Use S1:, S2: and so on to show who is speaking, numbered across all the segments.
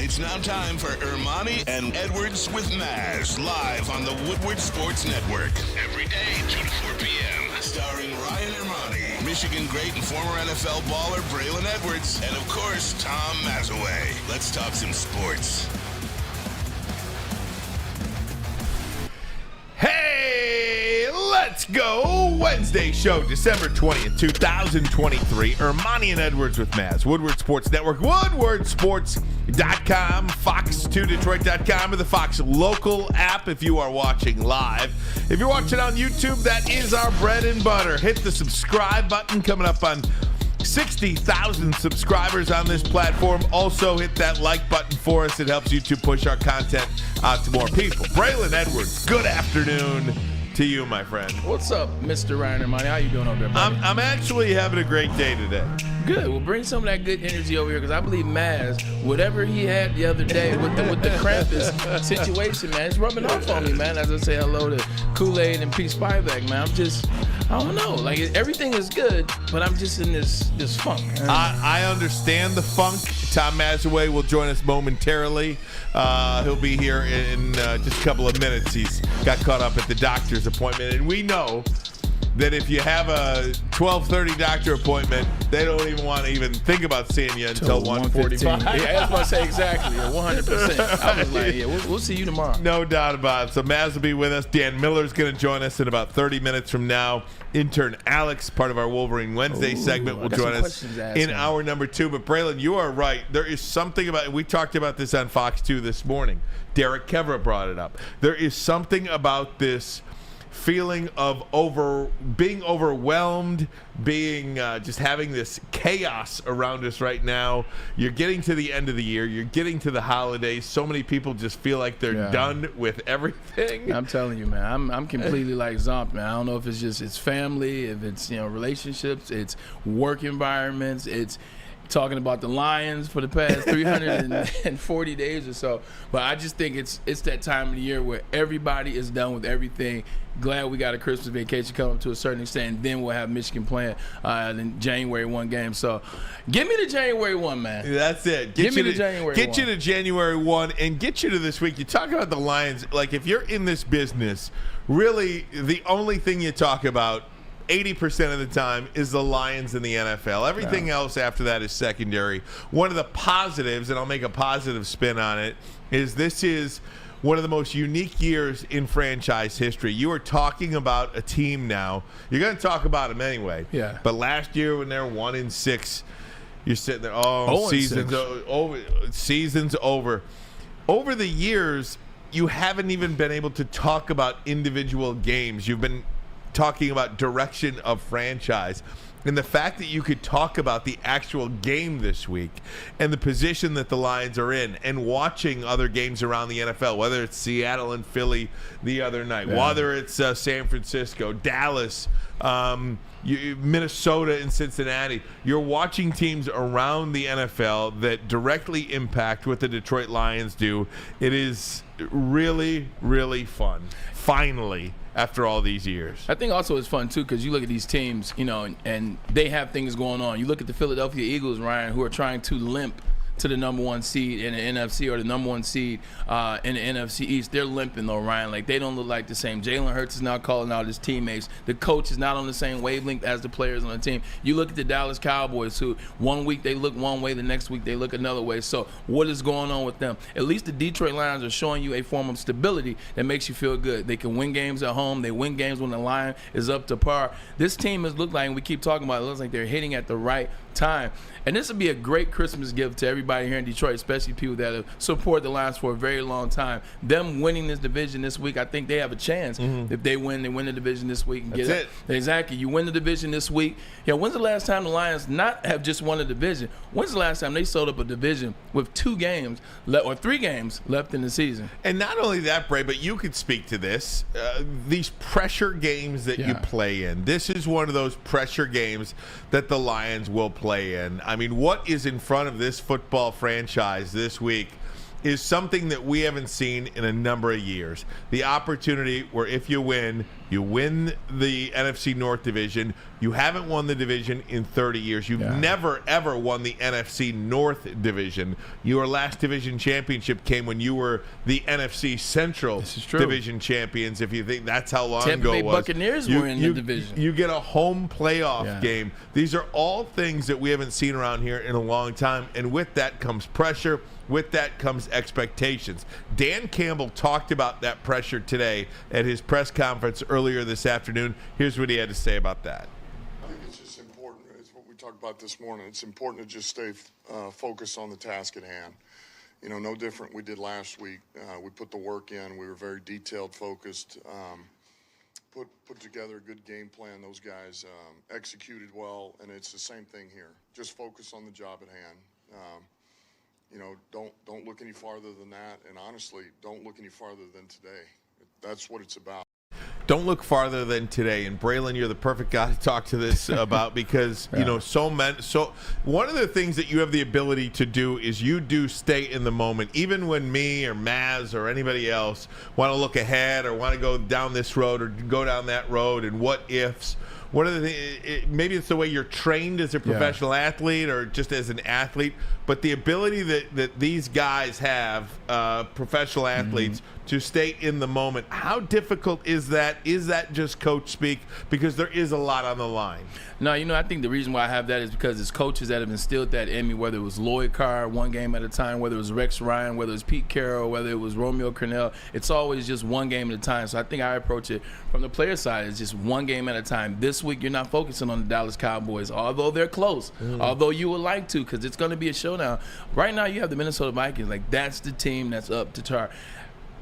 S1: It's now time for Ermanni and Edwards with Maz, live on the Woodward Sports Network. Every day, 2 to 4 p.m. Starring Ryan Ermanni, Michigan great and former NFL baller Braylon Edwards, and of course, Tom Mazaway. Let's talk some sports.
S2: Hey, let's go! Wednesday show, December 20th, 2023. Ermanni and Edwards with Maz. Woodward Sports Network, woodwardsports.com, fox2detroit.com, or the Fox local app if you are watching live. If you're watching on YouTube, that is our bread and butter. Hit the subscribe button, coming up on 60,000 subscribers on this platform. Also, hit that like button for us. It helps YouTube push our content out to more people. Braylon Edwards, good afternoon to you, my friend.
S3: What's up, Mr. Ryan Ermanni? How you doing over there, buddy?
S2: I'm actually having a great day today.
S3: Good. Well, bring some of that good energy over here because I believe Maz, whatever he had the other day with the Krampus situation, man, it's rubbing off on me, man. As I say hello to Kool-Aid and Peace Spyback, man, I don't know. Like, everything is good, but I'm just in this funk.
S2: I understand the funk. Tom Mazaway will join us momentarily. He'll be here in just a couple of minutes. He's got caught up at the doctor's appointment, and we know that if you have a 12:30 doctor appointment, they don't even want to even think about seeing you until 1:45.
S3: Yeah, I was about to say exactly, 100%. I was like, yeah, we'll see you tomorrow.
S2: No doubt about it. So Maz will be with us. Dan Miller's going to join us in about 30 minutes from now. Intern Alex, part of our Wolverine Wednesday segment, will join us in hour number 2. But Braylon, you are right. There is something about, we talked about this on Fox 2 this morning. Derek Kevra brought it up. There is something about this feeling of being overwhelmed, being just having this chaos around us right now. You're getting to the end of the year. You're getting to the holidays. So many people just feel like they're done with everything.
S3: I'm telling you, man. I'm completely like zombed, man. I don't know if it's family, if it's relationships, it's work environments, it's talking about the Lions for the past 340 days or so. But I just think it's that time of the year where everybody is done with everything. Glad we got a Christmas vacation coming to a certain extent, and then we'll have Michigan playing the January 1 game. So give me the January 1, man.
S2: That's it.
S3: Give me the January 1.
S2: Get you to January 1 and get you to this week. You talk about the Lions. Like, if you're in this business, really the only thing you talk about 80% of the time is the Lions in the NFL. Everything else after that is secondary. One of the positives, and I'll make a positive spin on it, is this is one of the most unique years in franchise history. You are talking about a team now. You're going to talk about them anyway.
S3: Yeah.
S2: But last year when they're 1-6, you're sitting there, season's over. Over the years, you haven't even been able to talk about individual games. You've been talking about direction of franchise, and the fact that you could talk about the actual game this week and the position that the Lions are in, and watching other games around the NFL, whether it's Seattle and Philly the other night, whether it's San Francisco, Dallas, Minnesota and Cincinnati. You're watching teams around the NFL that directly impact what the Detroit Lions do. It is really, really fun. Finally, after all these years.
S3: I think also it's fun, too, because you look at these teams, and they have things going on. You look at the Philadelphia Eagles, Ryan, who are trying to limp to the number 1 seed in the NFC, or the number 1 seed in the NFC East. They're limping, though, Ryan. Like, they don't look like the same. Jalen Hurts is now calling out his teammates. The coach is not on the same wavelength as the players on the team. You look at the Dallas Cowboys, who one week they look one way, the next week they look another way. So what is going on with them? At least the Detroit Lions are showing you a form of stability that makes you feel good. They can win games at home. They win games when the line is up to par. This team has looked like, and we keep talking about it, looks like they're hitting at the right time. And this would be a great Christmas gift to everybody here in Detroit, especially people that have supported the Lions for a very long time. Them winning this division this week, I think they have a chance. If they win the division this week and get it. Exactly. You win the division this week. Yeah, when's the last time the Lions not have just won a division? When's the last time they sold up a division with 2 games or 3 games left in the season?
S2: And not only that, Bray, but you could speak to this. These pressure games that you play in. This is one of those pressure games that the Lions will play in. I mean, what is in front of this football franchise this week is something that we haven't seen in a number of years. The opportunity where if you win the NFC North division. You haven't won the division in 30 years. You've never, ever won the NFC North division. Your last division championship came when you were the NFC Central division champions, if you think that's how long ago it was.
S3: Tampa Bay Buccaneers were in the division.
S2: You get a home playoff game. These are all things that we haven't seen around here in a long time, and with that comes pressure. With that comes expectations. Dan Campbell talked about that pressure today at his press conference earlier this afternoon. Here's what he had to say about that.
S4: I think it's just important. It's what we talked about this morning. It's important to just stay focused on the task at hand. You know, no different we did last week. We put the work in. We were very detailed, focused, put together a good game plan. Those guys executed well, and it's the same thing here. Just focus on the job at hand. You know, don't look any farther than that, and honestly, don't look any farther than today. That's what it's about.
S2: Don't look farther than today. And Braylon, you're the perfect guy to talk to this about because you know so one of the things that you have the ability to do is you do stay in the moment, even when me or Maz or anybody else want to look ahead or want to go down this road or go down that road and what ifs. One of the maybe it's the way you're trained as a professional athlete or just as an athlete, but the ability that these guys have, professional athletes, to stay in the moment. How difficult is that? Is that just coach speak? Because there is a lot on the line.
S3: No, you know, I think the reason why I have that is because it's coaches that have instilled that in me, whether it was Lloyd Carr, one game at a time, whether it was Rex Ryan, whether it was Pete Carroll, whether it was Romeo Cornell. It's always just one game at a time. So I think I approach it from the player side as just one game at a time. This week, you're not focusing on the Dallas Cowboys, although they're close, although you would like to, because it's going to be a showdown. Right now, you have the Minnesota Vikings. Like, that's the team that's up to tar.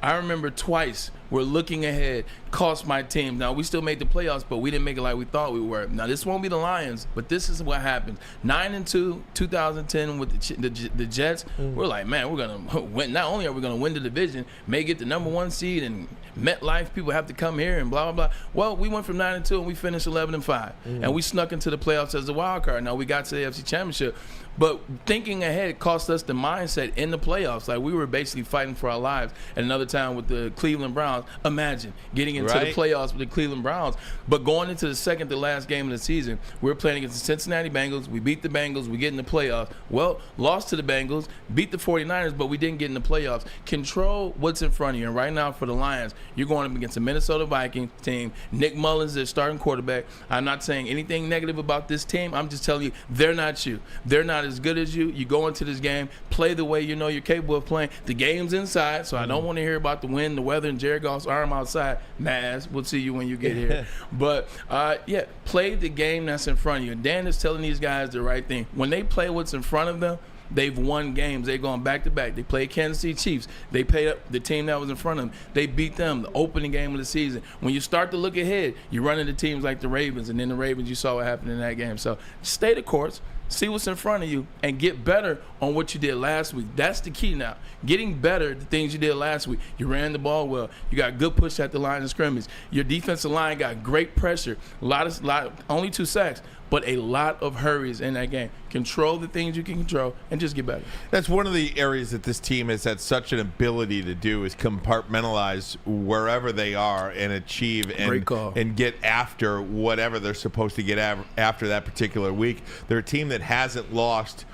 S3: I remember twice we're looking ahead, cost my team. Now, we still made the playoffs, but we didn't make it like we thought we were. Now, this won't be the Lions, but this is what happens. 9-2, 2010 with the Jets. We're like, man, we're going to win. Not only are we going to win the division, may get the number one seed, and MetLife, people have to come here and blah, blah, blah. Well, we went from 9-2 and we finished 11-5. And we snuck into the playoffs as a wild card. Now, we got to the AFC Championship. But thinking ahead cost us the mindset in the playoffs. Like, we were basically fighting for our lives. And another time with the Cleveland Browns, imagine getting into the playoffs with the Cleveland Browns. But going into the second to last game of the season, we're playing against the Cincinnati Bengals. We beat the Bengals. We get in the playoffs. Well, lost to the Bengals, beat the 49ers, but we didn't get in the playoffs. Control what's in front of you. And right now for the Lions, you're going up against a Minnesota Vikings team. Nick Mullins is starting quarterback. I'm not saying anything negative about this team. I'm just telling you, they're not you. They're not as good as you. You go into this game, play the way you know you're capable of playing. The game's inside, so I don't want to hear about the wind, the weather, and Jared Goff's arm outside. Maz, we'll see you when you get here. But, play the game that's in front of you. And Dan is telling these guys the right thing. When they play what's in front of them, they've won games. They're going back-to-back. They played Kansas City Chiefs. They played up the team that was in front of them. They beat them the opening game of the season. When you start to look ahead, you run into teams like the Ravens, and then the Ravens, you saw what happened in that game. So stay the course. See what's in front of you and get better on what you did last week. That's the key now. Getting better at the things you did last week. You ran the ball well. You got good push at the line of scrimmage. Your defensive line got great pressure. Only 2 sacks, but a lot of hurries in that game. Control the things you can control and just get better.
S2: That's one of the areas that this team has had such an ability to do is compartmentalize wherever they are and achieve and get after whatever they're supposed to get after that particular week. They're a team that hasn't lost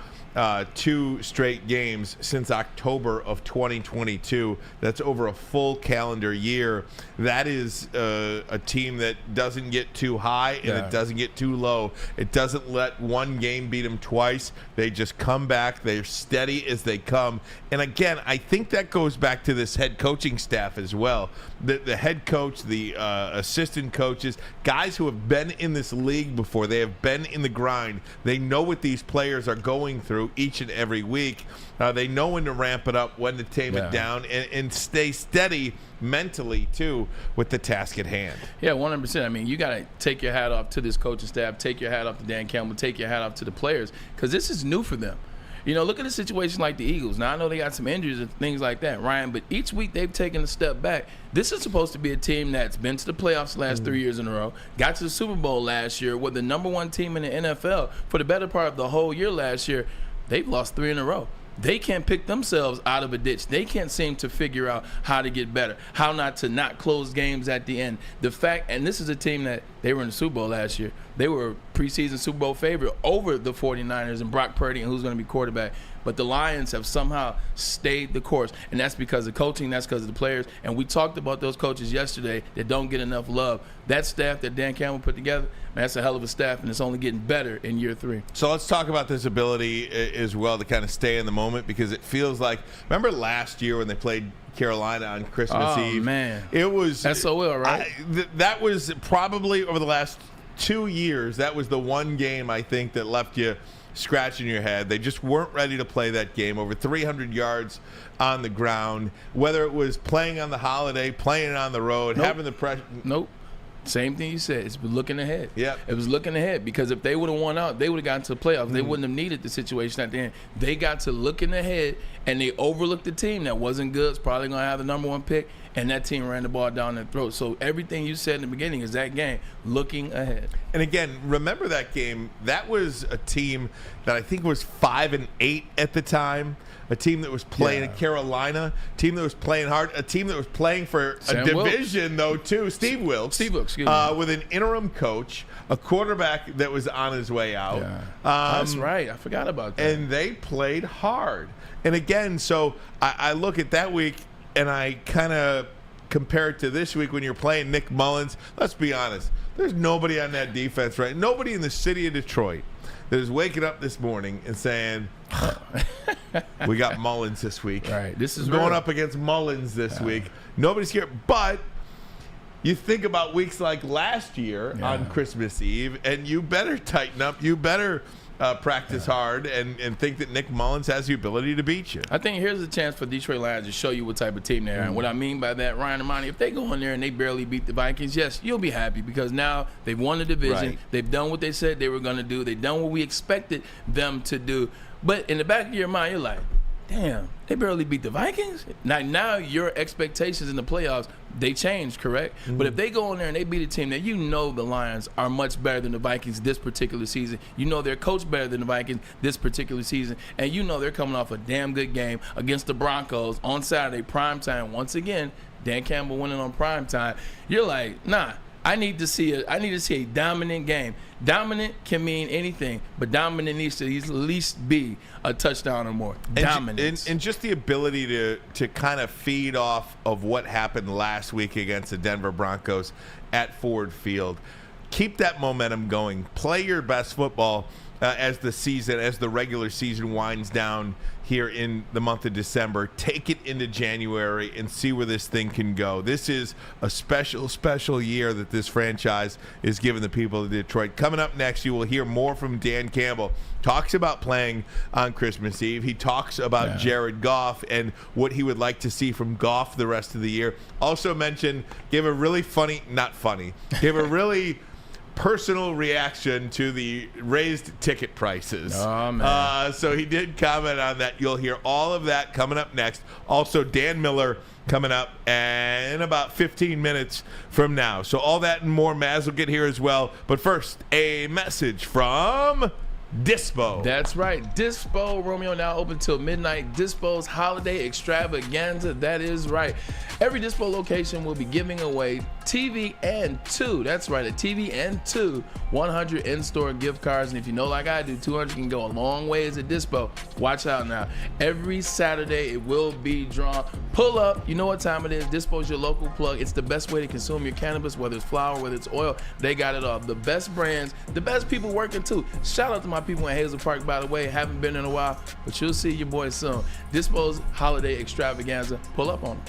S2: 2 straight games since October of 2022. That's over a full calendar year. That is a team that doesn't get too high and it doesn't get too low. It doesn't let one game beat them twice. They just come back. They're steady as they come. And again, I think that goes back to this head coaching staff as well. The head coach, the assistant coaches, guys who have been in this league before. They have been in the grind. They know what these players are going through each and every week. They know when to ramp it up, when to tame it down, and stay steady mentally, too, with the task at hand.
S3: Yeah, 100%. I mean, you got to take your hat off to this coaching staff, take your hat off to Dan Campbell, take your hat off to the players, because this is new for them. You know, look at a situation like the Eagles. Now, I know they got some injuries and things like that, Ryan, but each week they've taken a step back. This is supposed to be a team that's been to the playoffs the last 3 years in a row, got to the Super Bowl last year, were the number 1 team in the NFL for the better part of the whole year last year. They've lost 3 in a row. they can't pick themselves out of a ditch. They can't seem to figure out how to get better, how not to not close games at the end. The fact, and this is a team that they were in the Super Bowl last year. They were a preseason Super Bowl favorite over the 49ers and Brock Purdy and who's going to be quarterback. But the Lions have somehow stayed the course, and that's because of coaching, that's because of the players. And we talked about those coaches yesterday that don't get enough love. That staff that Dan Campbell put together, man, that's a hell of a staff, and it's only getting better in year 3.
S2: So let's talk about this ability as well to kind of stay in the moment, because it feels like, remember last year when they played Carolina on Christmas Eve?
S3: Oh, man.
S2: It was
S3: SOL, right?
S2: That was probably over the last 2 years, that was the one game I think that left you scratching your head. They just weren't ready to play that game. Over 300 yards on the ground, whether it was playing on the holiday, playing on the road, having the pressure.
S3: Nope. Same thing you said. It's looking ahead.
S2: Yeah.
S3: It was looking ahead, because if they would have won out, they would have gotten to the playoffs. They wouldn't have needed the situation at the end. They got to looking ahead, and they overlooked the team that wasn't good. It's probably going to have the number 1 pick, and that team ran the ball down their throat. So everything you said in the beginning is that game, looking ahead.
S2: And again, remember that game. That was a team that I think was 5-8 at the time. A team that was playing in Carolina, a team that was playing hard, a team that was playing for
S3: Sam
S2: a division, though, too. Steve Wilkes.
S3: Excuse me.
S2: With an interim coach, a quarterback that was on his way out.
S3: Yeah. That's right. I forgot about that.
S2: And they played hard. And again, so I look at that week, and I kind of compare it to this week when you're playing Nick Mullins. Let's be honest. There's nobody on that defense, right? Nobody in the city of Detroit that is waking up this morning and saying, we got Mullins this week.
S3: Right. This is
S2: going
S3: real.
S2: up against Mullins this week. Nobody's here. But you think about weeks like last year on Christmas Eve, and you better tighten up. You better practice hard and think that Nick Mullins has the ability to beat you.
S3: I think here's a chance for Detroit Lions to show you what type of team they are. And what I mean by that, Ryan Ermanni, if they go in there and they barely beat the Vikings, yes, you'll be happy, because now they've won the division.
S2: Right.
S3: They've done what they said they were going to do. They've done what we expected them to do. But in the back of your mind, you're like, damn, they barely beat the Vikings? Now your expectations in the playoffs, they changed, correct? But if they go in there and they beat a team that you know the Lions are much better than the Vikings this particular season, you know they're coached better than the Vikings this particular season, and you know they're coming off a damn good game against the Broncos on Saturday, primetime. Once again, Dan Campbell winning on primetime. You're like, nah, I need to see a dominant game. Dominant can mean anything, but dominant needs to at least be a touchdown or more. Dominance.
S2: And just the ability to kind of feed off of what happened last week against the Denver Broncos at Ford Field. Keep that momentum going. Play your best football as the regular season winds down here in the month of December. Take it into January and see where this thing can go. This is a special, special year that this franchise is giving the people of Detroit. Coming up next, you will hear more from Dan Campbell. Talks about playing on Christmas Eve. He talks about Jared Goff and what he would like to see from Goff the rest of the year. Also gave a really personal reaction to the raised ticket prices.
S3: Oh, man.
S2: So he did comment on that. You'll hear all of that coming up next. Also, Dan Miller coming up in about 15 minutes from now. So all that and more. Maz will get here as well. But first, a message from Dispo.
S3: That's right. Dispo, Romeo, now open till midnight. Dispo's holiday extravaganza. That is right. Every Dispo location will be giving away TV and 2. That's right, a TV and 2 100 in-store gift cards. And if you know like I do, 200 can go a long ways at Dispo. Watch out now. Every Saturday it will be drawn. Pull up. You know what time it is. Dispo's your local plug. It's the best way to consume your cannabis, whether it's flower, whether it's oil. They got it all. The best brands, the best people working too. Shout out to my people in Hazel Park, by the way. Haven't been in a while, but you'll see your boys soon. Dispo's holiday extravaganza. Pull up on them.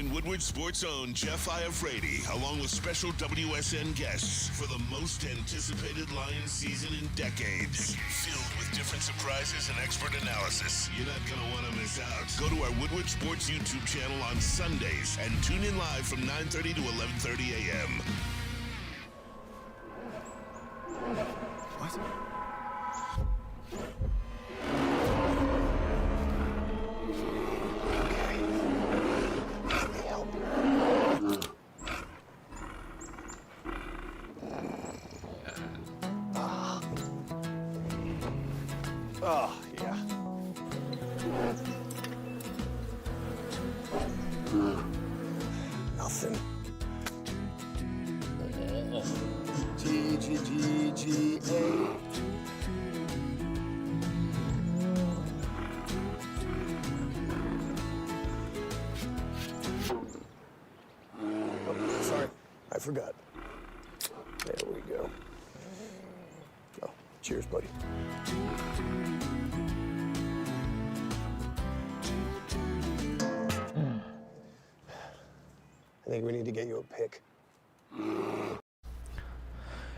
S1: Join Woodward Sports' own Jeff Iafrate, along with special WSN guests for the most anticipated Lions season in decades. Filled with different surprises and expert analysis. You're not going to want to miss out. Go to our Woodward Sports YouTube channel on Sundays and tune in live from 9:30 to 11:30 a.m.
S5: What?
S6: Oh, yeah. Nothing. G-G-G-G-A. Oh, sorry. I forgot. There we go. Oh, cheers, buddy. I think we need to get you a pick.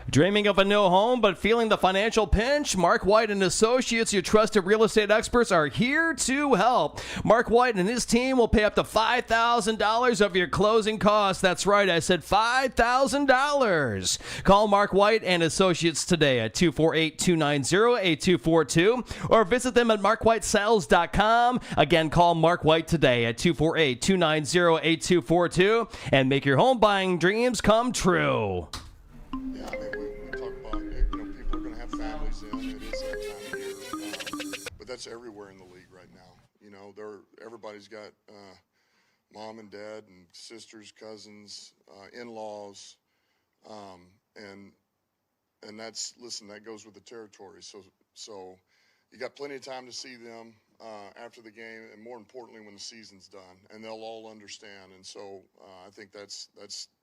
S7: Dreaming of a new home but feeling the financial pinch? Mark White and Associates, your trusted real estate experts, are here to help. Mark White and his team will pay up to $5,000 of your closing costs. That's right, I said $5,000. Call Mark White and Associates today at 248-290-8242 or visit them at markwhitesales.com. Again, call Mark White today at 248-290-8242 and make your home buying dreams come true.
S4: Yeah, I mean, we talk about, people are going to have families in. It is that time of year. But that's everywhere in the league right now. Everybody's got mom and dad and sisters, cousins, in-laws. And that goes with the territory. So you got plenty of time to see them after the game, and more importantly, when the season's done, and they'll all understand. And so I think that's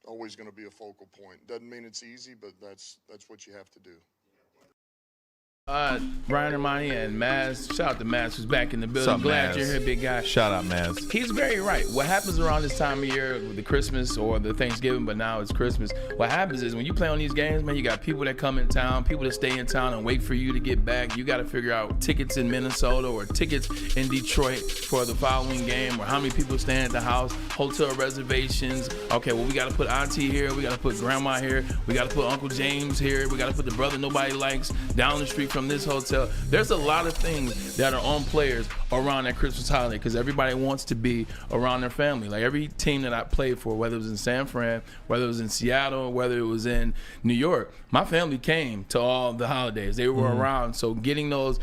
S4: always going to be a focal point. Doesn't mean it's easy, but that's what you have to do.
S3: Ryan Ermanni and Maz. Shout out to Maz, who's back in the building.
S2: What's up,
S3: Glad
S2: Maz?
S3: you're here, big guy.
S2: Shout out, Maz.
S3: He's very right. What happens around this time of year with the Christmas or the Thanksgiving, but now it's Christmas, what happens is when you play on these games, man, you got people that come in town, people that stay in town and wait for you to get back. You got to figure out tickets in Minnesota or tickets in Detroit for the following game, or how many people staying at the house, hotel reservations. Okay, well, we got to put auntie here, we got to put grandma here, we got to put Uncle James here, we got to put the brother nobody likes down the street from this hotel. There's a lot of things that are on players around that Christmas holiday because everybody wants to be around their family. Like every team that I played for, whether it was in San Fran, whether it was in Seattle, whether it was in New York, my family came to all the holidays. They were around. So getting those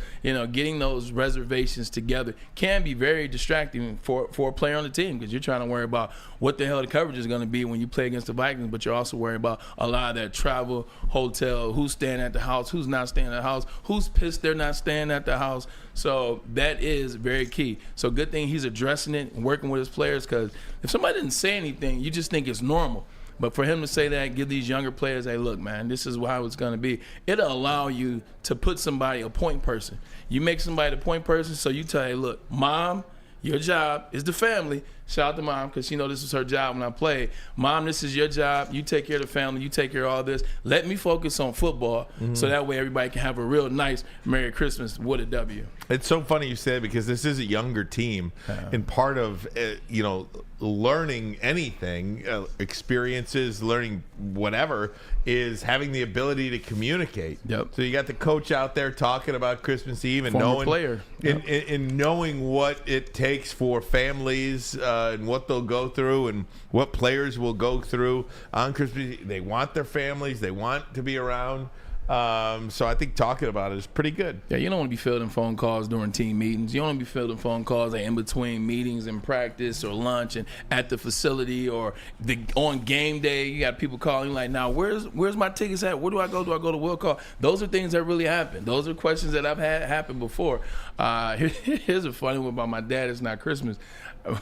S3: reservations together can be very distracting for a player on the team because you're trying to worry about what the hell the coverage is going to be when you play against the Vikings, but you're also worried about a lot of that travel, hotel, who's staying at the house, who's not staying at the house, who's pissed they're not staying at the house. So that is very key. So good thing he's addressing it and working with his players, because if somebody didn't say anything, you just think it's normal. But for him to say that, give these younger players, hey, look, man, this is how it's going to be. It'll allow you to put somebody, a point person. You make somebody the point person, so you tell, hey, look, mom, your job is the family. Shout out to mom, because she know this was her job when I played. Mom, this is your job. You take care of the family. You take care of all this. Let me focus on football, so that way everybody can have a real nice Merry Christmas with a W.
S2: It's so funny you said, because this is a younger team, and part of learning anything, experiences, learning whatever, is having the ability to communicate.
S3: Yep.
S2: So you got the coach out there talking about Christmas Eve and
S3: Former
S2: knowing
S3: player. Yep.
S2: and knowing what it takes for families and what they'll go through and what players will go through on Christmas Eve. They want their families. They want to be around. So I think talking about it is pretty good.
S3: Yeah, you don't want to be fielding phone calls during team meetings. You don't want to be fielding phone calls in between meetings and practice or lunch and at the facility or on game day. You got people calling like, now where's my tickets at? Where do I go? Do I go to Will Call? Those are things that really happen. Those are questions that I've had happen before. Here's a funny one about my dad. It's not Christmas.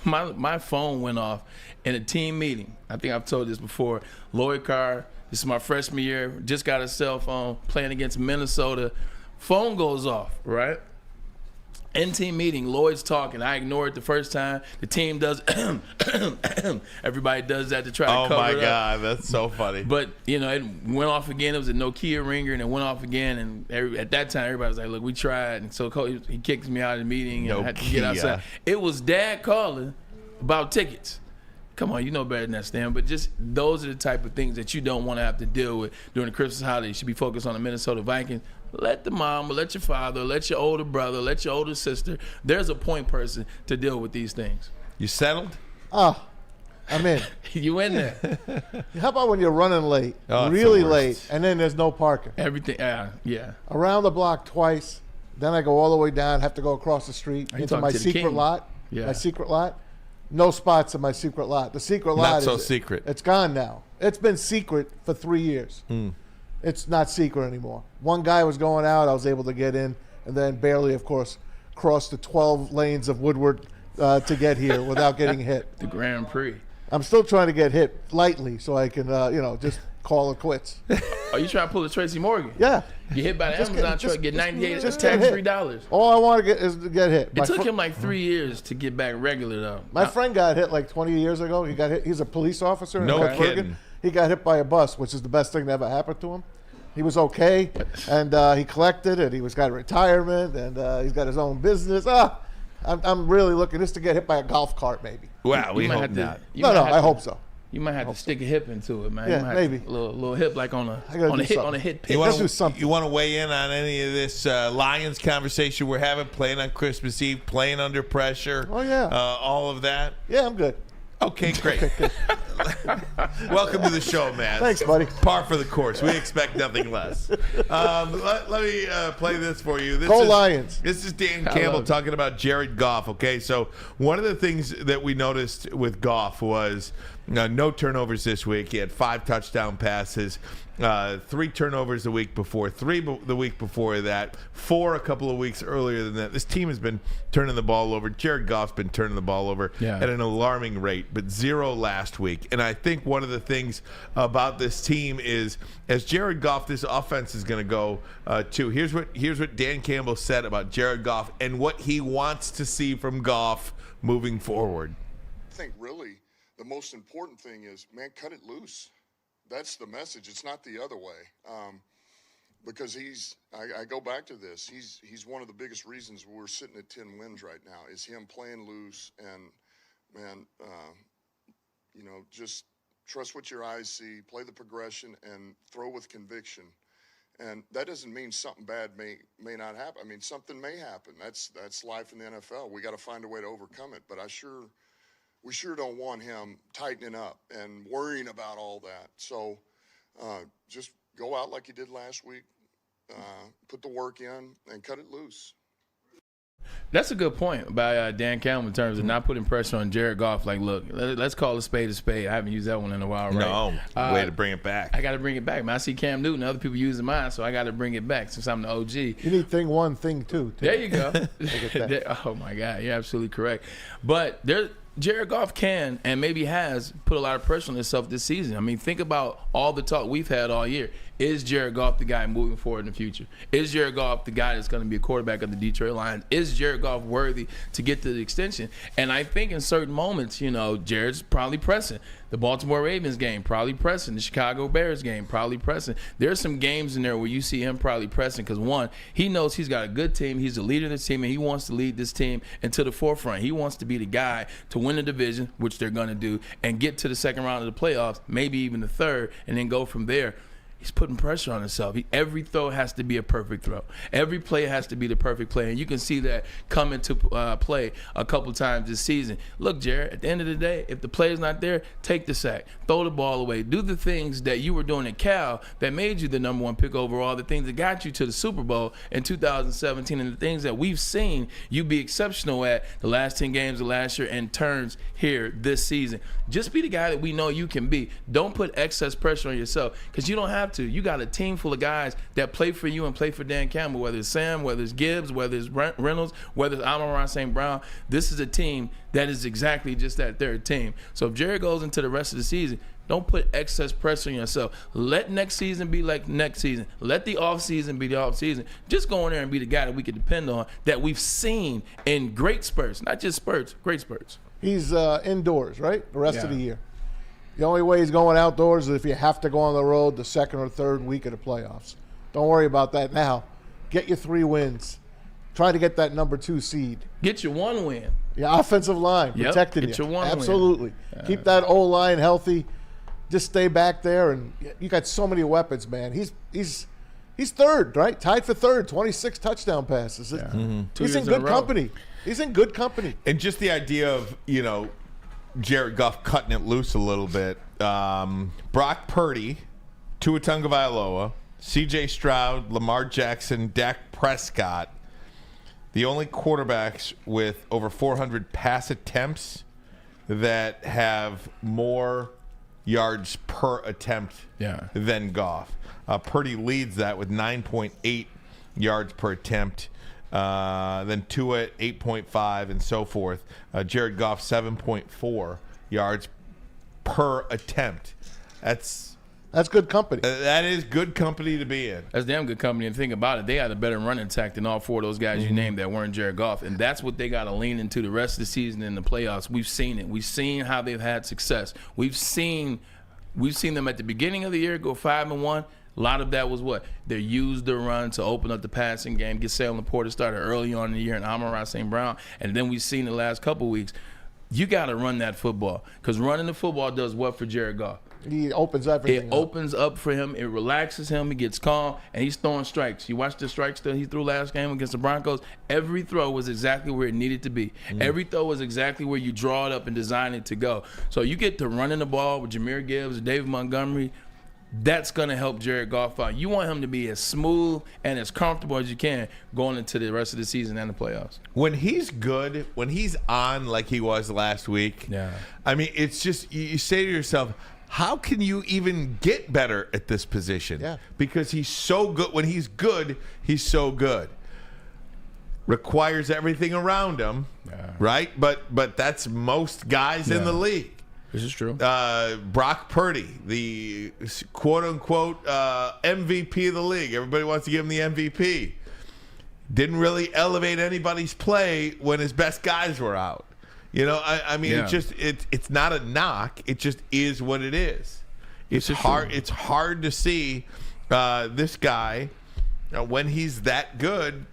S3: My phone went off in a team meeting. I think I've told this before. Lloyd Carr. This is my freshman year. Just got a cell phone, playing against Minnesota. Phone goes off, right? In-team meeting, Lloyd's talking. I ignore it the first time. The team does everybody does that to try to cover it up.
S2: Oh, my God. That's so funny.
S3: But, you know, it went off again. It was a Nokia ringer, and it went off again. And at that time, everybody was like, look, we tried. And so he kicked me out of the meeting and I had to get outside. It was Dad calling about tickets. Come on, you know better than that, Stan. But just those are the type of things that you don't want to have to deal with during the Christmas holiday. You should be focused on the Minnesota Vikings. Let the mom, let your father, let your older brother, let your older sister. There's a point person to deal with these things.
S2: You settled?
S5: Oh, I'm in.
S3: You in there.
S5: How about when you're running late,
S2: Oh,
S5: really
S2: the
S5: late,
S2: worst.
S5: and then there's no parking?
S3: Everything, yeah.
S5: Around the block twice, then I go all the way down, have to go across the street
S3: you
S5: into
S3: talking
S5: my
S3: to the
S5: secret
S3: king?
S5: lot.
S3: Yeah.
S5: My secret lot. No spots in my secret lot. The secret lot
S2: Not so
S5: is
S2: secret.
S5: It's gone now. It's been secret for 3 years. It's not secret anymore. One guy was going out. I was able to get in, and then barely, of course, crossed the 12 lanes of Woodward to get here without getting hit.
S3: The Grand Prix.
S5: I'm still trying to get hit lightly so I can, just call it quits.
S3: Are you trying to pull a Tracy Morgan?
S5: Yeah.
S3: You hit by the Amazon truck, get 98
S5: just get
S3: tax-free
S5: hit.
S3: dollars.
S5: All I want to get is to get hit.
S3: It took him like 3 years to get back regular, though.
S5: My friend got hit like 20 years ago. He got hit. He's a police officer in
S2: No
S5: North
S2: kidding.
S5: Bergen. He got hit by a bus, which is the best thing that ever happened to him. He was okay, and he collected it. He got retirement, and he's got his own business. I'm really looking just to get hit by a golf cart, maybe.
S2: Wow, we
S3: might
S2: hope
S3: have to-
S2: not.
S3: you
S5: No,
S3: might
S5: no,
S3: have
S5: I
S3: to-
S5: hope so.
S3: You might have to stick a hip into it, man.
S5: Yeah,
S3: You might
S5: maybe.
S3: have to- a little hip like on
S5: I gotta do
S3: a hit
S5: something.
S3: on a hit pitch.
S2: You
S5: Let's do something.
S2: want to weigh in on any of this Lions conversation we're having, playing on Christmas Eve, playing under pressure?
S5: Oh, yeah.
S2: All of that?
S5: Yeah, I'm good.
S2: Okay, great. Welcome to the show, man.
S5: Thanks, buddy.
S2: Par for the course. We expect nothing less. Let me play this for you.
S5: Go Lions.
S2: This is Dan Campbell talking about Jared Goff. Okay, so one of the things that we noticed with Goff was no turnovers this week. He had 5 touchdown passes, 3 turnovers the week before, 3 the week before that, 4 a couple of weeks earlier than that. This team has been turning the ball over. Jared Goff's been turning the ball over at an alarming rate, but 0 last week. And I think one of the things about this team is, as Jared Goff, this offense is going to go to. Here's what Dan Campbell said about Jared Goff and what he wants to see from Goff moving forward.
S4: I think really the most important thing is, man, cut it loose. That's the message. It's not the other way. Because I go back to this. He's one of the biggest reasons we're sitting at 10 wins right now is him playing loose and, man, just trust what your eyes see, play the progression, and throw with conviction. And that doesn't mean something bad may not happen. I mean, something may happen. That's life in the NFL. We got to find a way to overcome it. But we sure don't want him tightening up and worrying about all that. So just go out like you did last week, put the work in, and cut it loose.
S3: That's a good point by Dan Campbell in terms of not putting pressure on Jared Goff. Like, look, let's call a spade a spade. I haven't used that one in a while, right?
S2: No, way to bring it back.
S3: I got to bring it back, man. I see Cam Newton, other people using mine, so I got to bring it back since I'm the OG.
S5: You need thing 1, thing 2.
S3: There you go. Oh, my God. You're absolutely correct. But Jared Goff can and maybe has put a lot of pressure on himself this season. I mean, think about all the talk we've had all year. Is Jared Goff the guy moving forward in the future? Is Jared Goff the guy that's going to be a quarterback of the Detroit Lions? Is Jared Goff worthy to get to the extension? And I think in certain moments, Jared's probably pressing. The Baltimore Ravens game, probably pressing. The Chicago Bears game, probably pressing. There's some games in there where you see him probably pressing because, one, he knows he's got a good team. He's the leader of this team, and he wants to lead this team into the forefront. He wants to be the guy to win the division, which they're going to do, and get to the second round of the playoffs, maybe even the third, and then go from there. He's putting pressure on himself. Every throw has to be a perfect throw. Every play has to be the perfect play. And you can see that come into play a couple times this season. Look, Jared, at the end of the day, if the play is not there, take the sack. Throw the ball away. Do the things that you were doing at Cal that made you the number 1 pick overall, the things that got you to the Super Bowl in 2017, and the things that we've seen you be exceptional at the last 10 games of last year and turns here this season. Just be the guy that we know you can be. Don't put excess pressure on yourself because you don't have to. You got a team full of guys that play for you and play for Dan Campbell, whether it's Sam, whether it's Gibbs, whether it's Reynolds, whether it's Amon-Ra St. Brown. This is a team that is exactly just that. They're a team. So if Jared goes into the rest of the season, Don't put excess pressure on yourself. Let next season be like next season. Let the off season be the off season. Just go in there and be the guy that we can depend on, that we've seen in great spurts, not just spurts, great spurts.
S5: He's indoors, right? The rest of the year. The only way he's going outdoors is if you have to go on the road the second or third week of the playoffs. Don't worry about that now. Get your 3 wins. Try to get that number 2 seed.
S3: Get your 1 win.
S5: Your offensive line protecting
S3: get
S5: you.
S3: your 1 win.
S5: Absolutely. Keep that O-line healthy. Just stay back there, and you got so many weapons, man. He's third, right? Tied for third, 26 touchdown passes. He's in good company. He's in good company.
S2: And just the idea of, Jared Goff cutting it loose a little bit. Brock Purdy, Tua Tagovailoa, C.J. Stroud, Lamar Jackson, Dak Prescott, the only quarterbacks with over 400 pass attempts that have more yards per attempt than Goff. Purdy leads that with 9.8 yards per attempt. Then Tua at 8.5 and so forth. Jared Goff 7.4 yards per attempt. That's
S5: good company.
S2: That is good company to be in.
S3: That's damn good company. And think about it, they had a better running attack than all 4 of those guys you named that weren't Jared Goff. And that's what they got to lean into the rest of the season in the playoffs. We've seen it. We've seen how they've had success. We've seen them at the beginning of the year go 5-1. A lot of that was what? They used the run to open up the passing game, get Salem Laporta started early on in the year, and Amon-Ra St. Brown. And then we've seen the last couple weeks, you got to run that football. Because running the football does what for Jared Goff?
S5: He opens everything
S3: It opens up for him. It relaxes him. He gets calm, and he's throwing strikes. You watch the strikes that he threw last game against the Broncos. Every throw was exactly where it needed to be. Every throw was exactly where you draw it up and design it to go. So you get to running the ball with Jahmyr Gibbs, David Montgomery. That's going to help Jared Goff out. You want him to be as smooth and as comfortable as you can going into the rest of the season and the playoffs.
S2: When he's good, when he's on like he was last week, I mean, it's just, you say to yourself, how can you even get better at this position?
S5: Yeah.
S2: Because he's so good. When he's good, he's so good. Requires everything around him, right? But that's most guys in the league.
S3: This is true.
S2: Brock Purdy, the quote-unquote MVP of the league. Everybody wants to give him the MVP. Didn't really elevate anybody's play when his best guys were out. I mean, it's not a knock. It just is what it is. It's hard. It's hard to see this guy when he's that good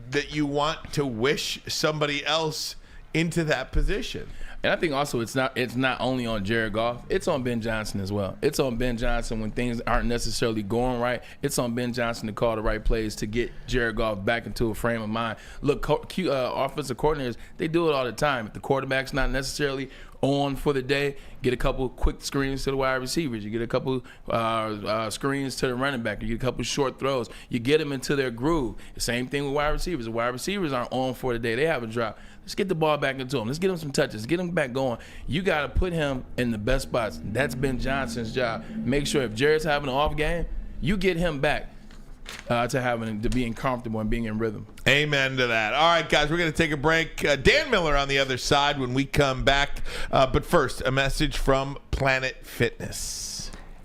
S2: that you want to wish somebody else into that position.
S3: And I think also it's not only on Jared Goff, it's on Ben Johnson as well. It's on Ben Johnson when things aren't necessarily going right. It's on Ben Johnson to call the right plays to get Jared Goff back into a frame of mind. Look, offensive coordinators, they do it all the time. If the quarterback's not necessarily on for the day, get a couple quick screens to the wide receivers. You get a couple screens to the running back. You get a couple short throws. You get them into their groove. The same thing with wide receivers. The wide receivers aren't on for the day. They haven't dropped. Let's get the ball back into him. Let's get him some touches. Get him back going. You got to put him in the best spots. That's Ben Johnson's job. Make sure if Jared's having an off game, you get him back to being comfortable and being in rhythm.
S2: Amen to that. All right, guys, we're going to take a break. Dan Miller on the other side when we come back. But first, a message from Planet Fitness.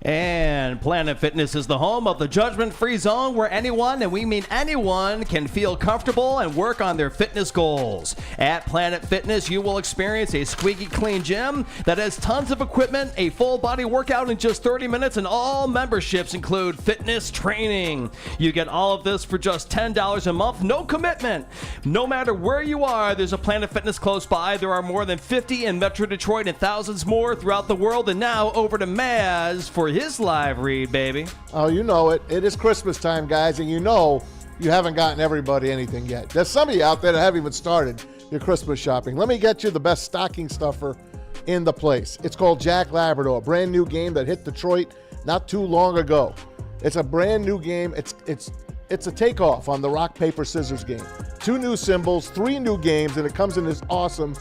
S7: And Planet Fitness is the home of the judgment-free zone where anyone, and we mean anyone, can feel comfortable and work on their fitness goals. At Planet Fitness, you will experience a squeaky clean gym that has tons of equipment, a full-body workout in just 30 minutes, and all memberships include fitness training. You get all of this for just $10 a month, no commitment. No matter where you are, there's a Planet Fitness close by. There are more than 50 in Metro Detroit and thousands more throughout the world. And now over to Maz for his live read, baby.
S5: Oh, you know it. It is Christmas time, guys, and you haven't gotten everybody anything yet. There's some of you out there that haven't even started your Christmas shopping. Let me get you the best stocking stuffer in the place. It's called Jack Labrador, a brand new game that hit Detroit not too long ago. It's a brand new game. It's a takeoff on the rock, paper, scissors game. 2 new symbols, 3 new games, and it comes in this awesome,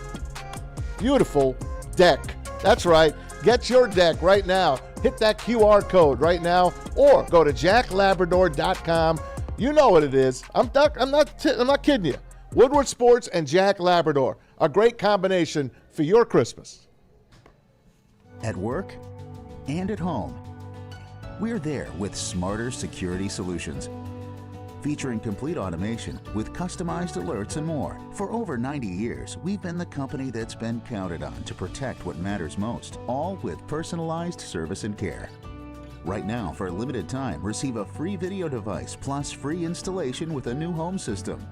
S5: beautiful deck. That's right. Get your deck right now. Hit that QR code right now, or go to jacklabrador.com. You know what it is. I'm not kidding you. Woodward Sports and Jack Labrador, a great combination for your Christmas.
S8: At work, and at home. We're there with smarter security solutions, featuring complete automation with customized alerts and more. For over 90 years, we've been the company that's been counted on to protect what matters most, all with personalized service and care. Right now, for a limited time, receive a free video device plus free installation with a new home system.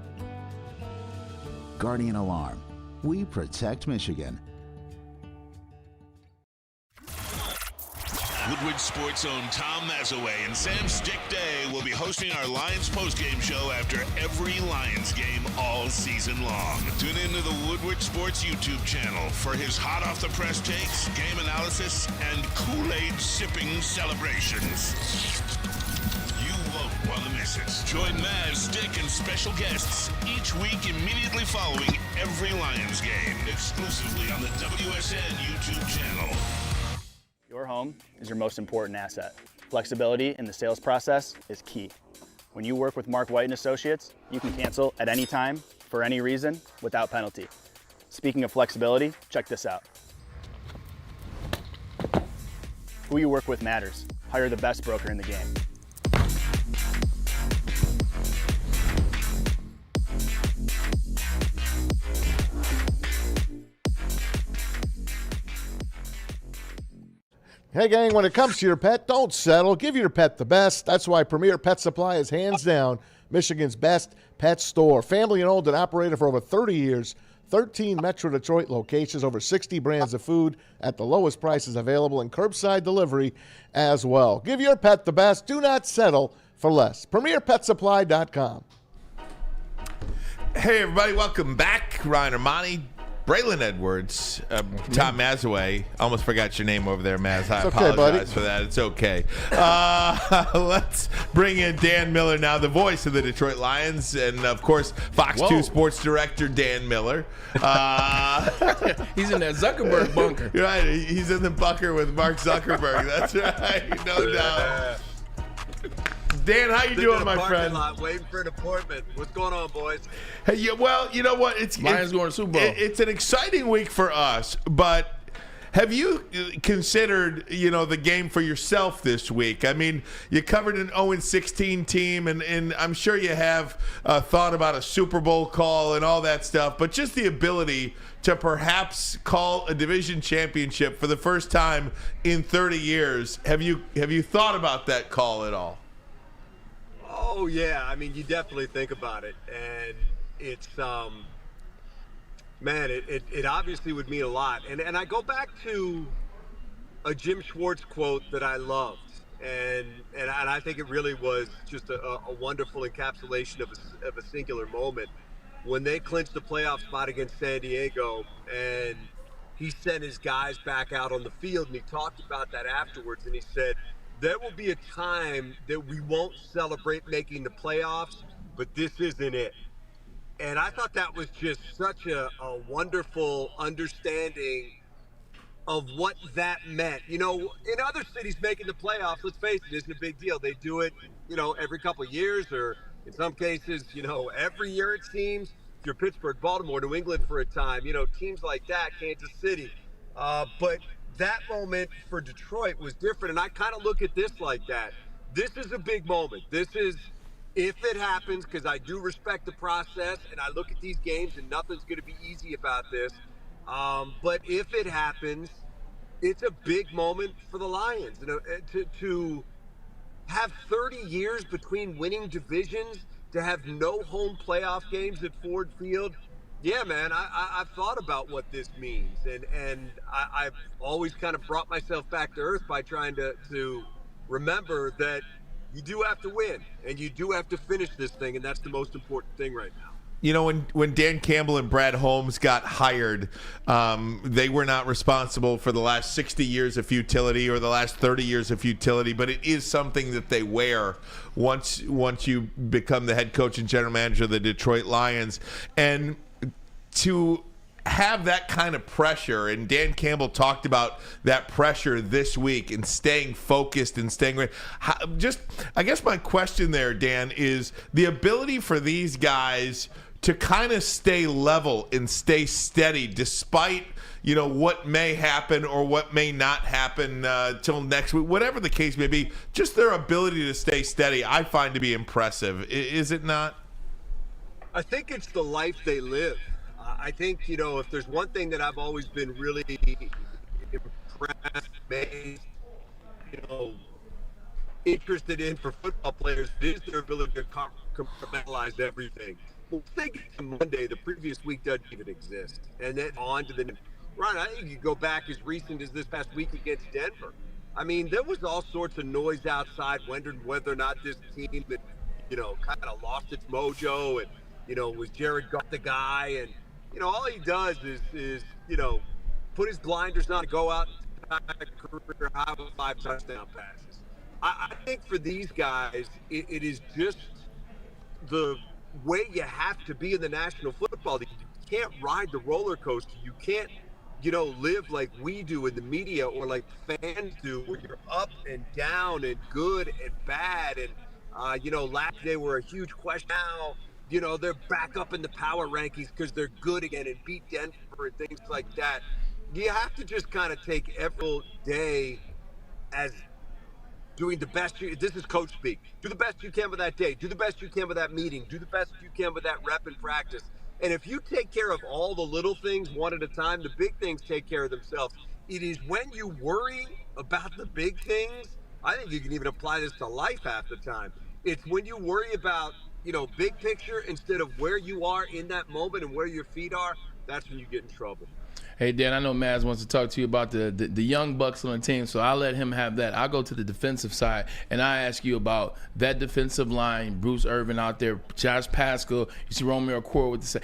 S8: Guardian Alarm. We protect Michigan.
S1: Woodward Sports' own Tom Mazaway and Sam Stick Day will be hosting our Lions postgame show after every Lions game all season long. Tune into the Woodward Sports YouTube channel for his hot off the press takes, game analysis, and Kool-Aid sipping celebrations. You won't want to miss it. Join Maz, Stick, and special guests each week immediately following every Lions game, exclusively on the WSN YouTube channel.
S9: Your home is your most important asset. Flexibility in the sales process is key. When you work with Mark White and Associates, you can cancel at any time, for any reason, without penalty. Speaking of flexibility, check this out. Who you work with matters. Hire the best broker in the game.
S5: Hey, gang, when it comes to your pet, don't settle. Give your pet the best. That's why Premier Pet Supply is hands down Michigan's best pet store. Family owned and operated for over 30 years. 13 Metro Detroit locations, over 60 brands of food at the lowest prices available, and curbside delivery as well. Give your pet the best. Do not settle for less. PremierPetSupply.com.
S2: Hey, everybody. Welcome back. Ryan Ermanni, Braylon Edwards, Tom Mazaway. Almost forgot your name over there, Maz. I apologize for that. It's okay. Let's bring in Dan Miller now, the voice of the Detroit Lions, and, of course, Fox 2 sports director Dan Miller.
S3: He's in that Zuckerberg bunker.
S2: Right. He's in the bunker with Mark Zuckerberg. That's right. No doubt. Dan, how you doing, my friend?
S10: Lot, waiting for an appointment. What's going on, boys?
S2: Hey, yeah, well, you know what?
S3: Lions going to Super Bowl.
S2: It's an exciting week for us, but have you considered, the game for yourself this week? I mean, you covered an 0-16 team, and I'm sure you have thought about a Super Bowl call and all that stuff, but just the ability to perhaps call a division championship for the first time in 30 years. Have you thought about that call at all?
S10: Oh, yeah. I mean, you definitely think about it. And it's, man, it obviously would mean a lot. And I go back to a Jim Schwartz quote that I loved. And I think it really was just a wonderful encapsulation of a singular moment. When they clinched the playoff spot against San Diego, and he sent his guys back out on the field, and he talked about that afterwards, and he said, there will be a time that we won't celebrate making the playoffs, but this isn't it. And I thought that was just such a wonderful understanding of what that meant. In other cities making the playoffs, let's face it, isn't a big deal. They do it, every couple of years, or in some cases, every year it seems. If you're Pittsburgh, Baltimore, New England for a time, teams like that, Kansas City. But that moment for Detroit was different, and I kind of look at this like that. This is a big moment. This is, if it happens, because I do respect the process, and I look at these games, and nothing's going to be easy about this. But if it happens, it's a big moment for the Lions. To have 30 years between winning divisions, to have no home playoff games at Ford Field. Yeah, man, I've thought about what this means, and I've always kind of brought myself back to earth by trying to remember that you do have to win, and you do have to finish this thing, and that's the most important thing right now.
S2: When Dan Campbell and Brad Holmes got hired, they were not responsible for the last 60 years of futility or the last 30 years of futility, but it is something that they wear once you become the head coach and general manager of the Detroit Lions. And to have that kind of pressure, and Dan Campbell talked about that pressure this week and staying focused and staying ready. I guess my question there, Dan, is the ability for these guys to kind of stay level and stay steady despite, what may happen or what may not happen till next week, whatever the case may be. Just their ability to stay steady, I find to be impressive. Is it not?
S10: I think it's the life they live. I think, if there's one thing that I've always been really impressed, amazed, interested in for football players is their ability to compartmentalize everything. Well, think Monday, the previous week doesn't even exist. And then on to the Ryan, I think you go back as recent as this past week against Denver. I mean, there was all sorts of noise outside, wondering whether or not this team had, kind of lost its mojo and, was Jared Goff the guy? And, all he does is put his blinders on and go out and career high with 5 touchdown passes. I think for these guys, it is just the way you have to be in the National Football League. You can't ride the roller coaster. You can't, live like we do in the media or like fans do, where you're up and down and good and bad. And, last day were a huge question. Now, they're back up in the power rankings because they're good again and beat Denver and things like that. You have to just kind of take every day as doing the best this is coach speak. Do the best you can with that day. Do the best you can with that meeting. Do the best you can with that rep in practice. And if you take care of all the little things one at a time, the big things take care of themselves. It is when you worry about the big things, I think you can even apply this to life half the time. It's when you worry about, big picture instead of where you are in that moment and where your feet are, that's when you get in trouble.
S3: Hey, Dan, I know Maz wants to talk to you about the young bucks on the team, so I'll let him have that. I'll go to the defensive side, and I ask you about that defensive line, Bruce Irvin out there, Josh Paschal, you see Romeo Okwara with the say.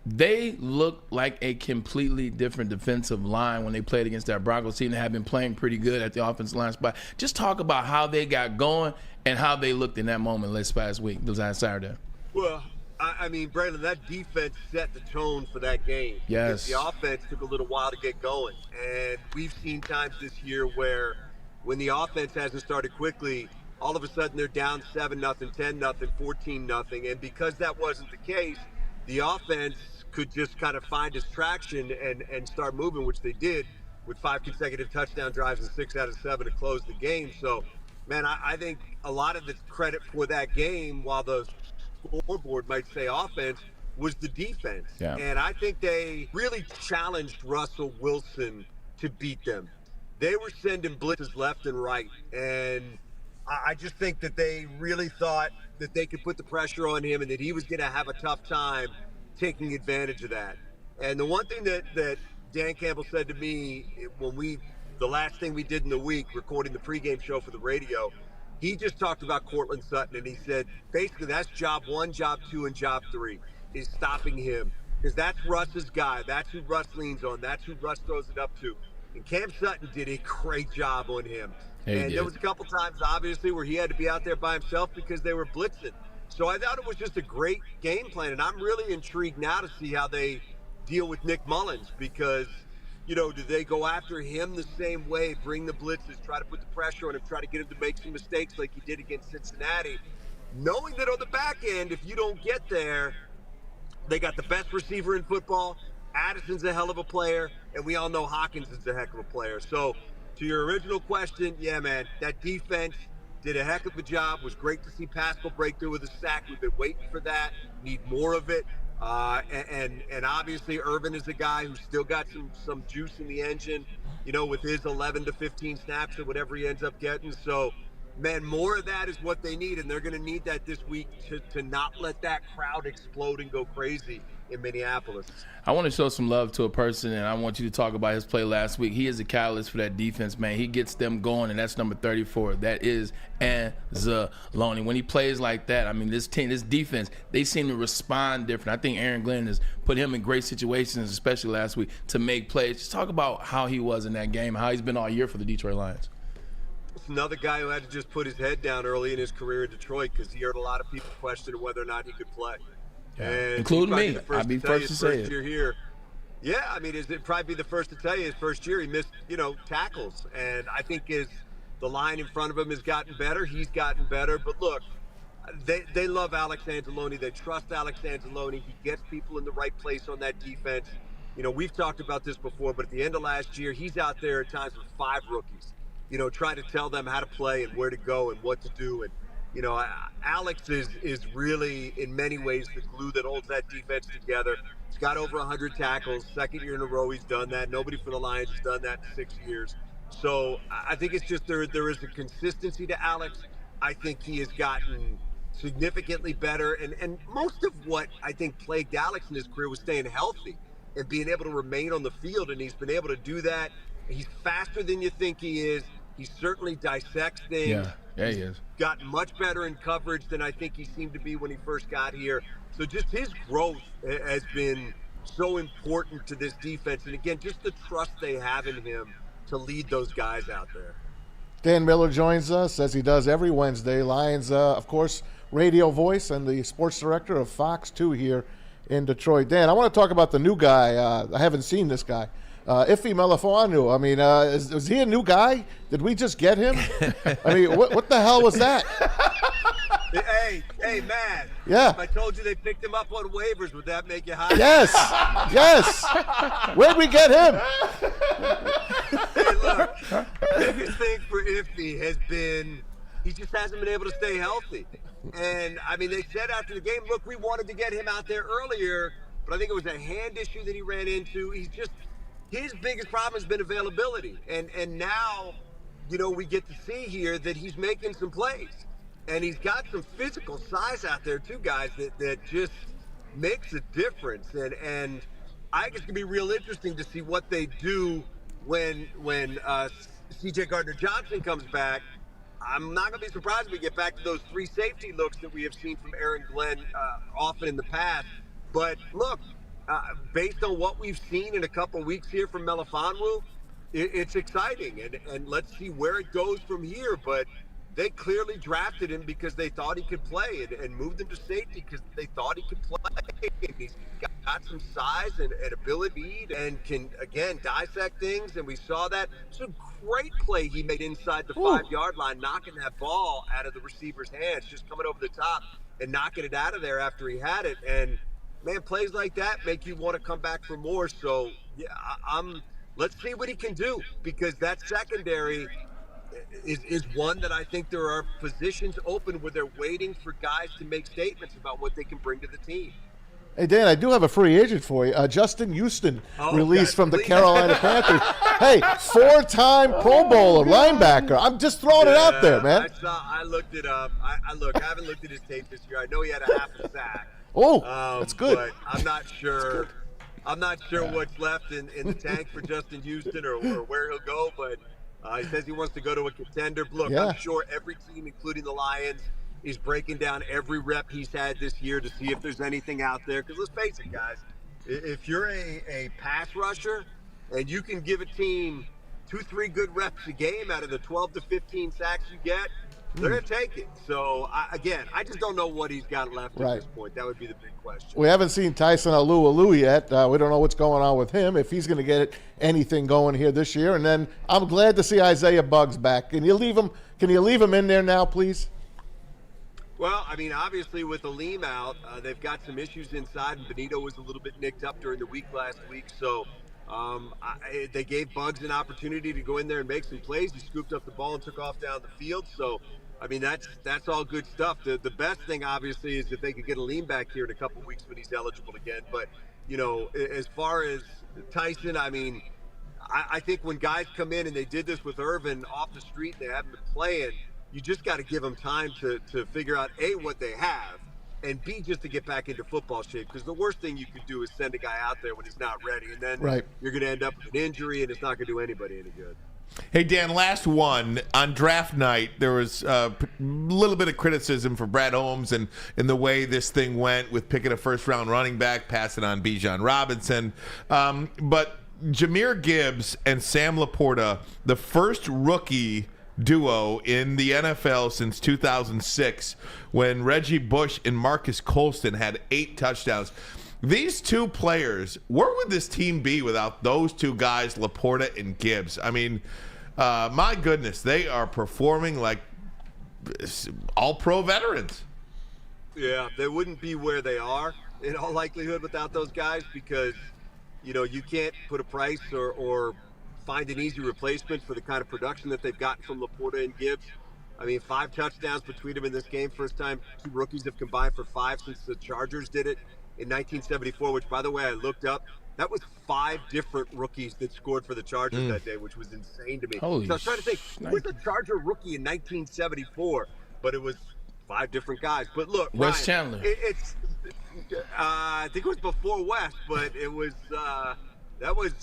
S3: They look like a completely different defensive line when they played against that Broncos team that have been playing pretty good at the offensive line spot. Just talk about how they got going and how they looked in that moment last past week, last Saturday.
S10: Well, I mean, Braylon, that defense set the tone for that game.
S3: Yes.
S10: The offense took a little while to get going. And we've seen times this year where when the offense hasn't started quickly, all of a sudden they're down 7-0, 10-0, 14-0. And because that wasn't the case, the offense could just kind of find its traction and start moving, which they did with 5 consecutive touchdown drives and 6 out of 7 to close the game. So, man, I think a lot of the credit for that game, while the scoreboard might say offense, was the defense.
S3: Yeah.
S10: And I think they really challenged Russell Wilson to beat them. They were sending blitzes left and right. And I just think that they really thought that they could put the pressure on him and that he was going to have a tough time taking advantage of that. And the one thing that Dan Campbell said to me when the last thing we did in the week, recording the pregame show for the radio, he just talked about Cortland Sutton, and he said, basically, that's job 1, job 2, and job 3 is stopping him. Because that's Russ's guy. That's who Russ leans on. That's who Russ throws it up to. And Cam Sutton did a great job on him. There was a couple times, obviously, where he had to be out there by himself because they were blitzing. So I thought it was just a great game plan, and I'm really intrigued now to see how they deal with Nick Mullins because, do they go after him the same way, bring the blitzes, try to put the pressure on him, try to get him to make some mistakes like he did against Cincinnati, knowing that on the back end, if you don't get there, they got the best receiver in football, Addison's a hell of a player, and we all know Hawkins is a heck of a player. So to your original question, yeah, man, that defense did a heck of a job. Was great to see Paschal break through with a sack. We've been waiting for that. Need more of it. And obviously Irvin is a guy who's still got some juice in the engine, with his 11 to 15 snaps or whatever he ends up getting. So, man, more of that is what they need, and they're going to need that this week to not let that crowd explode and go crazy in Minneapolis.
S3: I want to show some love to a person, and I want you to talk about his play last week. He is a catalyst for that defense, man. He gets them going, and that's number 34. That is Anzalone. When he plays like that, I mean, this defense, they seem to respond different. I think Aaron Glenn has put him in great situations, especially last week, to make plays. Just talk about how he was in that game, how he's been all year for the Detroit Lions.
S10: It's another guy who had to just put his head down early in his career in Detroit because he heard a lot of people question whether or not he could play.
S3: Yeah.
S10: And
S3: including me. I'd be first to say it.
S10: Year here. Yeah, I mean, it'd probably be the first to tell you his first year he missed, tackles. And I think as the line in front of him has gotten better, he's gotten better. But look, they love Alex Anzalone. They trust Alex Anzalone. He gets people in the right place on that defense. we've talked about this before, but at the end of last year, he's out there at times with 5 rookies, trying to tell them how to play and where to go and what to do. And, Alex is really, in many ways, the glue that holds that defense together. He's got over 100 tackles. Second year in a row he's done that. Nobody for the Lions has done that in 6 years. So I think it's just there is a consistency to Alex. I think he has gotten significantly better. And most of what I think plagued Alex in his career was staying healthy and being able to remain on the field. And he's been able to do that. He's faster than you think he is. He certainly dissects things.
S3: Yeah, he is.
S10: Gotten much better in coverage than I think he seemed to be when he first got here. So just his growth has been so important to this defense. And again, just the trust they have in him to lead those guys out there.
S5: Dan Miller joins us, as he does every Wednesday. Lions, of course, radio voice and the sports director of Fox 2 here in Detroit. Dan, I want to talk about the new guy. I haven't seen this guy. Iffy Melifonwu. I mean, is he a new guy? Did we just get him? I mean, what the hell was that?
S10: Hey, man.
S5: Yeah.
S10: If I told you they picked him up on waivers, would that make you hot?
S5: Yes. Where'd we get him?
S10: Hey, look, biggest thing for Iffy has been he just hasn't been able to stay healthy. And, I mean, they said after the game, look, we wanted to get him out there earlier, but I think it was a hand issue that he ran into. His biggest problem has been availability. And now, we get to see here that he's making some plays. And he's got some physical size out there, too, guys, that just makes a difference. And I think it's going to be real interesting to see what they do when C.J. Gardner-Johnson comes back. I'm not going to be surprised if we get back to those 3 safety looks that we have seen from Aaron Glenn often in the past. But, look, based on what we've seen in a couple weeks here from Melifonwu, it's exciting. And let's see where it goes from here. But they clearly drafted him because they thought he could play and moved him to safety because they thought he could play. And he's got some size and ability and can, again, dissect things. And we saw that. It's a great play he made inside the 5-yard line, knocking that ball out of the receiver's hands, just coming over the top and knocking it out of there after he had it. And, man, plays like that make you want to come back for more. So, yeah, let's see what he can do because that secondary is one that I think there are positions open where they're waiting for guys to make statements about what they can bring to the team.
S5: Hey, Dan, I do have a free agent for you. Justin Houston, released from the Carolina Panthers. Hey, 4-time Pro Bowler, linebacker. I'm just throwing it out there, man.
S10: I looked it up. I haven't looked at his tape this year. I know he had a half a sack.
S5: That's good.
S10: But I'm not sure. I'm not sure what's left in the tank for Justin Houston or where he'll go, but he says he wants to go to a contender. Look, I'm sure every team, including the Lions, is breaking down every rep he's had this year to see if there's anything out there. Because let's face it, guys, if you're a pass rusher and you can give a team 2-3 good reps a game out of the 12 to 15 sacks you get, they're going to take it. So, I just don't know what he's got left at this point. That would be the big question.
S5: We haven't seen Tyson Alualu yet. We don't know what's going on with him, if he's going to get anything going here this year. And then I'm glad to see Isaiah Buggs back. Can you leave him in there now, please?
S10: Well, I mean, obviously with Aleem out, they've got some issues inside, and Benito was a little bit nicked up during the week last week. So they gave Buggs an opportunity to go in there and make some plays. He scooped up the ball and took off down the field. So, I mean, that's all good stuff. The best thing, obviously, is if they could get Aleem back here in a couple weeks when he's eligible again. But, as far as Tyson, I mean, I think when guys come in, and they did this with Irvin off the street, they haven't been playing, you just got to give them time to figure out, A, what they have, and B, just to get back into football shape. Because the worst thing you could do is send a guy out there when he's not ready. And then you're going to end up with an injury, and it's not going to do anybody any good.
S2: Hey, Dan, last one. On draft night, there was a little bit of criticism for Brad Holmes and the way this thing went with picking a first-round running back, passing on Bijan Robinson. But Jahmyr Gibbs and Sam Laporta, the first rookie duo in the NFL since 2006, when Reggie Bush and Marcus Colston had 8 touchdowns. These two players, where would this team be without those two guys, Laporta and Gibbs? I mean, my goodness, they are performing like all-pro veterans.
S10: Yeah, they wouldn't be where they are in all likelihood without those guys because, you can't put a price or find an easy replacement for the kind of production that they've gotten from Laporta and Gibbs. I mean, 5 touchdowns between them in this game. First time 2 rookies have combined for 5 since the Chargers did it in 1974, which, by the way, I looked up. That was 5 different rookies that scored for the Chargers that day, which was insane to me. So I was trying to think, who was the Charger rookie in 1974? But it was 5 different guys. But look,
S3: Wes
S10: Ryan,
S3: Chandler.
S10: It's I think it was before West, but it was that was.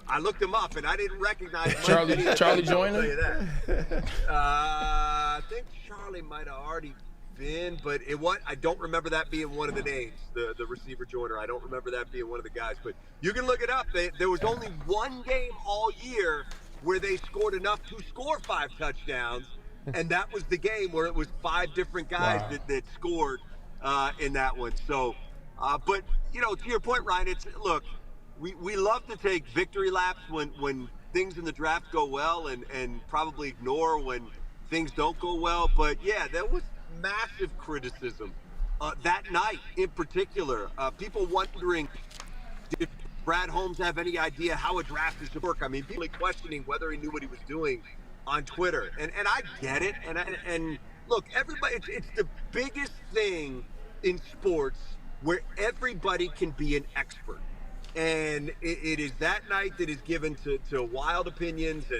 S10: I looked him up and I didn't recognize
S3: Charlie Joyner.
S10: I'll tell you that. I think Charlie might have already been, but I don't remember that being one of the names. The receiver Joyner. I don't remember that being one of the guys. But you can look it up. There was only one game all year where they scored enough to score 5 touchdowns, and that was the game where it was 5 different guys that scored in that one. So, but to your point, Ryan, look. We love to take victory laps when things in the draft go well and probably ignore when things don't go well. But, yeah, there was massive criticism that night in particular. People wondering, did Brad Holmes have any idea how a draft is to work? I mean, people questioning whether he knew what he was doing on Twitter. And I get it. And look, everybody, it's the biggest thing in sports where everybody can be an expert. And it is that night that is given to wild opinions.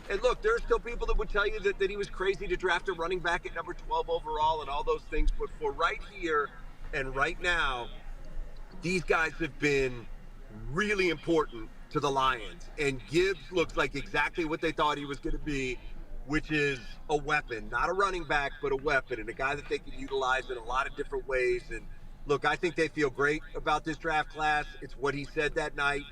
S10: And look, there are still people that would tell you that he was crazy to draft a running back at number 12 overall and all those things. But for right here and right now, these guys have been really important to the Lions. And Gibbs looks like exactly what they thought he was going to be, which is a weapon. Not a running back, but a weapon. And a guy that they can utilize in a lot of different ways. And look, I think they feel great about this draft class. It's what he said that night.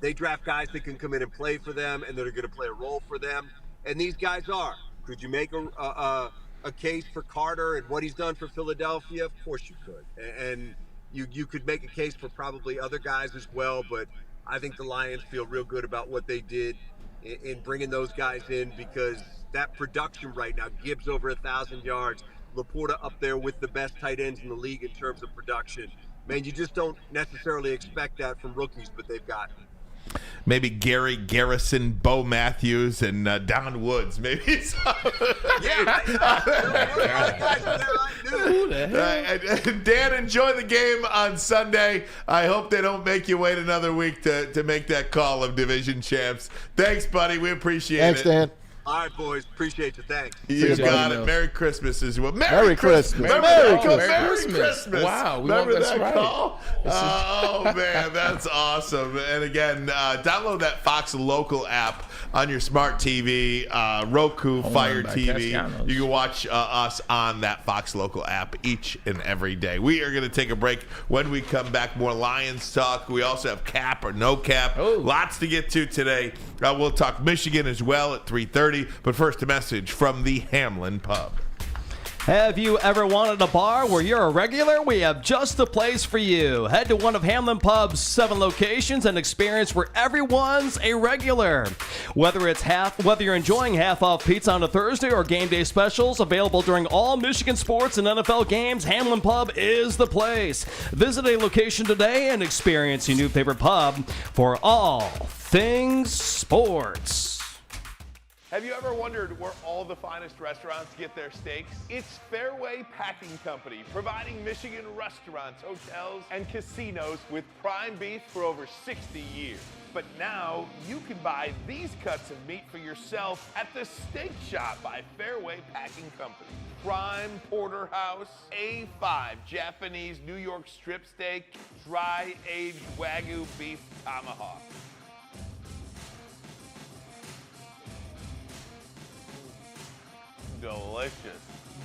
S10: They draft guys that can come in and play for them and that are going to play a role for them. And these guys are. Could you make a case for Carter and what he's done for Philadelphia? Of course you could. And you could make a case for probably other guys as well. But I think the Lions feel real good about what they did in bringing those guys in, because that production right now, Gibbs over 1,000 yards, Laporta up there with the best tight ends in the league in terms of production. Man, you just don't necessarily expect that from rookies, but they've got it.
S2: Maybe Gary Garrison, Bo Matthews, and Don Woods. Maybe. Dan, enjoy the game on Sunday. I hope they don't make you wait another week to make that call of division champs. Thanks, buddy. We appreciate it.
S5: Thanks, Dan.
S10: All right, boys. Appreciate you. Thanks.
S2: You got it. Merry Christmas as well.
S5: Merry Christmas.
S2: Merry
S5: Christmas.
S2: Wow. Remember that call? Oh, man. That's awesome. And again, download that Fox Local app on your smart TV, Roku, Fire TV. You can watch us on that Fox Local app each and every day. We are going to take a break. When we come back, more Lions talk. We also have cap or no cap. Lots to get to today. We'll talk Michigan as well at 3:30. But first, a message from the Hamlin Pub.
S7: Have you ever wanted a bar where you're a regular? We have just the place for you. Head to one of Hamlin Pub's 7 locations and experience where everyone's a regular. Whether you're enjoying half-off pizza on a Thursday or game day specials available during all Michigan sports and NFL games, Hamlin Pub is the place. Visit a location today and experience your new favorite pub for all things sports.
S2: Have you ever wondered where all the finest restaurants get their steaks? It's Fairway Packing Company, providing Michigan restaurants, hotels, and casinos with prime beef for over 60 years. But now you can buy these cuts of meat for yourself at the Steak Shop by Fairway Packing Company. Prime porterhouse, A5 Japanese New York strip steak, dry-aged Wagyu beef tomahawk. Delicious.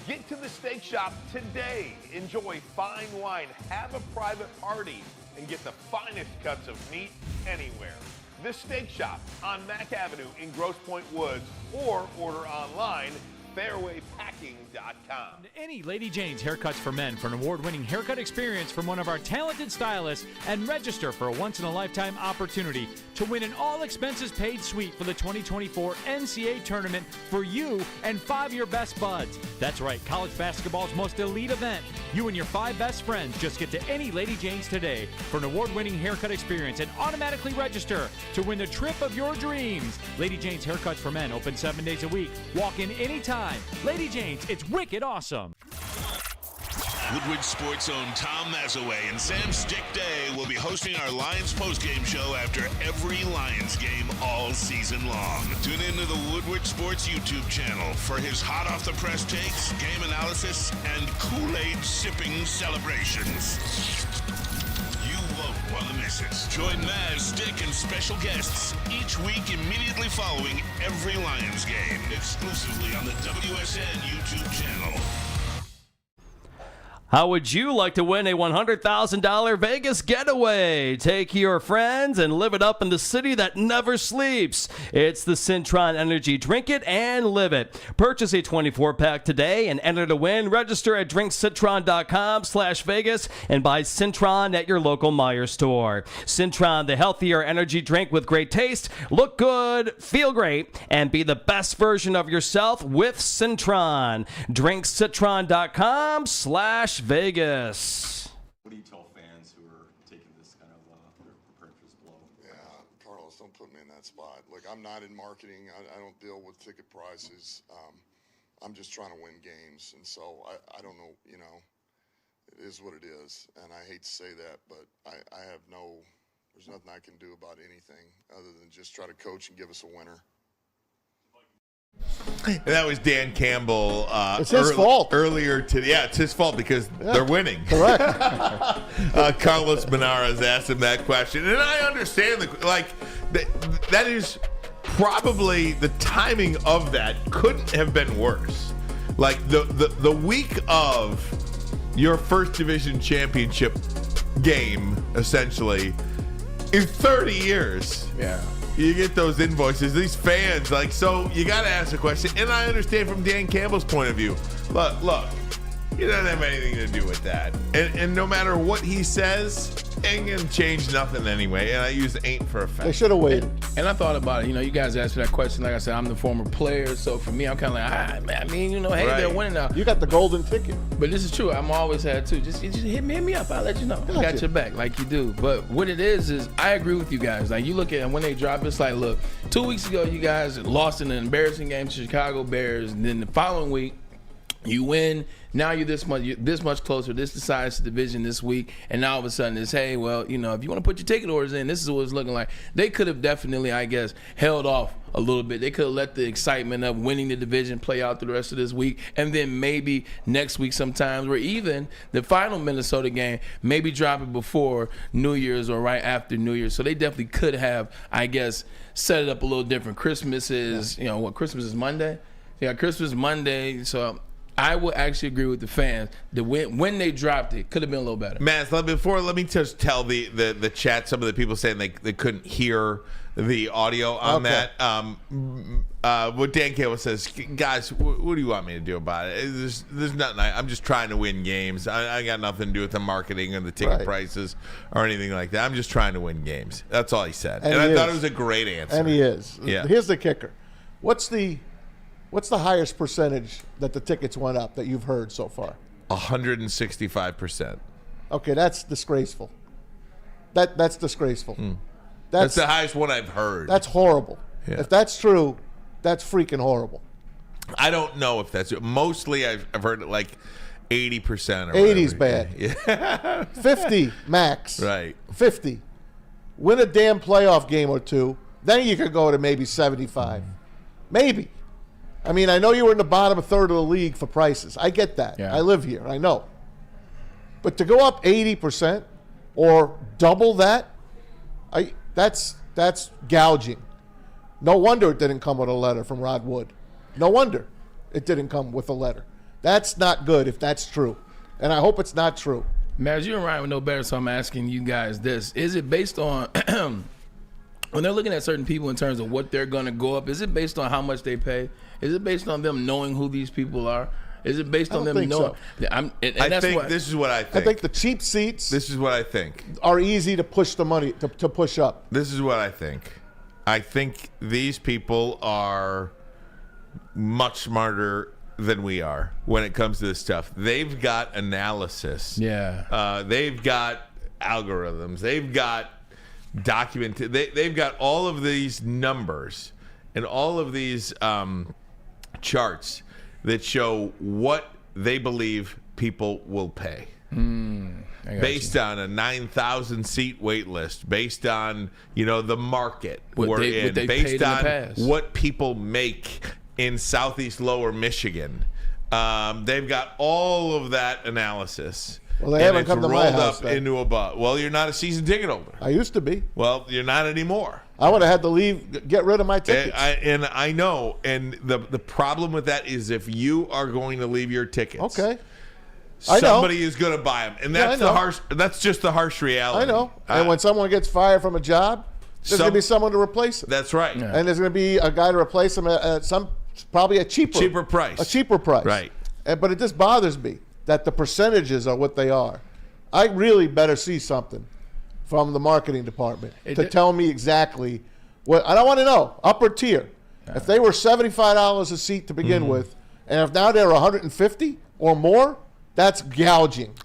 S2: Get to the Steak Shop today. Enjoy fine wine, have a private party, and get the finest cuts of meat anywhere. The Steak Shop on Mack Avenue in Grosse Pointe Woods, or order online, fairwaypacking.com.
S11: Any Lady Jane's Haircuts for Men for an award-winning haircut experience from one of our talented stylists, and register for a once-in-a-lifetime opportunity to win an all-expenses-paid suite for the 2024 NCAA tournament for you and 5 of your best buds. That's right, college basketball's most elite event. You and your 5 best friends just get to any Lady Jane's today for an award-winning haircut experience and automatically register to win the trip of your dreams. Lady Jane's Haircuts for Men open 7 days a week. Walk in anytime. Lady Jane's, it's wicked awesome.
S1: Woodward Sports' own Tom Mazaway and Sam Stick Day will be hosting our Lions postgame show after every Lions game all season long. Tune into the Woodward Sports YouTube channel for his hot-off-the-press takes, game analysis, and Kool-Aid sipping celebrations. You won't want to miss it. Join Maz, Stick, and special guests each week immediately following every Lions game, exclusively on the WSN YouTube channel.
S7: How would you like to win a $100,000 Vegas getaway? Take your friends and live it up in the city that never sleeps. It's the Cintron Energy. Drink it and live it. Purchase a 24-pack today and enter to win. Register at drinkcitron.com/Vegas and buy Cintron at your local Meijer store. Cintron, the healthier energy drink with great taste. Look good, feel great, and be the best version of yourself with Cintron. drinkcitron.com/Vegas.
S12: What do you tell fans who are taking this kind of their purchase blow?
S4: Yeah, Carlos, don't put me in that spot. Look, I'm not in marketing. I don't deal with ticket prices. I'm just trying to win games. And so I don't know, it is what it is. And I hate to say that, but there's nothing I can do about anything other than just try to coach and give us a winner.
S2: And that was Dan Campbell.
S5: It's his fault.
S2: Earlier today. Yeah, it's his fault because they're winning.
S5: Correct.
S2: Carlos Menara's asked him that question. And I understand, that is probably the timing of that couldn't have been worse. Like the week of your first division championship game, essentially, in 30 years.
S3: Yeah.
S2: You get those invoices, these fans, so you got to ask the question. And I understand from Dan Campbell's point of view. Look, he doesn't have anything to do with that. And no matter what he says, ain't going to change nothing anyway. And I use ain't for a fact.
S5: They should have waited.
S3: And I thought about it. You guys asked me that question. Like I said, I'm the former player. So for me, I'm kind of like, hey, they're winning now.
S5: You got the golden ticket.
S3: But this is true. I'm always had too. Just hit me up. I'll let you know. I got your back like you do. But what it is I agree with you guys. Like you look at when they drop, it's like, look, 2 weeks ago, you guys lost in an embarrassing game to Chicago Bears. And then the following week, you win. Now you're this much closer. This decides the division this week, and now all of a sudden it's, hey, well, if you want to put your ticket orders in, this is what it's looking like. They could have definitely, I guess, held off a little bit. They could have let the excitement of winning the division play out through the rest of this week, and then maybe next week sometimes, or even the final Minnesota game, maybe drop it before New Year's or right after New Year's. So they definitely could have, I guess, set it up a little different. Christmas is, Christmas is Monday? Yeah, Christmas is Monday, so I would actually agree with the fans that when they dropped it, could have been a little better.
S2: Maz, let me just tell the chat, some of the people saying they couldn't hear the audio on that. What Dan Campbell says, guys, what do you want me to do about it? There's nothing. I'm just trying to win games. I got nothing to do with the marketing or the ticket prices or anything like that. I'm just trying to win games. That's all he said. And I thought it was a great answer.
S5: And he is.
S2: Yeah.
S5: Here's the kicker. What's the highest percentage that the tickets went up that you've heard so far?
S2: 165%.
S5: Okay, that's disgraceful. That's disgraceful.
S2: That's the highest one I've heard.
S5: That's horrible.
S2: Yeah.
S5: If that's true, that's freaking horrible.
S2: I don't know if that's mostly I've heard it like 80% or
S5: 80's
S2: whatever.
S5: bad.
S2: Yeah.
S5: 50 max.
S2: Right.
S5: 50. Win a damn playoff game or two, then you could go to maybe 75. Maybe. I mean, I know you were in the bottom third of the league for prices. I get that.
S3: Yeah.
S5: I live here. I know. But to go up 80% or double that, that's gouging. No wonder it didn't come with a letter from Rod Wood. No wonder it didn't come with a letter. That's not good if that's true. And I hope it's not true.
S3: Maz, you and Ryan would know better, so I'm asking you guys this. Is it based on when they're looking at certain people in terms of what they're going to go up, is it based on how much they pay? Is it based on them knowing who these people are? Is it based on them knowing?
S5: So.
S2: This is what I think.
S5: I think the cheap seats.
S2: This is what I think.
S5: Are easy to push the money to push up.
S2: This is what I think. I think these people are much smarter than we are when it comes to this stuff. They've got analysis.
S3: Yeah.
S2: They've got algorithms. They've got they've got all of these numbers and all of these charts that show what they believe people will pay. Based on a 9,000 seat wait list, based on the market we're in, based on what people make in Southeast Lower Michigan. They've got all of that analysis.
S5: Well, they haven't come to my house.
S2: Well, you're not a season ticket holder.
S5: I used to be.
S2: Well, you're not anymore.
S5: I would have had to leave, get rid of my tickets.
S2: And I know. And the problem with that is if you are going to leave your tickets,
S5: okay,
S2: somebody is going to buy them, and that's That's just the harsh reality.
S5: I know. And when someone gets fired from a job, there's going to be someone to replace them.
S2: That's right.
S5: Yeah. And there's going to be a guy to replace them at probably a cheaper
S2: price.
S5: A cheaper price.
S2: Right.
S5: But it just bothers me that the percentages are what they are. I really better see something from the marketing department to tell me exactly what. I don't want to know upper tier. If they were $75 a seat to begin with, and if now they're $150 or more, that's gouging.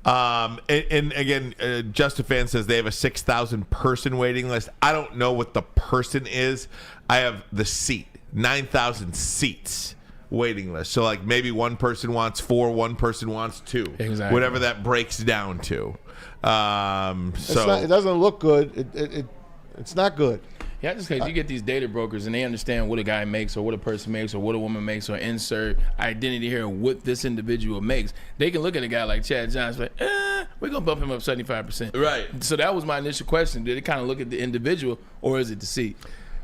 S2: And again, Justifan says they have a 6,000 person waiting list. I don't know what the person is. I have the seat, 9,000 seats waiting list. So like maybe one person wants 4, one person wants 2.
S3: Exactly.
S2: Whatever that breaks down to.
S5: It doesn't look good. It's not good.
S3: Yeah, just because you get these data brokers and they understand what a guy makes or what a person makes or what a woman makes or insert identity here, what this individual makes. They can look at a guy like Chad Johnson and say, we're going to bump him up 75%.
S2: Right.
S3: So that was my initial question. Did it kind of look at the individual or is it the seat?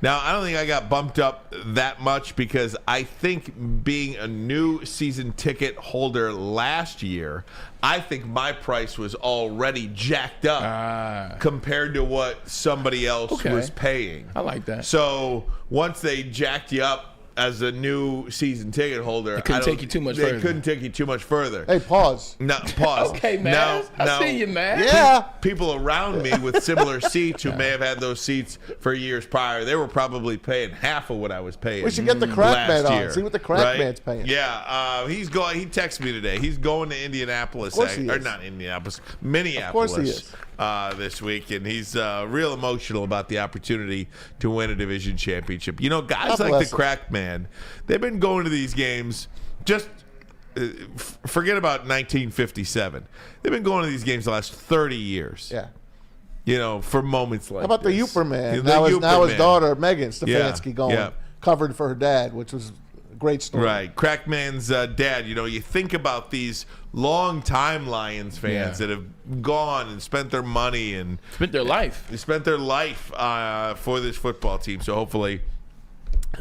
S2: Now, I don't think I got bumped up that much because I think being a new season ticket holder last year, I think my price was already jacked up compared to what somebody else was paying.
S3: I like that.
S2: So once they jacked you up as a new season ticket holder,
S3: They couldn't take you too much further.
S2: They couldn't take you too much further.
S5: Hey, pause.
S2: No, pause.
S3: Okay, man. I see you, man.
S5: Yeah.
S2: People around me with similar seats who may have had those seats for years prior, they were probably paying half of what I was paying.
S5: We should get the crack man
S2: last
S5: on.
S2: year,
S5: See what the crack man's paying.
S2: Yeah, he's going. He texted me today. He's going to Indianapolis,
S5: Of course he
S2: or
S5: is.
S2: not Indianapolis, Minneapolis.
S5: Of course he is.
S2: This week, and he's real emotional about the opportunity to win a division championship. Guys
S5: God
S2: like
S5: bless
S2: the crack man, they've been going to these games. Just forget about 1957. They've been going to these games the last 30 years.
S5: Yeah.
S2: For moments like
S5: How about
S2: this.
S5: the Uper man?
S2: The Uper
S5: Now his
S2: man.
S5: daughter Megan Stefanski
S2: Yeah.
S5: covered for her dad, which was a great story.
S2: Right. Crackman's dad, you think about these long-time Lions fans that have gone and spent their money and
S3: Spent their life.
S2: They spent their life for this football team. So hopefully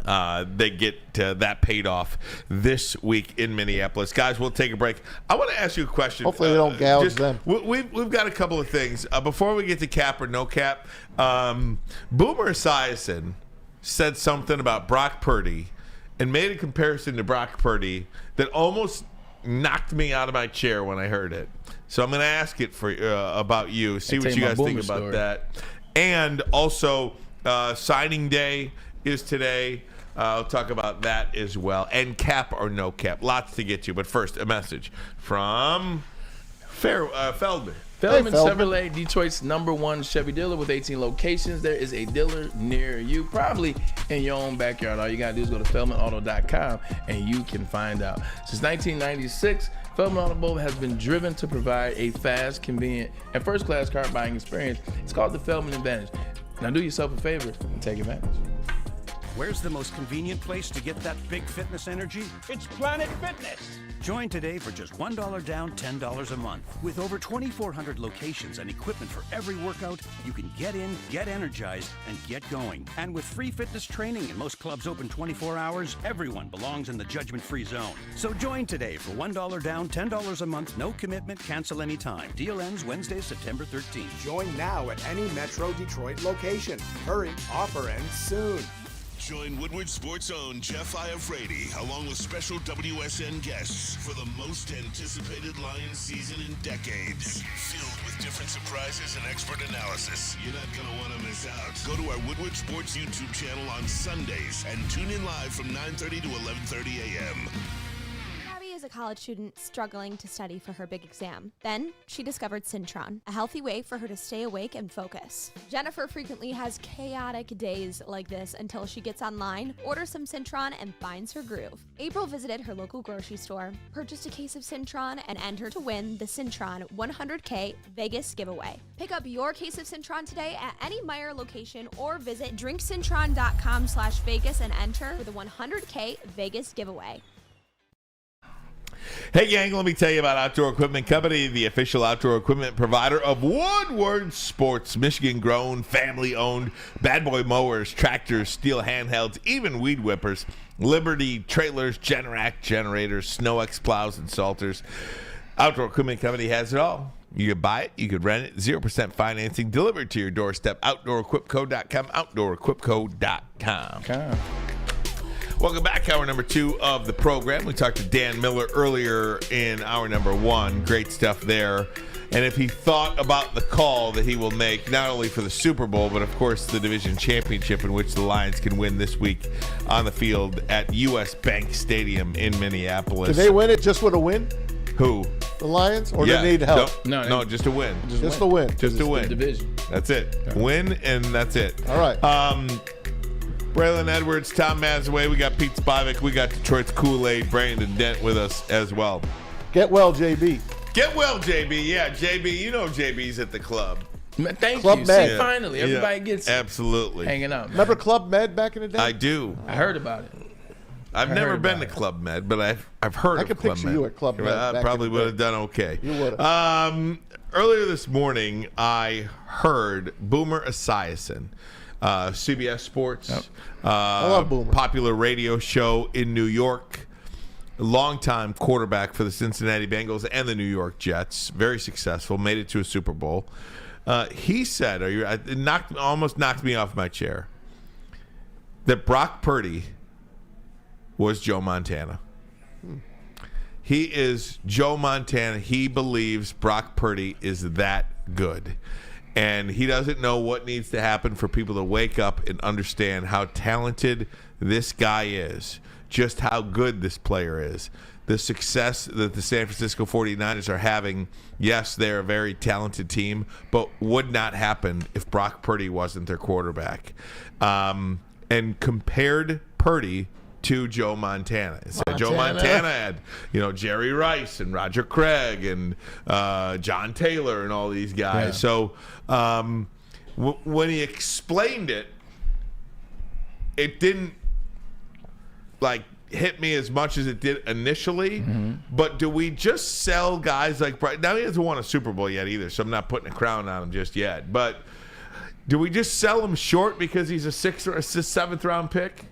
S2: they get that paid off this week in Minneapolis. Guys, we'll take a break. I want to ask you a question.
S5: Hopefully they don't gouge them.
S2: We've got a couple of things. Before we get to cap or no cap, Boomer Esiason said something about Brock Purdy and made a comparison to Brock Purdy that almost knocked me out of my chair when I heard it. So I'm going to ask it for about you. See what you guys think about that. And also, signing day is today. I'll talk about that as well. And cap or no cap. Lots to get to. But first, a message from Feldman.
S3: Feldman Chevrolet, Detroit's #1 Chevy dealer with 18 locations. There is a dealer near you, probably in your own backyard. All you got to do is go to feldmanauto.com and you can find out. Since 1996, Feldman Automobile has been driven to provide a fast, convenient, and first-class car buying experience. It's called the Feldman Advantage. Now do yourself a favor and take advantage.
S13: Where's the most convenient place to get that big fitness energy? It's Planet Fitness. Join today for just $1 down, $10 a month. With over 2,400 locations and equipment for every workout, you can get in, get energized, and get going. And with free fitness training and most clubs open 24 hours, everyone belongs in the judgment-free zone. So join today for $1 down, $10 a month, no commitment, cancel anytime. Deal ends Wednesday, September 13th.
S14: Join now at any Metro Detroit location. Hurry, offer ends soon.
S1: Join Woodward Sports' own Jeff Iafrate, along with special WSN guests for the most anticipated Lions season in decades. Filled with different surprises and expert analysis. You're not going to want to miss out. Go to our Woodward Sports YouTube channel on Sundays and tune in live from 9:30 to 11:30 a.m.
S15: college student struggling to study for her big exam. Then, she discovered Syntron, a healthy way for her to stay awake and focus. Jennifer frequently has chaotic days like this until she gets online, orders some Syntron, and finds her groove. April visited her local grocery store, purchased a case of Syntron, and entered to win the Syntron 100K Vegas giveaway. Pick up your case of Syntron today at any Meijer location or visit drinksyntron.com/Vegas and enter for the 100K Vegas giveaway.
S2: Hey gang, let me tell you about Outdoor Equipment Company, the official outdoor equipment provider of Woodward Sports. Michigan-grown, family-owned, bad boy mowers, tractors, steel handhelds, even weed whippers, Liberty trailers, Generac generators, SnowX plows, and salters. Outdoor Equipment Company has it all. You could buy it, you could rent it, 0% financing, delivered to your doorstep. OutdoorEquipCo.com, OutdoorEquipCo.com.
S3: Okay.
S2: Welcome back, hour number 2 of the program. We talked to Dan Miller earlier in hour number 1. Great stuff there. And if he thought about the call that he will make, not only for the Super Bowl, but of course the division championship in which the Lions can win this week on the field at U.S. Bank Stadium in Minneapolis.
S5: Can they win it just with a win?
S2: Who?
S5: The Lions? Or do they need help?
S2: No, just a win.
S5: Just a win.
S2: Just a win.
S3: Division.
S2: That's it. Win, and that's it.
S5: All right.
S2: Braylon Edwards, Tom Mazaway, we got Pete Spivak, we got Detroit's Kool-Aid, Brandon Dent with us as well.
S5: Get well, JB.
S2: Get well, JB. Yeah, JB, you know JB's at the club.
S3: Thank
S5: Club
S3: you.
S5: Med.
S3: See, finally, everybody gets
S2: absolutely
S3: hanging out.
S5: Remember Club Med back in the day?
S2: I do.
S3: I heard about it.
S2: I've never been to Club Med, but I've heard
S5: I
S2: of
S5: could
S2: Club
S5: picture
S2: Med.
S5: you at Club Med
S2: I
S5: back
S2: probably
S5: in the
S2: would have
S5: day.
S2: done okay.
S5: You would have.
S2: Earlier this morning, I heard Boomer Esiason, CBS Sports,
S5: I love Boomer.
S2: popular radio show in New York, longtime quarterback for the Cincinnati Bengals and the New York Jets, very successful, made it to a Super Bowl. He said, it almost knocked me off my chair, that Brock Purdy was Joe Montana. He is Joe Montana. He believes Brock Purdy is that good. And he doesn't know what needs to happen for people to wake up and understand how talented this guy is, just how good this player is. The success that the San Francisco 49ers are having, yes, they're a very talented team, but would not happen if Brock Purdy wasn't their quarterback. And compared Purdy to Joe Montana. So Joe Montana had, Jerry Rice and Roger Craig and John Taylor and all these guys.
S3: Yeah.
S2: So when he explained it, it didn't hit me as much as it did initially. Mm-hmm. But do we just sell guys like Brian? Now he hasn't won a Super Bowl yet either, so I'm not putting a crown on him just yet. But do we just sell him short because he's a 6th or a 7th round pick?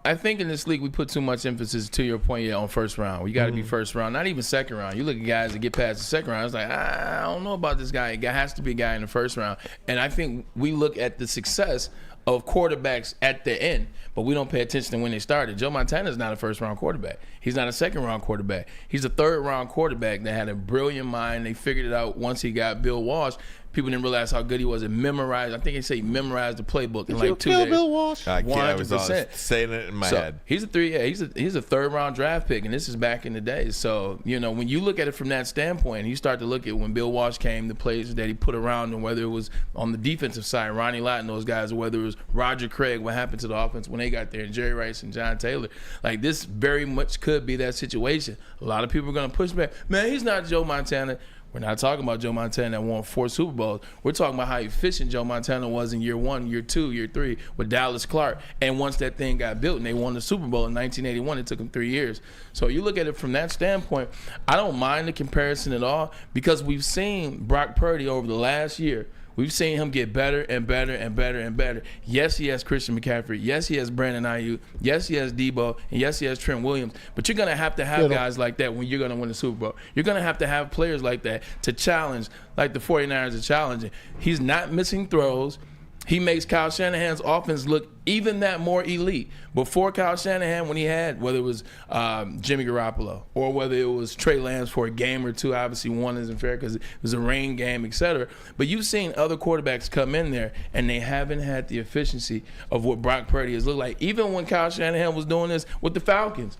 S3: I think in this league we put too much emphasis, to your point, on first round. You got to be first round, not even second round. You look at guys that get past the second round, it's like, I don't know about this guy. It has to be a guy in the first round. And I think we look at the success of quarterbacks at the end, but we don't pay attention to when they started. Joe Montana is not a first-round quarterback. He's not a second-round quarterback. He's a third-round quarterback that had a brilliant mind. They figured it out once he got Bill Walsh. People didn't realize how good he was at memorized. I think they say he memorized the playbook in like 2 days.
S5: Bill Walsh?
S2: I was saying it in my head.
S3: He's a third-round draft pick, and this is back in the day. So, when you look at it from that standpoint, you start to look at when Bill Walsh came, the plays that he put around him, whether it was on the defensive side, Ronnie Lott and those guys, or whether it was Roger Craig, what happened to the offense when they got there, and Jerry Rice and John Taylor. Like, this very much could be that situation. A lot of people are going to push back. Man, he's not Joe Montana. We're not talking about Joe Montana that won 4 Super Bowls. We're talking about how efficient Joe Montana was in year 1, year 2, year 3 with Dallas Clark. And once that thing got built and they won the Super Bowl in 1981, it took them 3 years. So you look at it from that standpoint, I don't mind the comparison at all because we've seen Brock Purdy over the last year. We've seen him get better and better and better and better. Yes, he has Christian McCaffrey. Yes, he has Brandon Ayuk. Yes, he has Debo. And yes, he has Trent Williams. But you're going to have guys like that when you're going to win the Super Bowl. You're going to have players like that to challenge, like the 49ers are challenging. He's not missing throws. He makes Kyle Shanahan's offense look even that more elite. Before Kyle Shanahan, when he had, whether it was Jimmy Garoppolo or whether it was Trey Lance for a game or two, obviously one isn't fair because it was a rain game, etc. But you've seen other quarterbacks come in there and they haven't had the efficiency of what Brock Purdy has looked like. Even when Kyle Shanahan was doing this with the Falcons.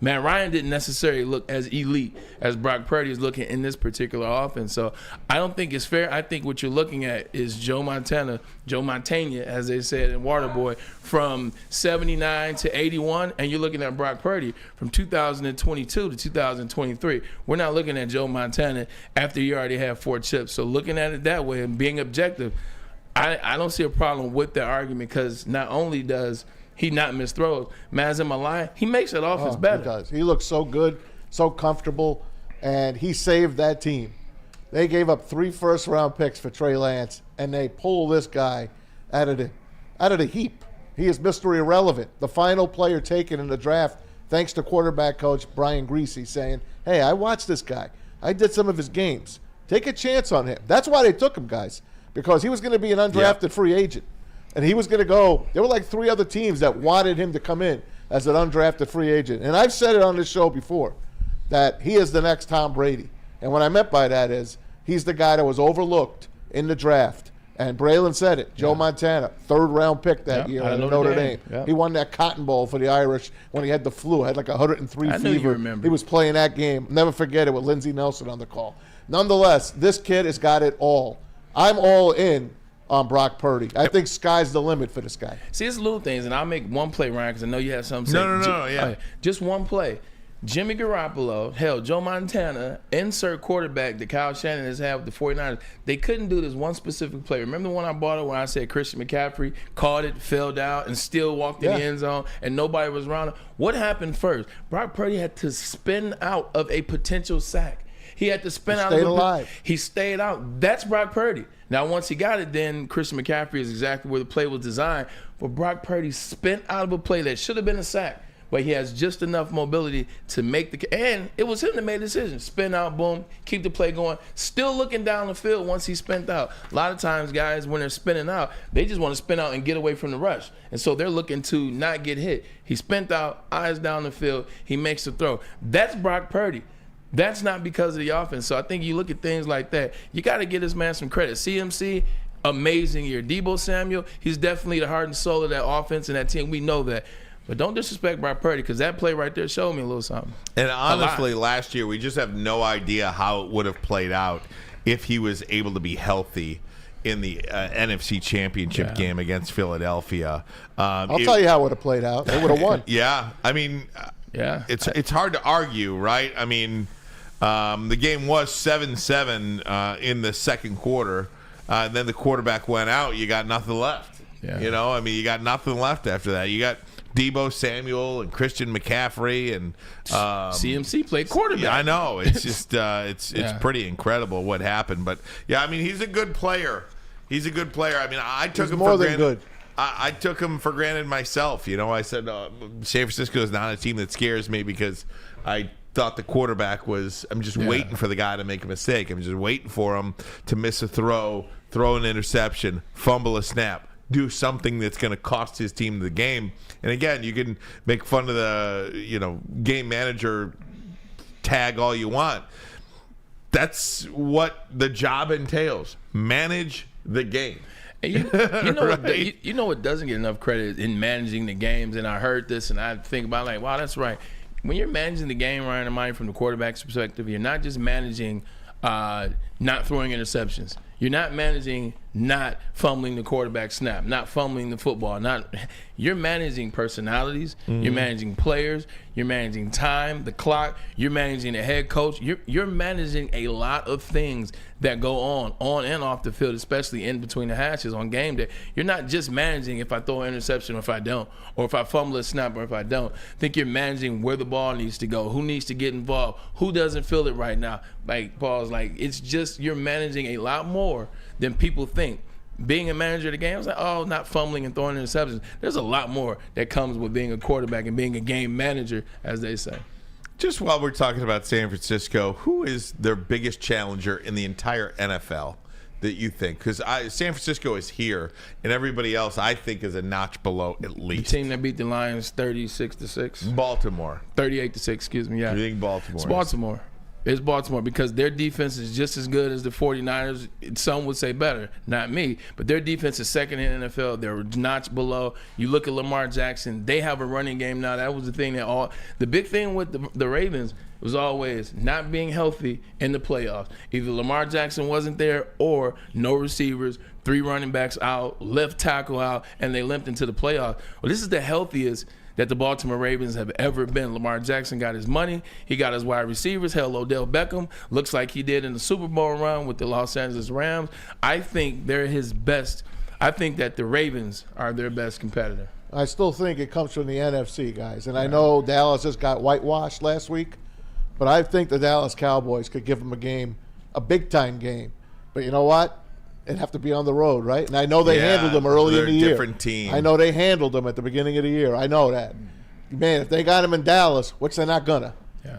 S3: Matt Ryan didn't necessarily look as elite as Brock Purdy is looking in this particular offense. So I don't think it's fair. I think what you're looking at is Joe Montana, as they said in Waterboy, from 79 to 81, and you're looking at Brock Purdy from 2022 to 2023. We're not looking at Joe Montana after you already have 4 chips. So looking at it that way and being objective, I don't see a problem with the argument, because not only does he not miss throws, Maz, am I lying? He makes that offense better.
S5: He does. He looks so good, so comfortable, and he saved that team. They gave up 3 first-round picks for Trey Lance, and they pull this guy out of the heap. He is Mr. Irrelevant, the final player taken in the draft, thanks to quarterback coach Brian Greasy saying, hey, I watched this guy. I did some of his games. Take a chance on him. That's why they took him, guys, because he was going to be an undrafted free agent. And he was going to go. There were like 3 other teams that wanted him to come in as an undrafted free agent. And I've said it on this show before that he is the next Tom Brady. And what I meant by that is he's the guy that was overlooked in the draft. And Braylon said it. Joe Montana, 3rd-round pick that year at Notre Dame. He won that Cotton Bowl for the Irish when he had the flu. Had like 103 fever. He was playing that game. Never forget it with Lindsey Nelson on the call. Nonetheless, this kid has got it all. I'm all in on Brock Purdy. I think sky's the limit for this guy.
S3: See, it's little things, and I'll make one play, Ryan, because I know you have something to say.
S2: No, yeah.
S3: Just one play. Jimmy Garoppolo, Joe Montana, insert quarterback that Kyle Shanahan has had with the 49ers. They couldn't do this one specific play. Remember the one I bought it where I said Christian McCaffrey caught it, fell down, and still walked in the end zone, and nobody was around him? What happened first? Brock Purdy had to spin out of a potential sack. He had to spin out of
S5: alive.
S3: He stayed out. That's Brock Purdy. Now, once he got it, then Christian McCaffrey is exactly where the play was designed. But Brock Purdy spent out of a play that should have been a sack, but he has just enough mobility to make the – and it was him that made the decision. Spin out, boom, keep the play going. Still looking down the field once he spent out. A lot of times, guys, when they're spinning out, they just want to spin out and get away from the rush. And so they're looking to not get hit. He spent out, eyes down the field. He makes the throw. That's Brock Purdy. That's not because of the offense. So I think you look at things like that, you got to give this man some credit. CMC, amazing year. Debo Samuel, he's definitely the heart and soul of that offense and that team. We know that. But don't disrespect Brock Purdy, because that play right there showed me a little something.
S2: And honestly, last year, we just have no idea how it would have played out if he was able to be healthy in the NFC Championship game against Philadelphia.
S5: I'll tell you how it would have played out. They would have won.
S2: Yeah. I mean, it's hard to argue, right? I mean, the game was 7-7 in the second quarter. And then the quarterback went out. You got nothing left.
S3: Yeah.
S2: You know, I mean, you got nothing left after that. You got Debo Samuel and Christian McCaffrey and
S3: CMC played quarterback.
S2: Yeah, I know. It's just it's pretty incredible what happened. But yeah, I mean, he's a good player. He's a good player. I mean, I took him
S5: more
S2: for
S5: than
S2: granted.
S5: good.
S2: I took him for granted myself. You know, I said San Francisco is not a team that scares me because I thought the quarterback was. I'm just waiting for the guy to make a mistake. I'm just waiting for him to miss a throw an interception, fumble a snap, do something that's going to cost his team the game. And again, you can make fun of the game manager tag all you want. That's what the job entails. Manage the game.
S3: And you know
S2: right?
S3: you know what doesn't get enough credit in managing the games, and I heard this and I think about it like, wow, that's right. When you're managing the game, Ryan and Mike, from the quarterback's perspective, you're not just managing not throwing interceptions. You're not managing not fumbling the quarterback snap, not fumbling the football. You're managing personalities. Mm-hmm. You're managing players. You're managing time, the clock. You're managing the head coach. You're managing a lot of things that go on and off the field, especially in between the hashes on game day. You're not just managing if I throw an interception or if I don't, or if I fumble a snap or if I don't. I think you're managing where the ball needs to go, who needs to get involved, who doesn't feel it right now. Like Paul's like, it's just you're managing a lot more than people think. Being a manager of the game, I was like, oh, not fumbling and throwing interceptions. There's a lot more that comes with being a quarterback and being a game manager, as they say.
S2: Just while we're talking about San Francisco, who is their biggest challenger in the entire NFL that you think? Because San Francisco is here, and everybody else I think is a notch below at least.
S3: The team that beat the Lions 36-6.
S2: Baltimore.
S3: 38-6, excuse me. Yeah.
S2: You think Baltimore?
S3: It's Baltimore. It's Baltimore because their defense is just as good as the 49ers. Some would say better, not me. But their defense is second in the NFL. They're a notch below. You look at Lamar Jackson. They have a running game now. That was the thing the big thing with the Ravens was always not being healthy in the playoffs. Either Lamar Jackson wasn't there or no receivers, 3 running backs out, left tackle out, and they limped into the playoffs. Well, this is the healthiest that the Baltimore Ravens have ever been. Lamar Jackson got his money. He got his wide receivers. Hell, Odell Beckham looks like he did in the Super Bowl run with the Los Angeles Rams. I think they're his best. I think that the Ravens are their best competitor.
S5: I still think it comes from the NFC, guys. And I know Dallas just got whitewashed last week, but I think the Dallas Cowboys could give them a game, a big-time game. But you know what? It'd have to be on the road, right? And I know they handled them early in the year.
S2: They're a different team.
S5: I know they handled them at the beginning of the year. I know that. Man, if they got them in Dallas, which they're not gonna,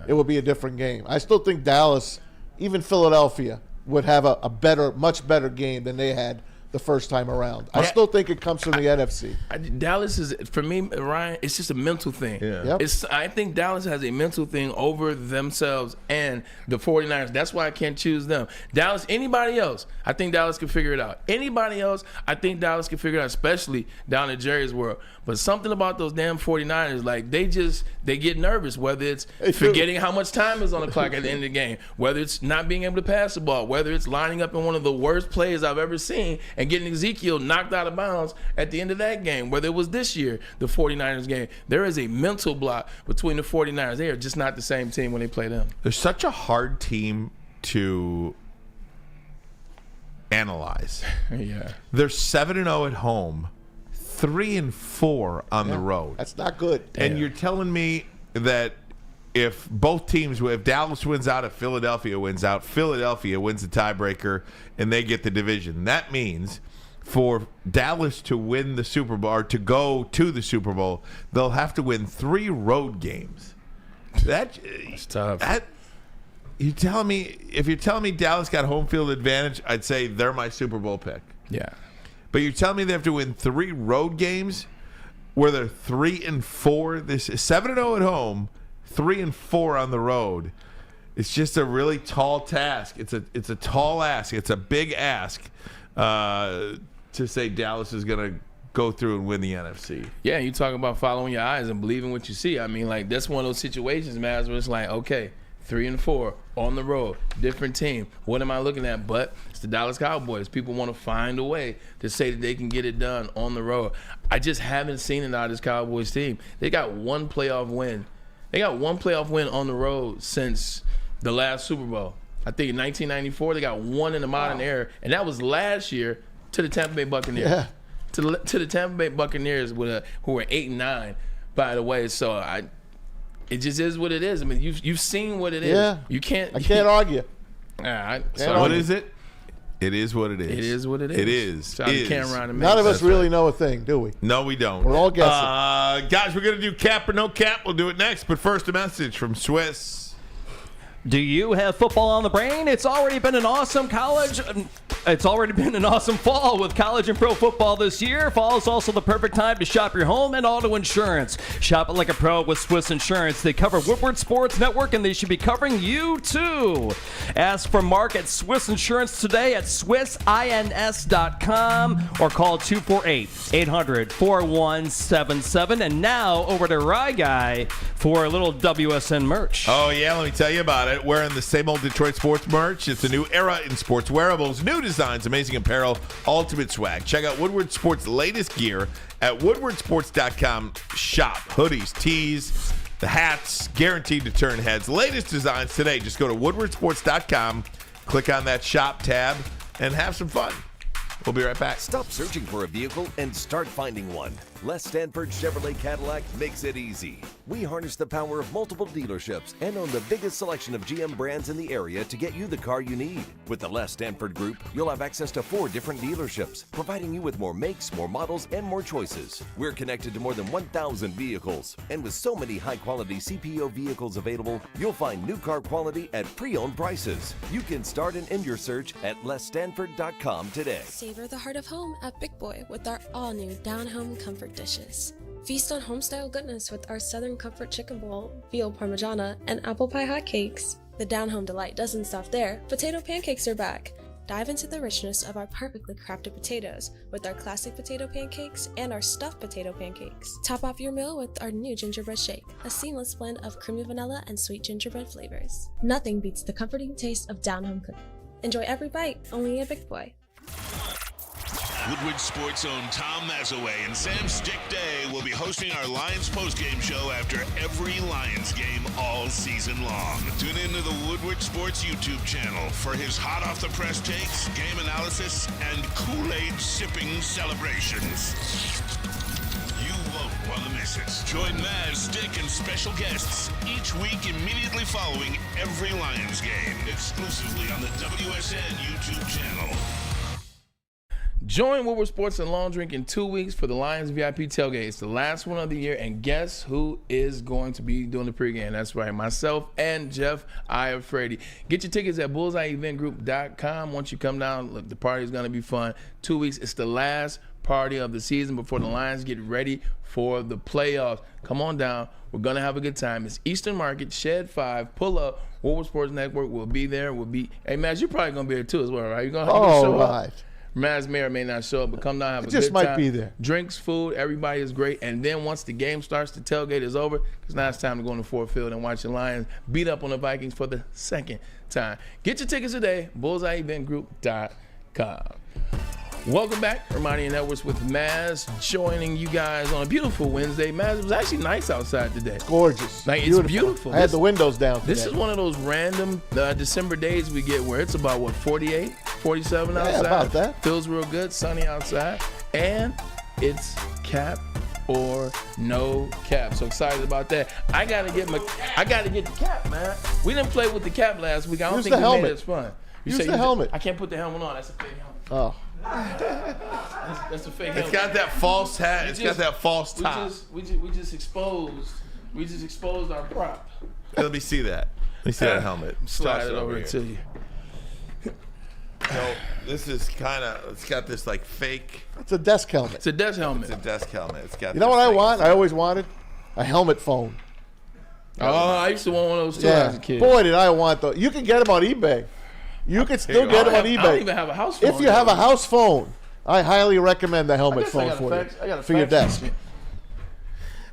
S5: it would be a different game. I still think Dallas, even Philadelphia, would have a better, much better game than they had the first time around. I still think it comes from the NFC.
S3: Dallas is, for me, Ryan, it's just a mental thing.
S2: Yeah.
S5: Yep.
S3: I think Dallas has a mental thing over themselves and the 49ers. That's why I can't choose them. Dallas, anybody else, I think Dallas can figure it out. Anybody else, I think Dallas can figure it out, especially down in Jerry's world. But something about those damn 49ers, like they get nervous, whether it's forgetting how much time is on the clock at the end of the game, whether it's not being able to pass the ball, whether it's lining up in one of the worst plays I've ever seen and getting Ezekiel knocked out of bounds at the end of that game, whether it was this year, the 49ers game. There is a mental block between the 49ers. They are just not the same team when they play them.
S2: They're such a hard team to analyze.
S3: Yeah.
S2: They're 7-0 at home, 3-4 on the road.
S5: That's not good.
S2: And you're telling me that if both teams, if Dallas wins out, if Philadelphia wins out, Philadelphia wins the tiebreaker and they get the division. That means for Dallas to win the Super Bowl or to go to the Super Bowl, they'll have to win 3 road games. That's
S3: tough.
S2: If you're telling me Dallas got home field advantage, I'd say they're my Super Bowl pick.
S3: Yeah.
S2: But you're telling me they have to win 3 road games where they're 3-4. This is 7-0 at home, 3-4 on the road. It's just a really tall task. It's a tall ask. It's a big ask to say Dallas is going to go through and win the NFC.
S3: Yeah, you talk about following your eyes and believing what you see. I mean, like that's one of those situations, man, where it's like, okay, 3-4 on the road, different team. What am I looking at? But it's the Dallas Cowboys. People want to find a way to say that they can get it done on the road. I just haven't seen it out of this Cowboys team. They got one playoff win. They got one playoff win on the road since the last Super Bowl. I think in 1994 they got one in the modern era, and that was last year to the Tampa Bay Buccaneers.
S5: Yeah.
S3: To the Tampa Bay Buccaneers who were 8-9, by the way. So it just is what it is. I mean, you've seen what it is.
S5: Yeah.
S3: You can't.
S5: I can't argue.
S2: So what is it? It is what it is.
S3: It is what it is.
S2: It is.
S3: Shout out to Cameron and
S5: None of us
S2: That's
S5: really
S2: right.
S5: know a thing, do we?
S2: No, we don't.
S5: We're all guessing.
S2: Guys, we're going to do cap or no cap. We'll do it next. But first, a message from Swiss.
S7: Do you have football on the brain? It's already been an awesome fall with college and pro football this year. Fall is also the perfect time to shop your home and auto insurance. Shop it like a pro with Swiss Insurance. They cover Woodward Sports Network, and they should be covering you too. Ask for Mark at Swiss Insurance today at SwissINS.com or call 248-800-4177. And now over to Rye Guy for a little WSN merch.
S2: Oh, yeah, let me tell you about it. Wearing the same old Detroit sports merch. It's a new era in sports wearables, new designs, amazing apparel, ultimate swag. Check out Woodward Sports' latest gear at woodwardsports.com. Shop hoodies, tees, the hats, guaranteed to turn heads. Latest designs today. Just go to woodwardsports.com, click on that shop tab, and have some fun. We'll be right back.
S16: Stop searching for a vehicle and start finding one. Les Stanford Chevrolet Cadillac makes it easy. We harness the power of multiple dealerships and own the biggest selection of GM brands in the area to get you the car you need. With the Les Stanford Group, you'll have access to 4 different dealerships, providing you with more makes, more models, and more choices. We're connected to more than 1,000 vehicles. And with so many high-quality CPO vehicles available, you'll find new car quality at pre-owned prices. You can start and end your search at lesstanford.com today.
S17: Savor the heart of home at Big Boy with our all-new down-home comfort dishes. Feast on home-style goodness with our Southern Comfort Chicken Bowl, veal parmigiana, and apple pie hotcakes. The down-home delight doesn't stop there. Potato pancakes are back. Dive into the richness of our perfectly crafted potatoes with our classic potato pancakes and our stuffed potato pancakes. Top off your meal with our new gingerbread shake, a seamless blend of creamy vanilla and sweet gingerbread flavors. Nothing beats the comforting taste of down-home cooking. Enjoy every bite, only at Big Boy.
S1: Woodward Sports' own Tom Mazaway and Sam Stick Day will be hosting our Lions postgame show after every Lions game all season long. Tune into the Woodward Sports YouTube channel for his hot off the press takes, game analysis, and Kool-Aid sipping celebrations. You won't want to miss it. Join Maz, Stick, and special guests each week immediately following every Lions game, exclusively on the WSN YouTube channel.
S3: Join Woodward Sports and Long Drink in 2 weeks for the Lions VIP tailgate. It's the last one of the year, and guess who is going to be doing the pregame? That's right, myself and Jeff Iafredi. Get your tickets at bullseyeeventgroup.com. Once you come down, look, the party is going to be fun. 2 weeks, it's the last party of the season before the Lions get ready for the playoffs. Come on down. We're going to have a good time. It's Eastern Market, Shed 5. Pull up. Woodward Sports Network will be there. Hey, Matt, you're probably going to be there too as well, right? You're going to have a show up? Maz may or may not show up, but come down, have a good time.
S5: Just might be there.
S3: Drinks, food, everybody is great. And then once the game starts, the tailgate is over, because now it's time to go on the Ford Field and watch the Lions beat up on the Vikings for the second time. Get your tickets today, bullseyeeventgroup.com. Welcome back, Ermanni and Edwards with Maz, joining you guys on a beautiful Wednesday. Maz, it was actually nice outside today.
S5: It's gorgeous.
S3: Like, it's beautiful.
S5: I had the windows down today.
S3: This is one of those random December days we get where it's about, 48, 47 outside.
S5: Yeah, about that.
S3: Feels real good, sunny outside. And it's cap or no cap. So excited about that. I gotta get the cap, man. We didn't play with the cap last week. I don't think we made it as fun.
S5: Use the helmet.
S3: I can't put the helmet on. That's a fake helmet.
S5: Oh.
S3: That's a fake helmet.
S2: It's got that false hat. It's got that false top.
S3: We just exposed our prop.
S2: Hey, let me see that. Let me see that helmet.
S3: Slide it over to you.
S2: No, this is it's got this like fake.
S5: It's a desk helmet.
S3: It's a desk helmet.
S2: It's a desk helmet. It's got.
S5: You know what I want? I always wanted a helmet phone.
S3: Oh, I used to want one of those too as a kid.
S5: Boy, did I want those. You can get them on eBay. You can still get them on eBay.
S3: I don't even have a house phone.
S5: If you have a house phone, I highly recommend the helmet phone for your desk.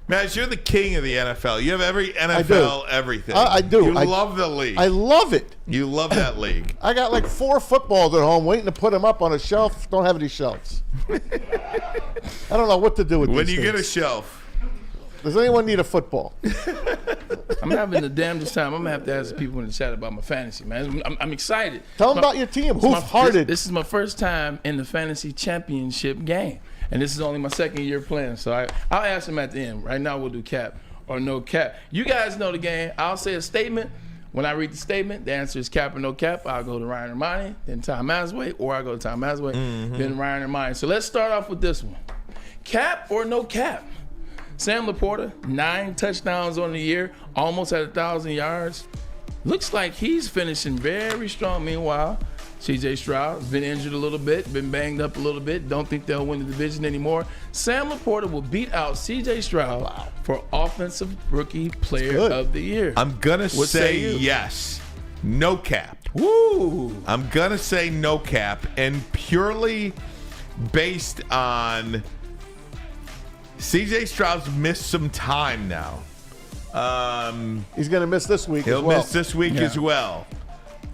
S2: Maz, you're the king of the NFL. You have every NFL everything.
S5: I do.
S2: You love the league.
S5: I love it.
S2: You love that league.
S5: I got like 4 footballs at home waiting to put them up on a shelf. Don't have any shelves. I don't know what to do with
S2: when
S5: these
S2: you
S5: things.
S2: get a shelf.
S5: Does anyone need a football?
S3: I'm having the damnedest time. I'm going to have to ask people in the chat about my fantasy, man. I'm excited.
S5: Tell them about your team. Who's hearted?
S3: This is my first time in the fantasy championship game. And this is only my second year playing. So I'll ask them at the end. Right now we'll do cap or no cap. You guys know the game. I'll say a statement. When I read the statement, the answer is cap or no cap. I'll go to Ryan Ermanni, then Tom Mazaway, or I'll go to Tom Mazaway, then Ryan Ermanni. So let's start off with this one. Cap or no cap? Sam Laporta, 9 touchdowns on the year, almost at 1,000 yards. Looks like he's finishing very strong. Meanwhile, C.J. Stroud's been injured a little bit, been banged up a little bit. Don't think they'll win the division anymore. Sam Laporta will beat out C.J. Stroud for Offensive Rookie Player of the Year.
S2: I'm going to say yes. No cap.
S3: Woo!
S2: I'm going to say no cap, and purely based on C.J. Stroud's missed some time now.
S5: He's going to miss this week as well.
S2: He'll miss this week as well.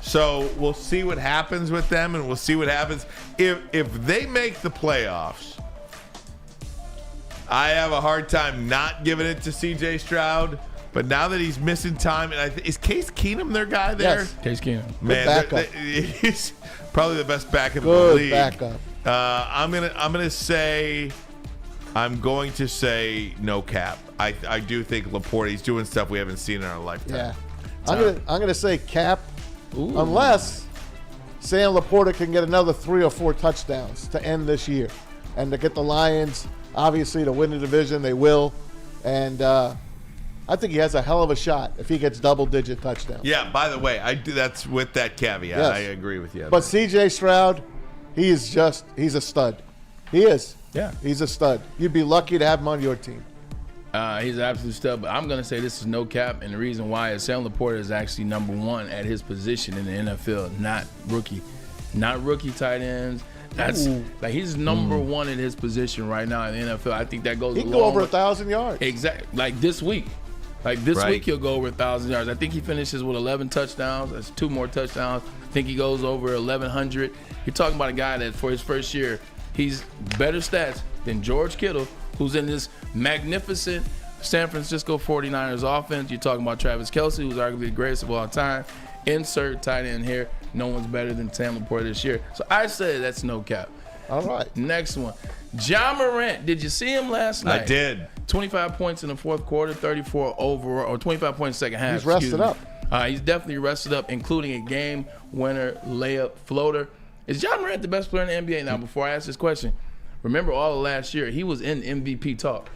S2: So we'll see what happens with them, and we'll see what happens. If they make the playoffs, I have a hard time not giving it to C.J. Stroud. But now that he's missing time, and is Case Keenum their guy there?
S5: Yes.
S3: Case Keenum.
S2: Man, he's probably the best backup in the league.
S5: Backup.
S2: I'm going to say no cap. I do think Laporte's doing stuff we haven't seen in our lifetime.
S5: Yeah. I'm gonna say cap. Ooh. Unless Sam Laporta can get another 3 or 4 touchdowns to end this year, and to get the Lions obviously to win the division. They will, and I think he has a hell of a shot if he gets double-digit touchdowns.
S2: Yeah. By the way, that's with that caveat.
S5: Yes.
S2: I agree with you.
S5: But C.J. Stroud, he's a stud. He is.
S3: Yeah.
S5: He's a stud. You'd be lucky to have him on your team.
S3: He's an absolute stud, but I'm going to say this is no cap, and the reason why is Sam Laporta is actually number 1 at his position in the NFL, not rookie. Not rookie tight ends. That's like he's number 1 in his position right now in the NFL. I think that goes.
S5: He can go over 1,000 yards.
S3: Exactly. Like this week. Week he'll go over 1,000 yards. I think he finishes with 11 touchdowns. That's 2 more touchdowns. I think he goes over 1,100. You're talking about a guy that for his first year, he's better stats than George Kittle, who's in this magnificent San Francisco 49ers offense. You're talking about Travis Kelce, who's arguably the greatest of all time. Insert tight end here. No one's better than Sam Laporta this year. So I say that's no cap.
S5: All right.
S3: Next one. Ja Morant. Did you see him last night?
S2: I did.
S3: 25 points in the fourth quarter, 34 overall, or 25 points second half.
S5: He's rested up.
S3: He's definitely rested up, including a game winner layup floater. Is Ja Morant the best player in the NBA? Now, before I ask this question, remember all of last year, he was in MVP talk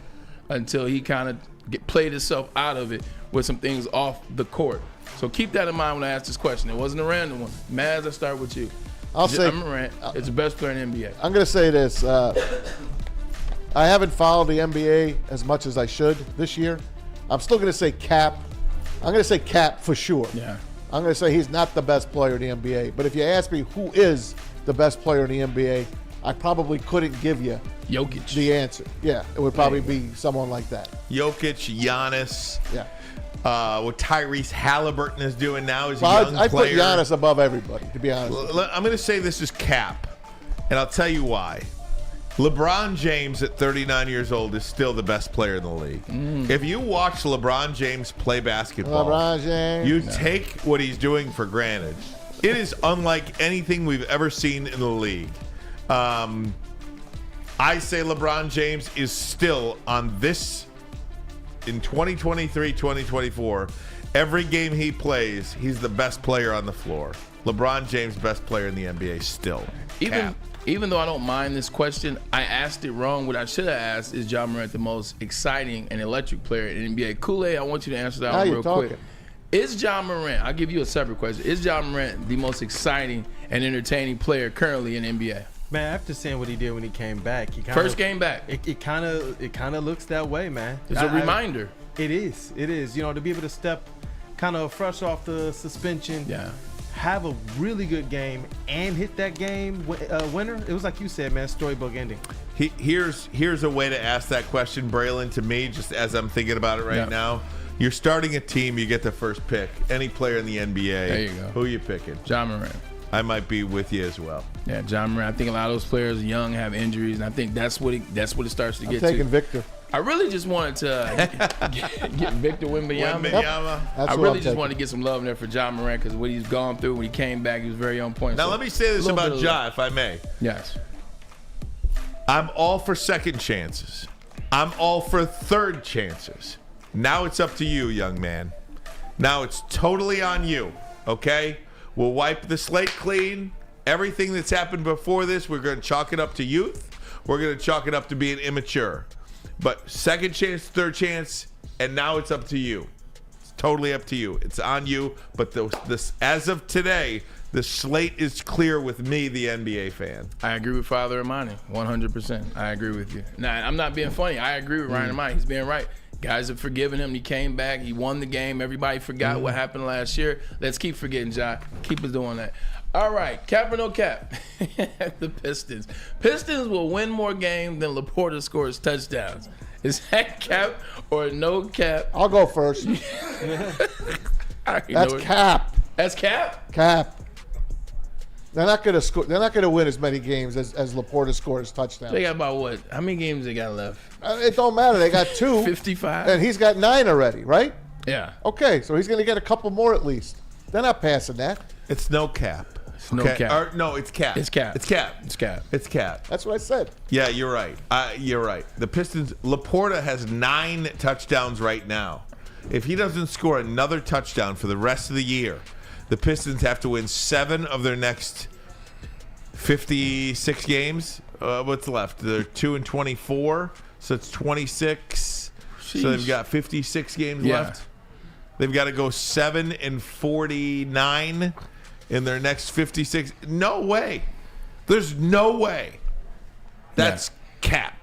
S3: until he kind of played himself out of it with some things off the court. So keep that in mind when I ask this question. It wasn't a random one. Maz, I start with you.
S5: I'll say
S3: Ja Morant is the best player in the NBA.
S5: I'm going to say this. I haven't followed the NBA as much as I should this year. I'm still going to say Cap. I'm going to say Cap for sure.
S3: Yeah.
S5: I'm going to say he's not the best player in the NBA. But if you ask me who is the best player in the NBA, I probably couldn't give you
S3: Jokic
S5: the answer. Yeah, it would probably be someone like that.
S2: Jokic, Giannis.
S5: Yeah.
S2: What Tyrese Halliburton is doing now is a young player.
S5: I put Giannis above everybody, to be honest.
S2: I'm going to say this is Cap, and I'll tell you why. LeBron James at 39 years old is still the best player in the league. If you watch LeBron James play basketball, you take what he's doing for granted. It is unlike anything we've ever seen in the league. I say LeBron James is still on this in 2023, 2024. Every game he plays, he's the best player on the floor. LeBron James, best player in the NBA still.
S3: Even though I don't mind this question, I asked it wrong. What I should have asked is Ja Morant the most exciting and electric player in the NBA? Kool-Aid, I want you to answer that one real quick. Is Ja Morant, I'll give you a separate question, is Ja Morant the most exciting and entertaining player currently in the NBA?
S18: Man, after seeing what he did when he came back,
S3: first game back,
S18: it kind of looks that way, man.
S3: It's a reminder.
S18: It is. You know, to be able to step kind of fresh off the suspension, have a really good game, and hit that game winner. It was like you said, man, storybook ending.
S2: Here's a way to ask that question, Braylon, to me, just as I'm thinking about it right now. You're starting a team, you get the first pick. Any player in the NBA.
S3: There you go.
S2: Who are you picking?
S3: Ja Morant.
S2: I might be with you as well.
S3: Yeah, Ja Morant. I think a lot of those players are young, have injuries, and I think that's what it starts to get to.
S5: I'm taking Victor.
S3: I really just wanted to get Victor Wembanyama.
S5: Yep.
S3: I really just wanted to get some love in there for Ja Morant because what he's gone through, when he came back, he was very on point.
S2: Now,
S3: so
S2: let me say this about Ja, if I may.
S3: Yes.
S2: I'm all for second chances. I'm all for third chances. Now it's up to you, young man. Now it's totally on you, okay? We'll wipe the slate clean. Everything that's happened before this, we're going to chalk it up to youth. We're going to chalk it up to being immature. But second chance, third chance, and now it's up to you. It's totally up to you. It's on you. But this, as of today, the slate is clear with me, the NBA fan.
S3: I agree with Father Ermanni, 100%. I agree with you. Now, I'm not being funny. I agree with Ryan Ermanni. He's being right. Guys have forgiven him. He came back. He won the game. Everybody forgot what happened last year. Let's keep forgetting, Ja. Keep us doing that. All right, cap or no cap? The Pistons. Pistons will win more games than Laporta scores touchdowns. Is that cap or no cap?
S5: I'll go first. That's cap.
S3: That's cap?
S5: Cap. They're not going to score. They're not going to win as many games as Laporta scores touchdowns.
S3: They got about what? How many games they got left?
S5: It don't matter. They got 2.
S3: 55.
S5: And he's got 9 already, right?
S3: Yeah.
S5: Okay, so he's going to get a couple more at least. They're not passing that.
S2: It's no cap.
S3: It's no cap.
S2: No, it's cap.
S3: It's cap.
S2: It's cap.
S3: It's cap.
S2: It's cap.
S5: That's what I said.
S2: Yeah, you're right. You're right. The Pistons, Laporta has 9 touchdowns right now. If he doesn't score another touchdown for the rest of the year, the Pistons have to win 7 of their next 56 games. What's left? They're 2-24, so it's 26.
S3: Sheesh.
S2: So they've got 56 games left. They've got to go 7-49 in their next 56. No way. There's no way. That's cap.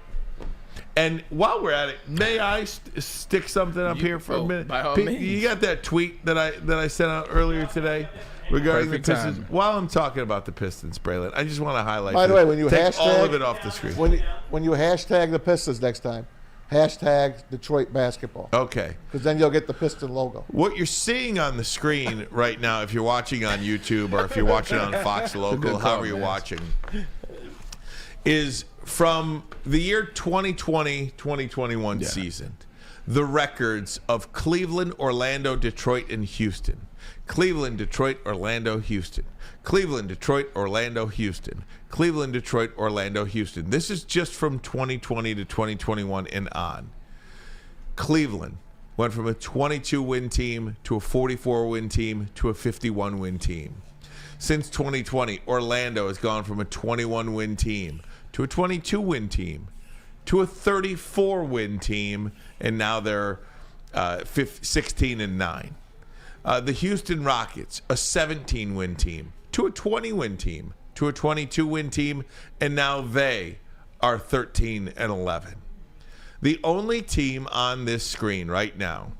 S2: And while we're at it, may I stick something up here for a minute?
S3: By all
S2: Pete,
S3: means.
S2: you got that tweet that I sent out earlier today regarding
S3: Perfect
S2: the Pistons?
S3: timing.
S2: While I'm talking about the Pistons, Braylon, I just want to highlight.
S5: By the way, when you
S2: take
S5: hashtag
S2: all of it off the screen.
S5: when you hashtag the Pistons next time, hashtag Detroit basketball.
S2: Okay.
S5: Because then you'll get the Piston logo.
S2: What you're seeing on the screen right now, if you're watching on YouTube or if you're watching on Fox Local, however you're watching, is from the year 2020-2021 season, the records of Cleveland, Orlando, Detroit, and Houston. Cleveland, Detroit, Orlando, Houston. Cleveland, Detroit, Orlando, Houston. Cleveland, Detroit, Orlando, Houston. This is just from 2020 to 2021 and on. Cleveland went from a 22-win team to a 44-win team to a 51-win team. Since 2020, Orlando has gone from a 21-win team to a 22-win team to a 34-win team, and now they're 16-9. The Houston Rockets, a 17-win team to a 20-win team to a 22-win team, and now they are 13-11. The only team on this screen right now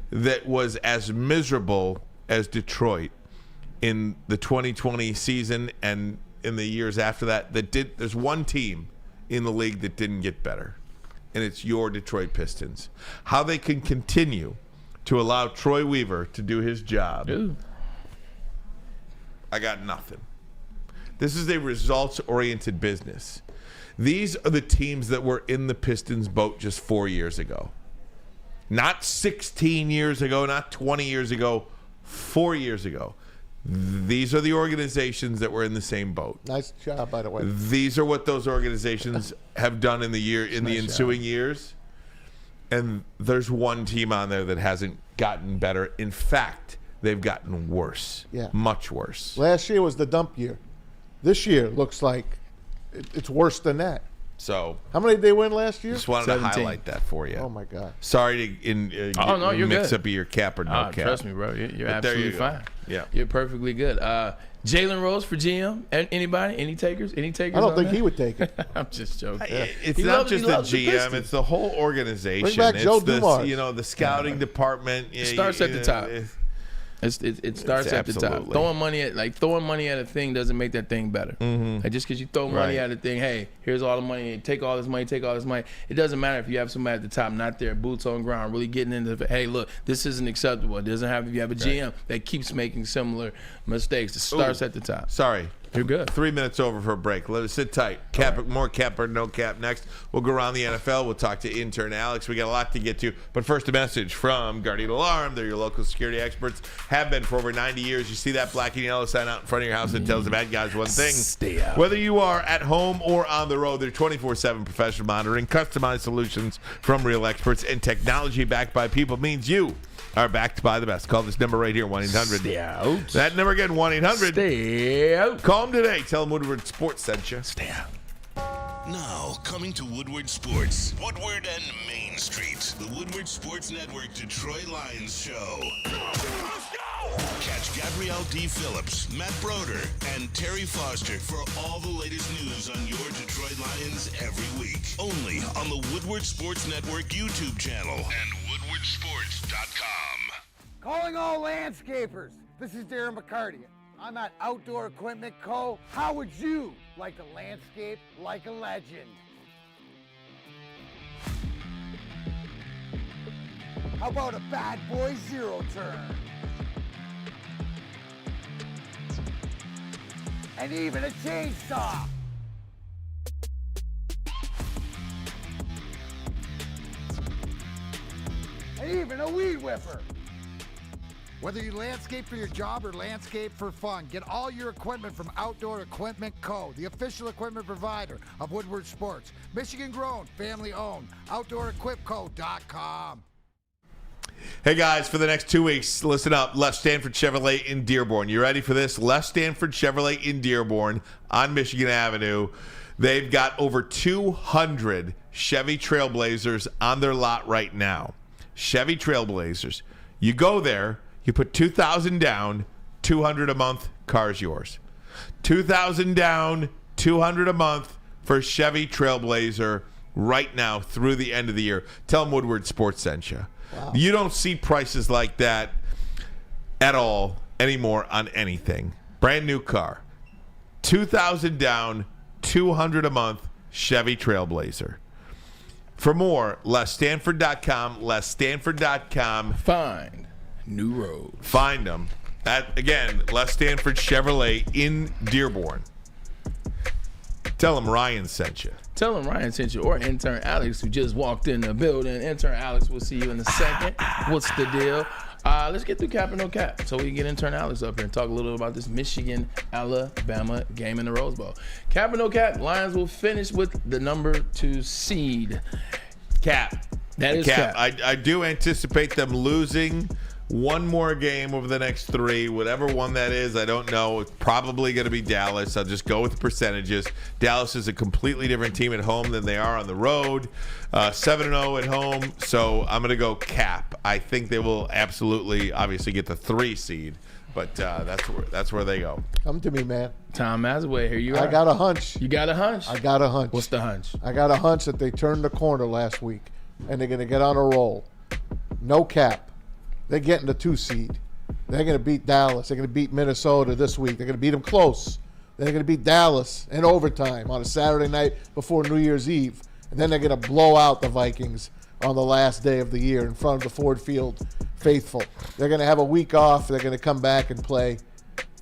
S2: that was as miserable as Detroit in the 2020 season and in the years after that there's one team in the league that didn't get better, and it's your Detroit Pistons. How they can continue to allow Troy Weaver to do his job.
S3: Ooh.
S2: I got nothing. This is a results-oriented business. These are the teams that were in the Pistons boat just 4 years ago. Not 16 years ago, not 20 years ago, 4 years ago. These are the organizations that were in the same boat.
S5: Nice job, by the way.
S2: These are what those organizations have done in the ensuing years. And there's one team on there that hasn't gotten better. In fact, they've gotten worse.
S5: Yeah.
S2: Much worse.
S5: Last year was the dump year. This year looks like it's worse than that.
S2: So
S5: how many did they win last year?
S2: Just wanted
S3: 17.
S2: to highlight that for you.
S5: Oh my God!
S2: Sorry to
S3: you're
S2: mix
S3: good.
S2: up your cap or no cap.
S3: Trust me, bro. You're
S2: But there
S3: absolutely
S2: you go.
S3: fine.
S2: Yeah.
S3: You're perfectly good. Jalen Rose for GM. Anybody? Any takers? Any takers?
S5: I don't
S3: on
S5: think
S3: that?
S5: he would take it.
S3: I'm just joking.
S2: It's
S3: He
S2: not
S3: loves- he
S2: just the
S3: loves the
S2: GM;
S3: Pistons.
S2: it's the whole organization.
S5: Bring back
S2: it's
S5: Joe
S2: the,
S5: Dumars.
S2: the scouting department.
S3: It starts at the top. It starts at the top.
S2: Absolutely.
S3: Throwing money at a thing doesn't make that thing better. Like just because you throw money
S2: Right.
S3: at a thing, hey, here's all the money, take all this money, take all this money. It doesn't matter if you have somebody at the top, not there, boots on ground, really getting into the, hey, look, this isn't acceptable. It doesn't have if you have a GM that keeps making similar mistakes. It starts at the top.
S2: Sorry.
S3: You're good.
S2: 3 minutes over for a break. Let us sit tight. More cap or no cap next. We'll go around the NFL. We'll talk to intern Alex. We got a lot to get to. But first, a message from Guardian Alarm. They're your local security experts. Have been for over 90 years. You see that black and yellow sign out in front of your house that tells the bad guys one thing.
S3: Stay out.
S2: Whether you are at home or on the road, they're 24/7 professional monitoring, customized solutions from real experts, and technology backed by people means you are backed by the best. Call this number right here, 1-800.
S3: Stay out.
S2: That number again, 1-800.
S3: Stay out.
S2: Call them today. Tell them Woodward Sports sent you.
S3: Stay out.
S1: Now, coming to Woodward Sports, Woodward and Main Street, the Woodward Sports Network Detroit Lions show. Catch Gabrielle D. Phillips, Matt Broder, and Terry Foster for all the latest news on your Detroit Lions every week. Only on the Woodward Sports Network YouTube channel and woodwardsports.com.
S19: Calling all landscapers. This is Darren McCarty. I'm at Outdoor Equipment Co. How would you like to landscape like a legend? How about a bad boy zero turn? And even a chainsaw. And even a weed whipper. Whether you landscape for your job or landscape for fun, get all your equipment from Outdoor Equipment Co., the official equipment provider of Woodward Sports. Michigan grown, family owned. OutdoorEquipCo.com.
S2: Hey guys, for the next 2 weeks, listen up. Left Stanford Chevrolet in Dearborn. You ready for this? Left Stanford Chevrolet in Dearborn on Michigan Avenue. They've got over 200 Chevy Trailblazers on their lot right now. Chevy Trailblazers. You go there. You put $2,000 down, $200 a month, car's yours. $2,000 down, $200 a month for Chevy Trailblazer right now through the end of the year. Tell them Woodward Sports sent you. Wow. You don't see prices like that at all anymore on anything. Brand new car. $2,000 down, $200 a month, Chevy Trailblazer. For more, LesStanford.com, LesStanford.com.
S3: Find new road.
S2: Find them. Again, Les Stanford Chevrolet in Dearborn. Tell them Ryan sent you.
S3: Tell them Ryan sent you, or Intern Alex, who just walked in the building. Intern Alex, we'll see you in a second. What's the deal? Let's get through Cap and No Cap so we can get Intern Alex up here and talk a little about this Michigan-Alabama game in the Rose Bowl. Cap and No Cap, Lions will finish with the number 2 seed.
S2: Cap.
S3: That is Cap.
S2: I do anticipate them losing one more game over the next 3. Whatever one that is, I don't know. It's probably going to be Dallas. I'll just go with the percentages. Dallas is a completely different team at home than they are on the road. 7-0 at home. So I'm going to go Cap. I think they will absolutely, obviously, get the 3 seed. But that's where they go.
S5: Come to me, man.
S3: Tom Mazaway, here you are.
S5: I got a hunch.
S3: You got a hunch?
S5: I got a hunch.
S3: What's the hunch?
S5: I got a hunch that they turned the corner last week, and they're going to get on a roll. No Cap. They're getting the 2 seed. They're going to beat Dallas. They're going to beat Minnesota this week. They're going to beat them close. They're going to beat Dallas in overtime on a Saturday night before New Year's Eve. And then they're going to blow out the Vikings on the last day of the year in front of the Ford Field faithful. They're going to have a week off. They're going to come back and play.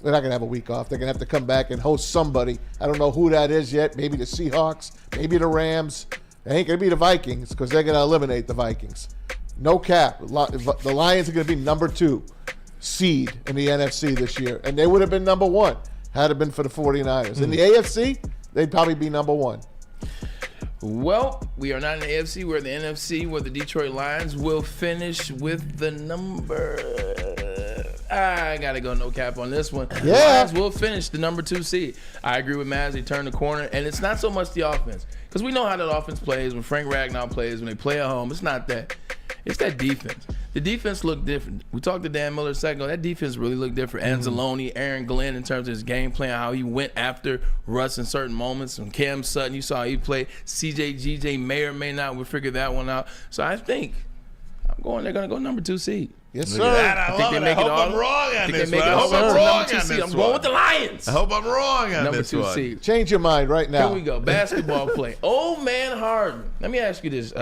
S5: They're not going to have a week off. They're going to have to come back and host somebody. I don't know who that is yet. Maybe the Seahawks. Maybe the Rams. They ain't going to be the Vikings because they're going to eliminate the Vikings. No Cap. The Lions are going to be number 2 seed in the NFC this year. And they would have been number 1 had it been for the 49ers. In the AFC, they'd probably be number 1.
S3: Well, we are not in the AFC. We're in the NFC, where the Detroit Lions will finish with the number... I got to go No Cap on this one.
S5: Yeah.
S3: The Lions will finish the number 2 seed. I agree with Maz. They turn the corner. And it's not so much the offense. Because we know how that offense plays when Frank Ragnow plays, when they play at home. It's not that. It's that defense. The defense looked different. We talked to Dan Miller a second ago. That defense really looked different. Anzalone, Aaron Glenn, in terms of his game plan, how he went after Russ in certain moments. And Cam Sutton, you saw how he played. CJ, GJ may or may not. We'll figure that one out. So I think they're going to go number 2 seed.
S5: Yes, sir.
S2: I hope I'm wrong on this one. I hope I'm wrong on this one.
S3: I'm going with the Lions.
S2: I hope I'm wrong on this one.
S3: Number 2 seed.
S5: Change your mind right now.
S3: Here we go. Basketball play. Old man Harden. Let me ask you this,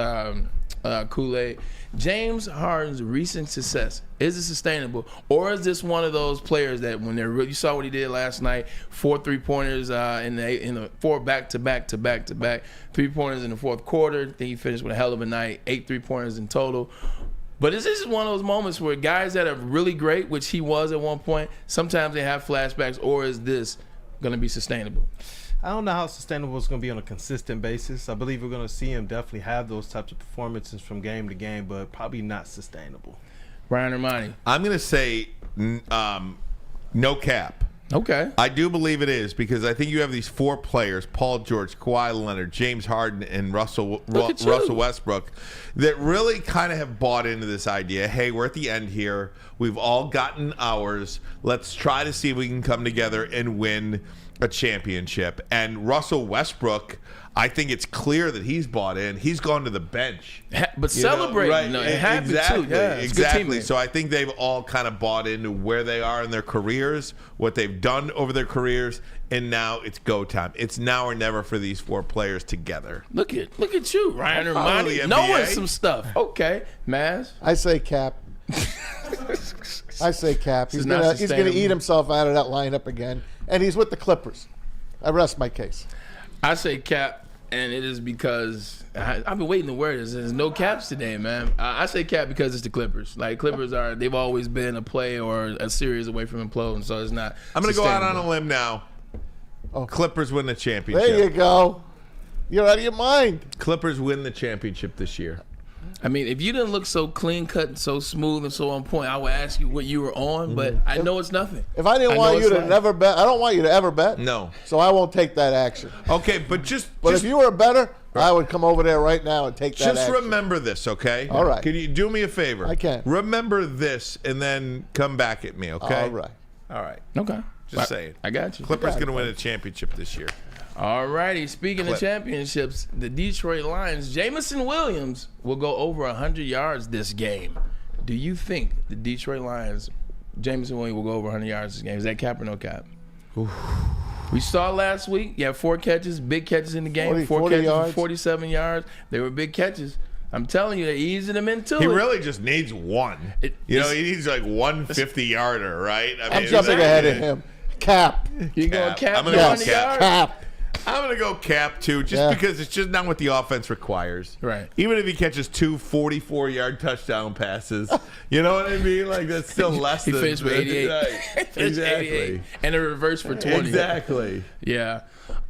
S3: Kool-Aid. James Harden's recent success, is it sustainable, or is this one of those players that when they're you saw what he did last night, 4 3-pointers in the 4 back-to-back 3-pointers in the fourth quarter. I think he finished with a hell of a night, 8 3-pointers in total. But is this one of those moments where guys that are really great, which he was at one point, sometimes they have flashbacks, or is this going to be sustainable?
S18: I don't know how sustainable it's going to be on a consistent basis. I believe we're going to see him definitely have those types of performances from game to game, but probably not sustainable.
S3: Brian Ermanni.
S2: I'm going to say no Cap.
S3: Okay.
S2: I do believe it is because I think you have these 4 players, Paul George, Kawhi Leonard, James Harden, and Russell Westbrook, that really kind of have bought into this idea, hey, we're at the end here. We've all gotten ours. Let's try to see if we can come together and win a championship. And Russell Westbrook, I think it's clear that he's bought in. He's gone to the bench.
S3: But celebrating.
S2: Right?
S3: No, it happened
S2: exactly,
S3: too. Yeah,
S2: exactly. So I think they've all kind of bought into where they are in their careers, what they've done over their careers, and now it's go time. It's now or never for these 4 players together.
S3: Look at you, Ryan Ermanni, knowing some stuff. Okay, Maz.
S5: I say Cap. I say Cap. He's going to eat himself out of that lineup again, and he's with the Clippers. I rest my case.
S3: I say Cap, and it is because I've been waiting to wear this. There's no caps today, man. I say Cap because it's the Clippers. Like, Clippers they've always been a play or a series away from imploding, so it's not.
S2: I'm going to go out on a limb now. Oh. Clippers win the championship.
S5: There you go. You're out of your mind.
S2: Clippers win the championship this year.
S3: I mean, if you didn't look so clean cut and so smooth and so on point, I would ask you what you were on, but I know it's nothing.
S5: If I didn't want you to never bet, I don't want you to ever bet.
S2: No.
S5: So I won't take that action.
S2: Okay, but
S5: if you were a bettor, I would come over there right now and take that action.
S2: Just remember this, okay?
S5: All right.
S2: Can you do me a favor?
S5: I can.
S2: Remember this and then come back at me, okay?
S5: All right.
S2: All right.
S3: Okay.
S2: Just saying.
S3: I got you.
S2: Clippers going to win a championship this year.
S3: All righty. Speaking of championships, the Detroit Lions, Jamison Williams will go over 100 yards this game. Do you think the Detroit Lions, Jamison Williams will go over 100 yards this game? Is that cap or no cap? Oof. We saw last week, you had 4 catches, big catches in the game. 4 catches, yards. 47 yards. They were big catches. I'm telling you, they're easing him into it.
S2: He really just needs one. He needs like 150-yarder, right?
S5: I'm jumping ahead of him. Cap.
S3: You going cap?
S2: I'm going to go
S3: cap.
S5: Cap.
S2: I'm going to go cap, too, just because it's just not what the offense requires.
S3: Right.
S2: Even if he catches 2 44-yard touchdown passes, you know what I mean? Like, that's still less than...
S3: He finished with 88.
S2: Right.
S3: Exactly. 88. And a reverse for 20.
S2: Exactly.
S3: Yeah.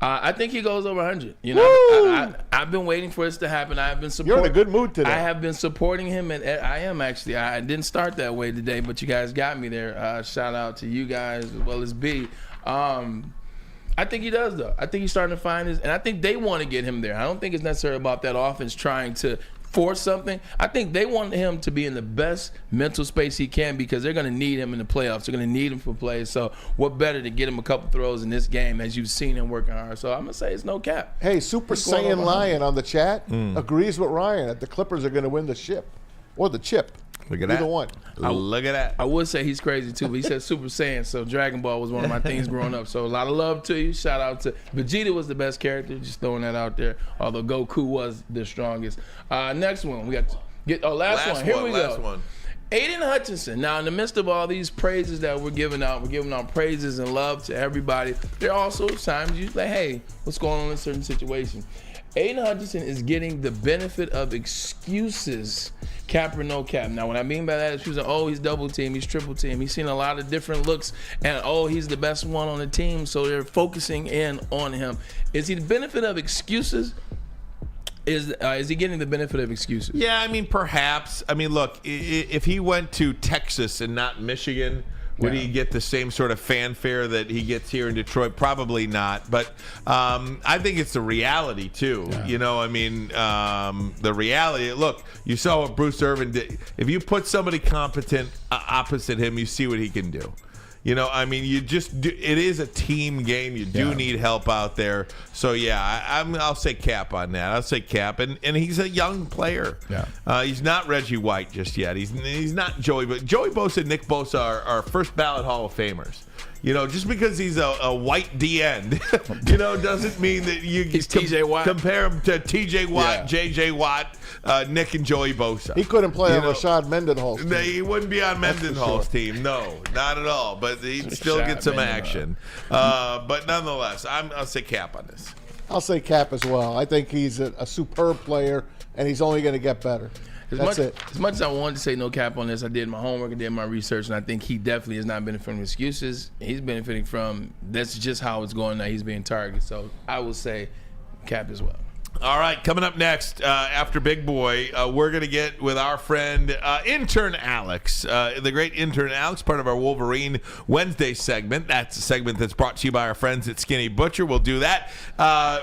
S3: I think he goes over 100. You know, I've been waiting for this to happen. I've been supporting.
S5: You're in a good mood today.
S3: I have been supporting him, and I am actually. I didn't start that way today, but you guys got me there. Shout out to you guys as well as B. I think he does, though. I think he's starting to find his, and I think they want to get him there. I don't think it's necessarily about that offense trying to force something. I think they want him to be in the best mental space he can because they're going to need him in the playoffs. They're going to need him for plays. So what better to get him a couple throws in this game as you've seen him working hard. So I'm going to say it's no cap.
S5: Hey, Super Saiyan Lion on the chat agrees with Ryan that the Clippers are going to win the ship or the chip.
S2: Look at
S5: Either
S2: that.
S5: one.
S2: Look at that.
S3: I would say he's crazy too, but he said Super Saiyan, so Dragon Ball was one of my things growing up. So a lot of love to you. Shout out to Vegeta was the best character, just throwing that out there. Although Goku was the strongest. Next one, we got last one. Here we go. Aiden Hutchinson. Now, in the midst of all these praises that we're giving out praises and love to everybody. There are also times you say, hey, what's going on in a certain situation? Aiden Hutchinson is getting the benefit of excuses, cap or no cap. Now, what I mean by that is people say, he's double team, he's triple team. He's seen a lot of different looks, and he's the best one on the team, so they're focusing in on him. Is he the benefit of excuses? Is he getting the benefit of excuses?
S2: Yeah, I mean, perhaps. I mean, look, if he went to Texas and not Michigan, would he get the same sort of fanfare that he gets here in Detroit? Probably not. But I think it's the reality, too. Yeah. You know, I mean, the reality. Look, you saw what Bruce Irvin did. If you put somebody competent opposite him, you see what he can do. You know, I mean, it is a team game. You do need help out there. So, I'll say cap on that. I'll say cap. And he's a young player. Yeah. He's not Reggie White just yet. He's not Joey. But Joey Bosa and Nick Bosa are first ballot Hall of Famers. You know, just because he's a white D end, doesn't mean that you
S3: T.J. Watt.
S2: Compare him to T.J. Watt, J.J. Watt, Nick and Joey Bosa.
S5: He couldn't play on Rashad Mendenhall's team.
S2: He wouldn't be on Mendenhall's team. No, not at all. But he'd still get some action. But nonetheless, I'll say cap on this.
S5: I'll say cap as well. I think he's a superb player, and he's only going to get better.
S3: As much as I wanted to say no cap on this, I did my homework and did my research, and I think he definitely is not benefiting from excuses. He's benefiting from that's just how it's going now. He's being targeted. So I will say cap as well.
S2: All right, coming up next after Big Boy, we're going to get with our friend Intern Alex, the great Intern Alex, part of our Wolverine Wednesday segment. That's a segment that's brought to you by our friends at Skinny Butcher. We'll do that.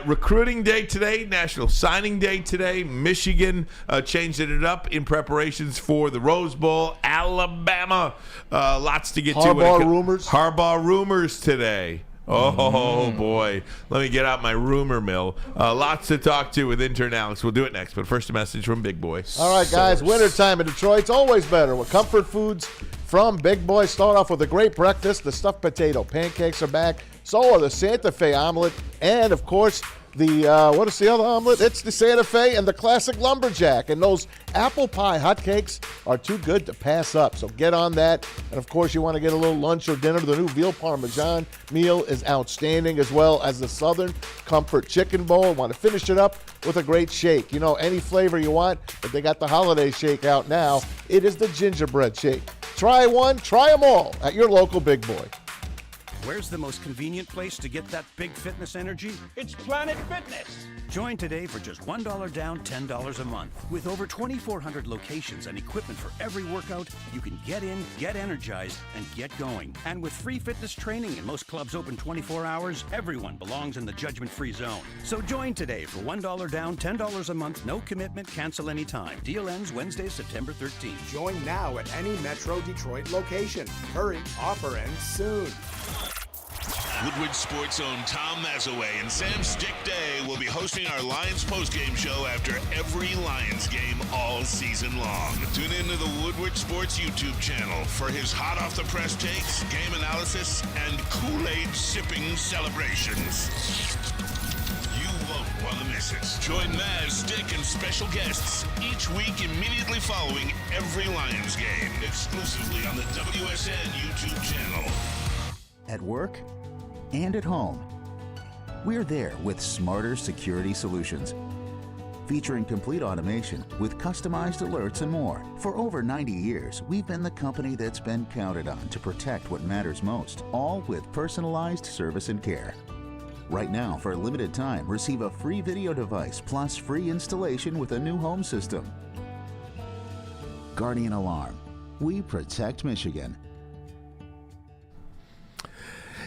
S2: Recruiting day today, National Signing Day today. Michigan changing it up in preparations for the Rose Bowl. Alabama, lots to get to. Harbaugh rumors today. Oh, boy. Let me get out my rumor mill. Lots to talk to with Intern Alex. We'll do it next, but first a message from Big Boy.
S5: All right, guys. Wintertime in Detroit's always better with comfort foods from Big Boy. Start off with a great breakfast. The stuffed potato pancakes are back. So are the Santa Fe omelet. And, of course, what is the other omelet? It's the Santa Fe and the classic lumberjack. And those apple pie hotcakes are too good to pass up. So get on that. And, of course, you want to get a little lunch or dinner. The new veal parmesan meal is outstanding, as well as the Southern Comfort Chicken Bowl. Want to finish it up with a great shake. You know, any flavor you want, but they got the holiday shake out now. It is the gingerbread shake. Try one, try them all at your local Big Boy.
S13: Where's the most convenient place to get that big fitness energy? It's Planet Fitness. Join today for just $1 down, $10 a month. With over 2,400 locations and equipment for every workout, you can get in, get energized, and get going. And with free fitness training and most clubs open 24 hours, everyone belongs in the judgment-free zone. So join today for $1 down, $10 a month, no commitment, cancel anytime. Deal ends Wednesday, September 13th.
S14: Join now at any Metro Detroit location. Hurry, offer ends soon.
S1: Woodward Sports' own Tom Mazaway and Sam Stick Day will be hosting our Lions postgame show after every Lions game all season long. Tune into the Woodward Sports YouTube channel for his hot off the press takes, game analysis, and Kool-Aid sipping celebrations. You won't want to miss it. Join Maz, Stick, and special guests each week immediately following every Lions game, exclusively on the WSN YouTube channel.
S8: At work and at home, we're there with smarter security solutions. Featuring complete automation with customized alerts and more. For over 90 years, we've been the company that's been counted on to protect what matters most, all with personalized service and care. Right now, for a limited time, receive a free video device plus free installation with a new home system. Guardian Alarm. We protect Michigan.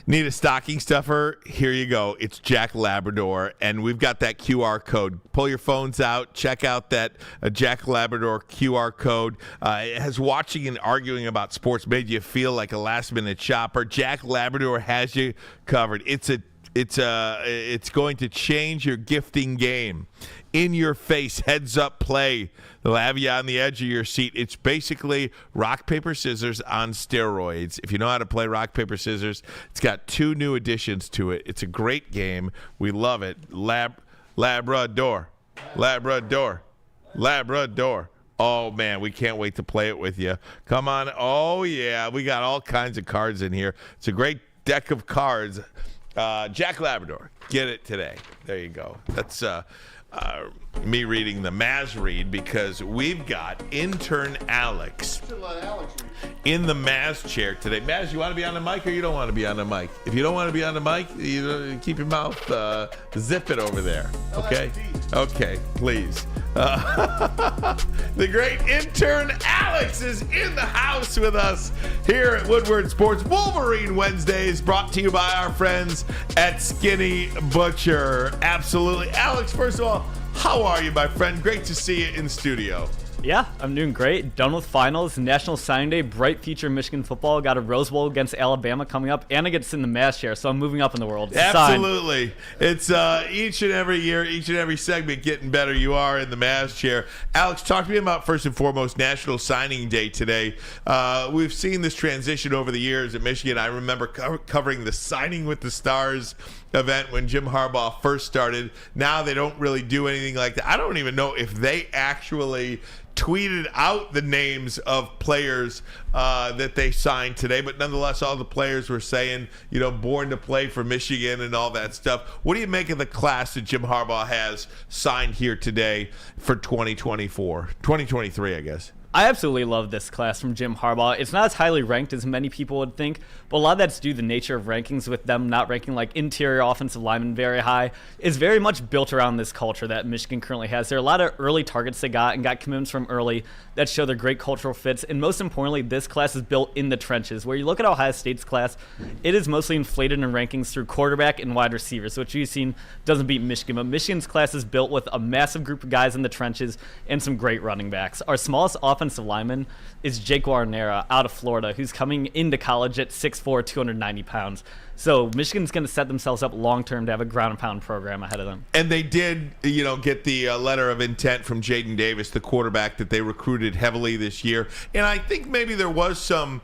S2: Need a stocking stuffer? Here you go. It's Jack Labrador, and we've got that QR code. Pull your phones out. Check out that Jack Labrador QR code. Has watching and arguing about sports made you feel like a last-minute shopper? Jack Labrador has you covered. It's going to change your gifting game. In your face, heads up play. They'll have you on the edge of your seat. It's basically rock, paper, scissors on steroids. If you know how to play rock, paper, scissors, it's got 2 new additions to it. It's a great game. We love it. Labrador. Oh, man, we can't wait to play it with you. Come on. Oh, yeah, we got all kinds of cards in here. It's a great deck of cards. Jack Labrador. Get it today. There you go. That's me reading the Maz read because we've got Intern Alex in the Maz chair today. Maz, you want to be on the mic or you don't want to be on the mic? If you don't want to be on the mic, you keep your mouth, zip it over there. Okay? Okay, please. The great Intern Alex is in the house with us here at Woodward Sports. Wolverine Wednesdays brought to you by our friends at Skinny Butcher. Absolutely. Alex, first of all, how are you, my friend? Great to see you in studio.
S20: Yeah, I'm doing great. Done with finals, National Signing Day, bright future in Michigan football. Got a Rose Bowl against Alabama coming up, and I get to sit in the Maz chair, so I'm moving up in the world. It's
S2: absolutely. It's each and every year, each and every segment getting better. You are in the Maz chair. Alex, talk to me about, first and foremost, National Signing Day today. We've seen this transition over the years at Michigan. I remember covering the Signing with the Stars event when Jim Harbaugh first started. Now they don't really do anything like that. I don't even know if they actually tweeted out the names of players that they signed today, but nonetheless, all the players were saying, born to play for Michigan and all that stuff. What do you make of the class that Jim Harbaugh has signed here today for 2023, I guess?
S20: I absolutely love this class from Jim Harbaugh. It's not as highly ranked as many people would think, but a lot of that's due to the nature of rankings, with them not ranking like interior offensive linemen very high. It's very much built around this culture that Michigan currently has. There are a lot of early targets they got commitments from early that show their great cultural fits. And most importantly, this class is built in the trenches. Where you look at Ohio State's class, it is mostly inflated in rankings through quarterback and wide receivers, which you've seen doesn't beat Michigan. But Michigan's class is built with a massive group of guys in the trenches and some great running backs. Our smallest offensive lineman is Jake Guarnera out of Florida, who's coming into college at 6'4", 290 pounds. So Michigan's going to set themselves up long-term to have a ground and pound program ahead of them.
S2: And they did, get the letter of intent from Jaden Davis, the quarterback that they recruited heavily this year. And I think maybe there was some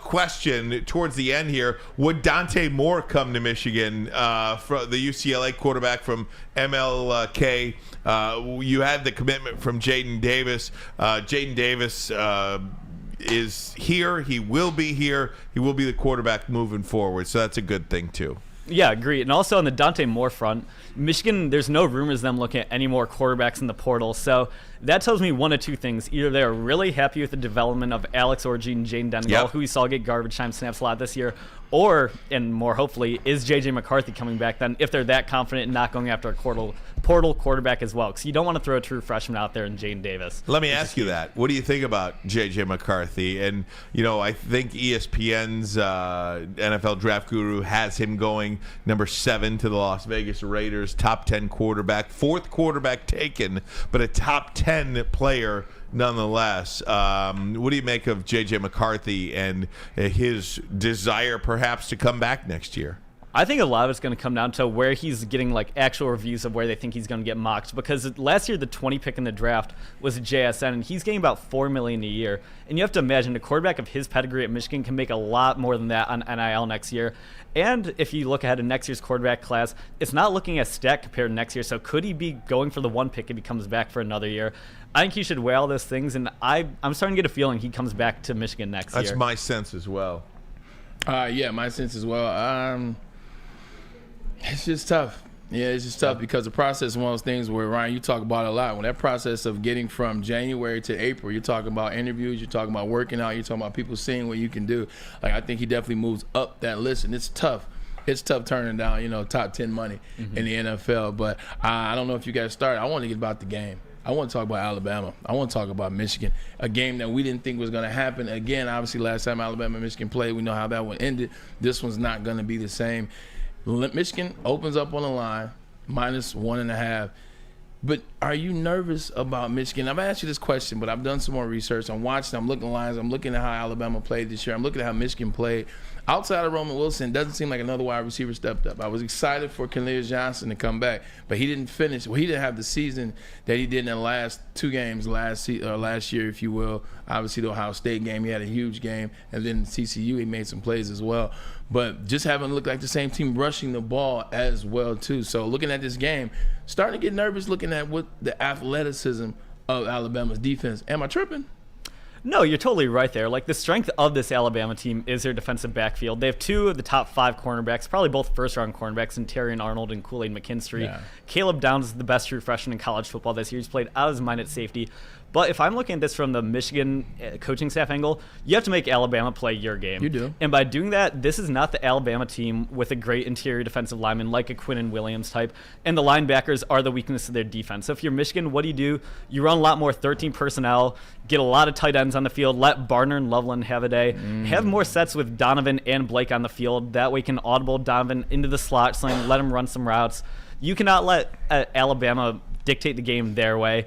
S2: question towards the end here. Would Dante Moore come to Michigan, from the UCLA quarterback from MLK? You had the commitment from Jaden Davis. Jaden Davis is here. He will be here. He will be the quarterback moving forward. So that's a good thing too.
S20: Yeah, agreed. And also on the Dante Moore front, Michigan, there's no rumors of them looking at any more quarterbacks in the portal. So that tells me one of two things. Either they're really happy with the development of Alex Orji and Jane Dengal, who we saw get garbage time snaps a lot this year, or, and more hopefully, is J.J. McCarthy coming back then, if they're that confident in not going after a portal quarterback as well. Because you don't want to throw a true freshman out there in Jane Davis.
S2: Let me ask you that. What do you think about J.J. McCarthy? And, I think ESPN's NFL Draft Guru has him going number 7 to the Las Vegas Raiders, top 10 quarterback, 4th quarterback taken, but a top 10 player nonetheless. What do you make of J.J. McCarthy and his desire perhaps to come back next year?
S20: I think a lot of it's going to come down to where he's getting like actual reviews of where they think he's going to get mocked. Because last year the 20 pick in the draft was a JSN, and he's getting about $4 million a year. And you have to imagine a quarterback of his pedigree at Michigan can make a lot more than that on NIL next year. And if you look ahead to next year's quarterback class, it's not looking as stacked compared to next year. So could he be going for the 1 pick if he comes back for another year? I think he should weigh all those things, and I'm starting to get a feeling he comes back to Michigan next year.
S2: That's my sense as well.
S3: Yeah, my sense as well. It's just tough. Yeah, it's just tough because the process is one of those things where, Ryan, you talk about it a lot. When that process of getting from January to April, you're talking about interviews, you're talking about working out, you're talking about people seeing what you can do. Like, I think he definitely moves up that list, and it's tough. It's tough turning down, top 10 money in the NFL. But I don't know if you guys started. I want to get about the game. I want to talk about Alabama. I want to talk about Michigan, a game that we didn't think was going to happen. Again, obviously, last time Alabama and Michigan played, we know how that one ended. This one's not going to be the same. Michigan opens up on the line, -1.5. But are you nervous about Michigan? I've asked you this question, but I've done some more research. I'm watching, I'm looking at lines, I'm looking at how Alabama played this year. I'm looking at how Michigan played. Outside of Roman Wilson, it doesn't seem like another wide receiver stepped up. I was excited for Cornelius Johnson to come back, but he didn't finish. Well, he didn't have the season that he did in the last 2 games last year, if you will. Obviously, the Ohio State game, he had a huge game, and then TCU, he made some plays as well. But just haven't looked like the same team rushing the ball as well, too. So looking at this game, starting to get nervous looking at what the athleticism of Alabama's defense. Am I tripping?
S20: No, you're totally right there. Like, the strength of this Alabama team is their defensive backfield. They have 2 of the top 5 cornerbacks, probably both first-round cornerbacks, in Terrion Arnold and Kool-Aid McKinstry. Yeah. Caleb Downs is the best true freshman in college football this year. He's played out of his mind at safety. But if I'm looking at this from the Michigan coaching staff angle, you have to make Alabama play your game.
S3: You do.
S20: And by doing that, this is not the Alabama team with a great interior defensive lineman like a Quinnen Williams type. And the linebackers are the weakness of their defense. So if you're Michigan, what do? You run a lot more 13 personnel, get a lot of tight ends on the field, let Barner and Loveland have a day, have more sets with Donovan and Blake on the field. That way you can audible Donovan into the slot, sling, let him run some routes. You cannot let Alabama dictate the game their way.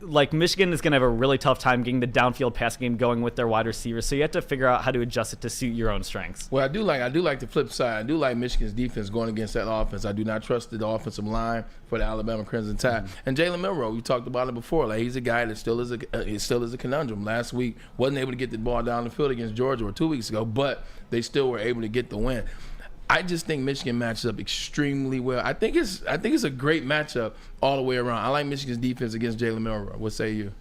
S20: Like, Michigan is going to have a really tough time getting the downfield pass game going with their wide receivers, so you have to figure out how to adjust it to suit your own strengths.
S3: Well, I do like the flip side. I do like Michigan's defense going against that offense. I do not trust the offensive line for the Alabama Crimson Tide. And Jalen Milroe, we talked about it before. Like, he's a guy that still is a conundrum. Last week, wasn't able to get the ball down the field against Georgia, or 2 weeks ago, but they still were able to get the win. I just think Michigan matches up extremely well. I think it's a great matchup all the way around. I like Michigan's defense against Jalen Milroe. What say you?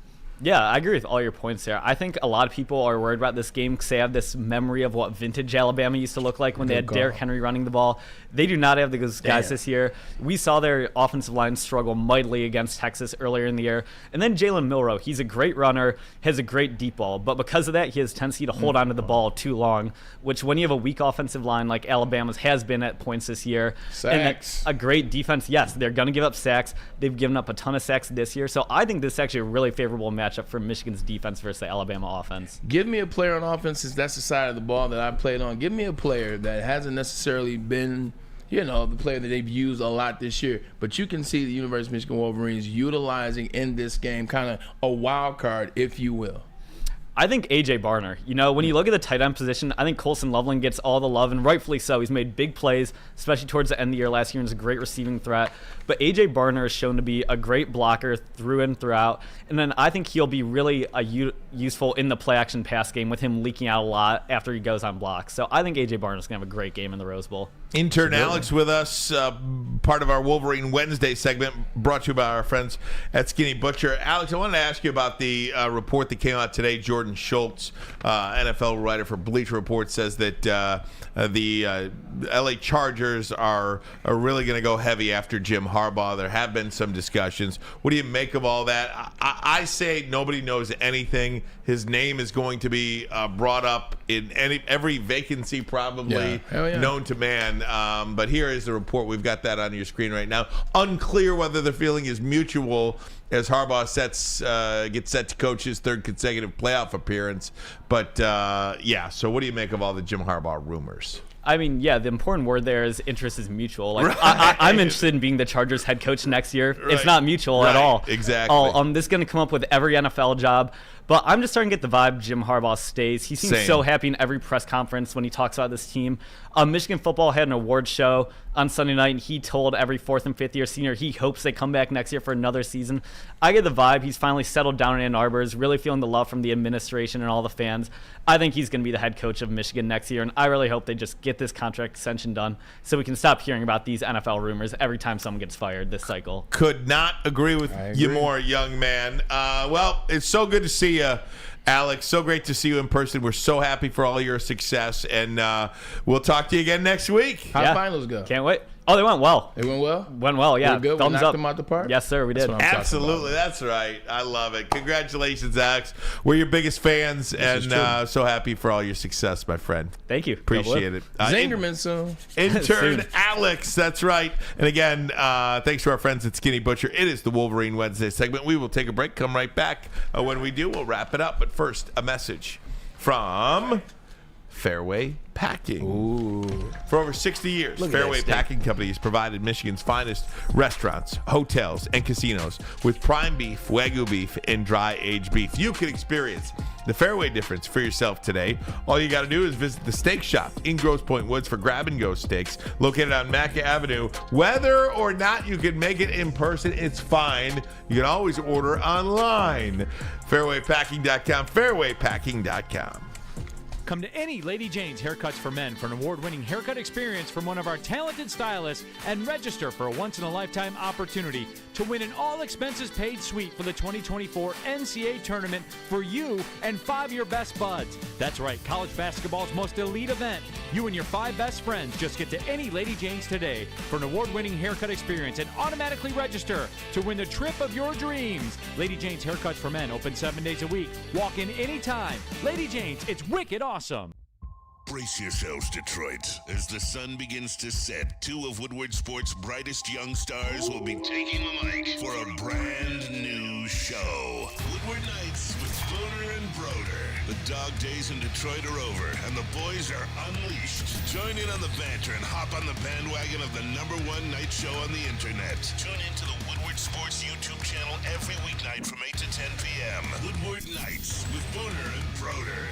S20: Yeah, I agree with all your points there. I think a lot of people are worried about this game because they have this memory of what vintage Alabama used to look like when they had Derrick Henry running the ball. They do not have those guys this year. We saw their offensive line struggle mightily against Texas earlier in the year. And then Jalen Milroe, he's a great runner, has a great deep ball. But because of that, he has a tendency to hold onto the ball too long, which when you have a weak offensive line like Alabama's has been at points this year,
S3: sacks.
S20: And a great defense, yes, they're going to give up sacks. They've given up a ton of sacks this year. So I think this is actually a really favorable matchup for Michigan's defense versus the Alabama offense.
S3: Give me a player on offense, since that's the side of the ball that I played on. Give me a player that hasn't necessarily been, the player that they've used a lot this year, but you can see the University of Michigan Wolverines utilizing in this game kind of a wild card, if you will.
S20: I think A.J. Barner. When you look at the tight end position, I think Colson Loveland gets all the love, and rightfully so. He's made big plays, especially towards the end of the year last year, and is a great receiving threat. But A.J. Barner is shown to be a great blocker through and throughout. And then I think he'll be really useful in the play-action pass game with him leaking out a lot after he goes on blocks. So I think A.J. Barner is going to have a great game in the Rose Bowl.
S2: Intern Alex with us, part of our Wolverine Wednesday segment, brought to you by our friends at Skinny Butcher. Alex, I wanted to ask you about the report that came out today. Jordan Schultz, NFL writer for Bleacher Report, says that the LA Chargers are really going to go heavy after Jim Harbaugh. There have been some discussions. What do you make of all that? I say nobody knows anything. His name is going to be brought up in every vacancy probably known to man. But here is the report. We've got that on your screen right now. Unclear whether the feeling is mutual as Harbaugh gets set to coach his 3rd consecutive playoff appearance. But, so what do you make of all the Jim Harbaugh rumors?
S20: I mean, the important word there is interest is mutual. Like, right. I'm interested in being the Chargers head coach next year. Right. It's not mutual at all.
S2: Exactly.
S20: This is going to come up with every NFL job. But I'm just starting to get the vibe Jim Harbaugh stays. He seems
S2: Same.
S20: so happy in every press conference when he talks about this team. Michigan football had an award show on Sunday night, and he told every 4th and 5th year senior he hopes they come back next year for another season. I get the vibe he's finally settled down in Ann Arbor, is really feeling the love from the administration and all the fans. I think he's going to be the head coach of Michigan next year, and I really hope they just get this contract extension done so we can stop hearing about these NFL rumors every time someone gets fired this cycle.
S2: Could not agree with you more, young man. Well, it's so good to see you, Alex. So great to see you in person. We're so happy for all your success, and we'll talk to you again next week.
S3: How'd finals go?
S20: Can't wait. Oh, they went well.
S3: It went well?
S20: Went well, yeah.
S3: We're good?
S20: Thumbs
S3: we knocked
S20: up.
S3: them out the park?
S20: Yes, sir, we did.
S2: Absolutely, that's right. I love it. Congratulations, Alex. We're your biggest fans, and so happy for all your success, my friend.
S20: Thank you.
S2: Appreciate it.
S3: Zingerman soon.
S2: Intern
S20: Soon.
S2: Alex, that's right. And again, thanks to our friends at Skinny Butcher. It is the Wolverine Wednesday segment. We will take a break, come right back. When we do, we'll wrap it up. But first, a message from Fairway Packing.
S3: Ooh.
S2: For over 60 years,
S3: Look at that
S2: Fairway
S3: steak.
S2: Packing Company has provided Michigan's finest restaurants, hotels, and casinos with prime beef, Wagyu beef, and dry aged beef. You can experience the Fairway difference for yourself today. All you got to do is visit the steak shop in Grosse Pointe Woods for grab-and-go steaks, located on Maca Avenue. Whether or not you can make it in person, it's fine. You can always order online. Fairwaypacking.com, fairwaypacking.com.
S11: Come to any Lady Jane's Haircuts for Men for an award-winning haircut experience from one of our talented stylists and register for a once-in-a-lifetime opportunity to win an all-expenses-paid suite for the 2024 NCAA tournament for you and 5 of your best buds. That's right, college basketball's most elite event. You and your 5 best friends just get to any Lady Jane's today for an award-winning haircut experience and automatically register to win the trip of your dreams. Lady Jane's Haircuts for Men open 7 days a week. Walk in anytime. Lady Jane's, it's wicked awesome.
S1: Brace yourselves, Detroit. As the sun begins to set, 2 of Woodward Sports' brightest young stars will be taking the mic for a brand new show. Woodward Nights with Spooner and Broder. The dog days in Detroit are over, and the boys are unleashed. Join in on the banter and hop on the bandwagon of the #1 night show on the internet. Tune into the Woodward Sports YouTube channel every weeknight from 8 to 10 p.m. Woodward Nights with Spooner and Broder.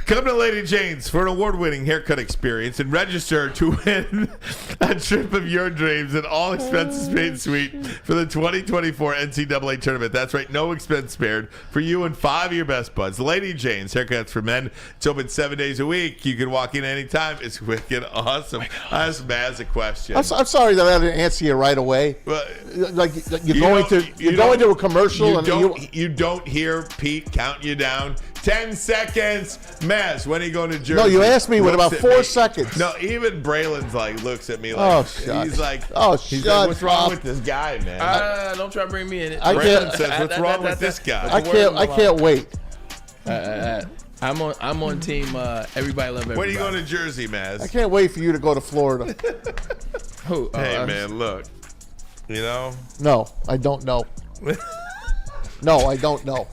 S2: Come to Lady Jane's for an award-winning haircut experience and register to win a trip of your dreams and all expenses paid suite for the 2024 NCAA tournament. That's right, no expense spared for you and 5 of your best buds. Lady Jane's Haircuts for Men. It's open 7 days a week. You can walk in anytime. It's wicked awesome. I asked Maz a question.
S5: I'm sorry that I didn't answer you right away.
S2: Well,
S5: like you're going to a commercial
S2: you don't hear Pete counting you down. 10 seconds. Maz, when are you going to Jersey?
S5: No, you asked me with
S2: Looks
S5: about
S2: at
S5: 4
S2: me.
S5: seconds.
S2: No, even Braylon's like looks at me like
S5: Oh, shut
S2: he's like
S5: shut
S2: what's wrong
S5: up.
S2: with this guy, man?
S3: Don't try to bring me in it.
S2: Braylon says, what's wrong with this guy?
S5: I can't wait.
S3: I'm on team everybody love everybody.
S2: When are you going to Jersey, Maz?
S5: I can't wait for you to go to Florida.
S3: Who?
S2: Hey, man, look. You know?
S5: No, I don't know. No, I don't know.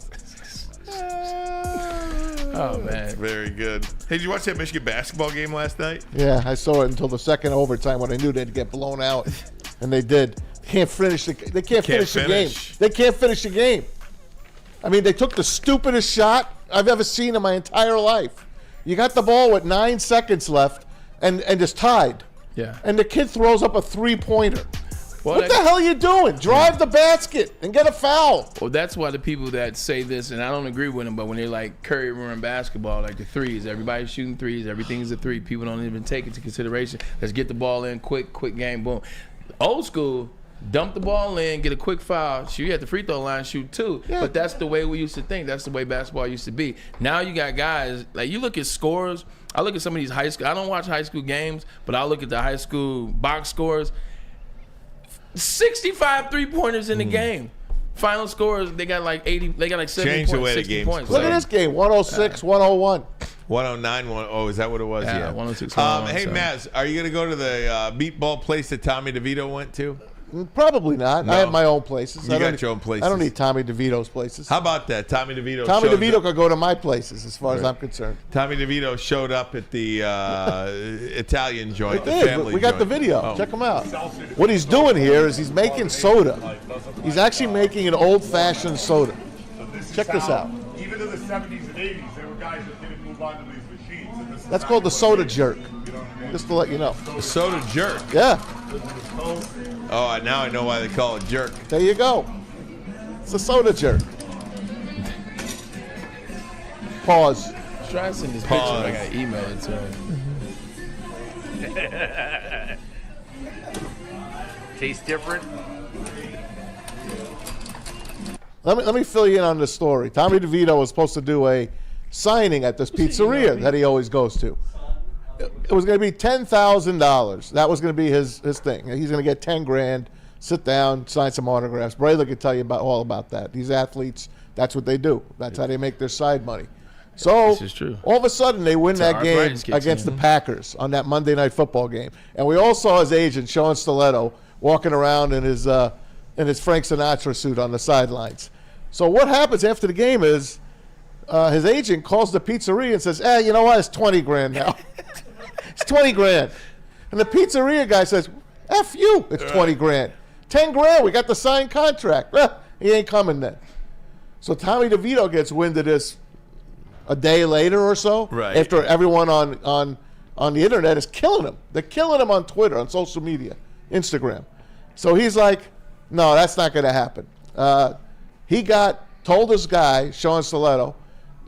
S3: Oh, man.
S2: Very good. Hey, did you watch that Michigan basketball game last night?
S5: Yeah, I saw it until the second overtime when I knew they'd get blown out, and they did. They can't finish the game. They can't finish the game. I mean, they took the stupidest shot I've ever seen in my entire life. You got the ball with 9 seconds left, and it's tied.
S3: Yeah.
S5: And the kid throws up a 3-pointer.
S3: Well,
S5: what the hell are you doing? Drive the basket and get a foul.
S3: Well, that's why the people that say this, and I don't agree with them, but when they're like Curry run basketball, like the threes, everybody's shooting threes, everything's a three. People don't even take it into consideration. Let's get the ball in quick game, boom. Old school, dump the ball in, get a quick foul, shoot at the free throw line, shoot 2. Yeah. But that's the way we used to think. That's the way basketball used to be. Now you got guys, like you look at scores. I look at some of these high school, I don't watch high school games, but I look at the high school box scores. 65 3-pointers in the game. Final scores, they got like 80. They got like 70
S2: Change the
S3: points,
S2: way the
S3: 60
S2: game's
S3: points.
S5: Look at this game, 106, 101.
S2: 109, is that what it was?
S3: Yeah, 106, 101,
S2: Hey,
S3: so.
S2: Maz, are you going to go to the meatball place that Tommy DeVito went to?
S5: Probably not.
S2: No.
S5: I have my own places.
S2: You got your own places.
S5: I don't need Tommy DeVito's places.
S2: How about that? Tommy DeVito
S5: could go to my places as far as I'm concerned.
S2: Tommy DeVito showed up at the Italian joint, the
S5: He did.
S2: family
S5: We got the
S2: joint.
S5: video.
S2: Oh.
S5: Check him out. What he's doing here is he's making soda. He's actually making an old-fashioned soda. Check this out.
S21: Even in the 70s and 80s, there were guys that didn't move on to these machines. And this is
S5: That's called the soda jerk. Just to let you know.
S2: The soda jerk?
S5: Yeah.
S2: Oh, now I know why they call it jerk.
S5: There you go. It's a soda jerk. Pause.
S3: Try to send this picture. I got to email it to him.
S22: Tastes different.
S5: Let me fill you in on this story. Tommy DeVito was supposed to do a signing at this pizzeria that he always goes to. It was going to be $10,000. That was going to be his thing. He's going to get 10 grand, sit down, sign some autographs. Braylon can tell you all about that. These athletes, that's what they do. That's how they make their side money. So
S3: This is true.
S5: all of a sudden they win that game against the Packers on that Monday Night Football game. And we all saw his agent, Sean Stiletto, walking around in his Frank Sinatra suit on the sidelines. So what happens after the game is his agent calls the pizzeria and says, you know what, it's 20 grand now. It's 20 grand. And the pizzeria guy says, F you, it's 20 grand. 10 grand, we got the signed contract. He ain't coming then. So Tommy DeVito gets wind of this a day later or so.
S2: Right.
S5: After everyone on the internet is killing him. They're killing him on Twitter, on social media, Instagram. So he's like, no, that's not going to happen. He told this guy, Sean Stiletto,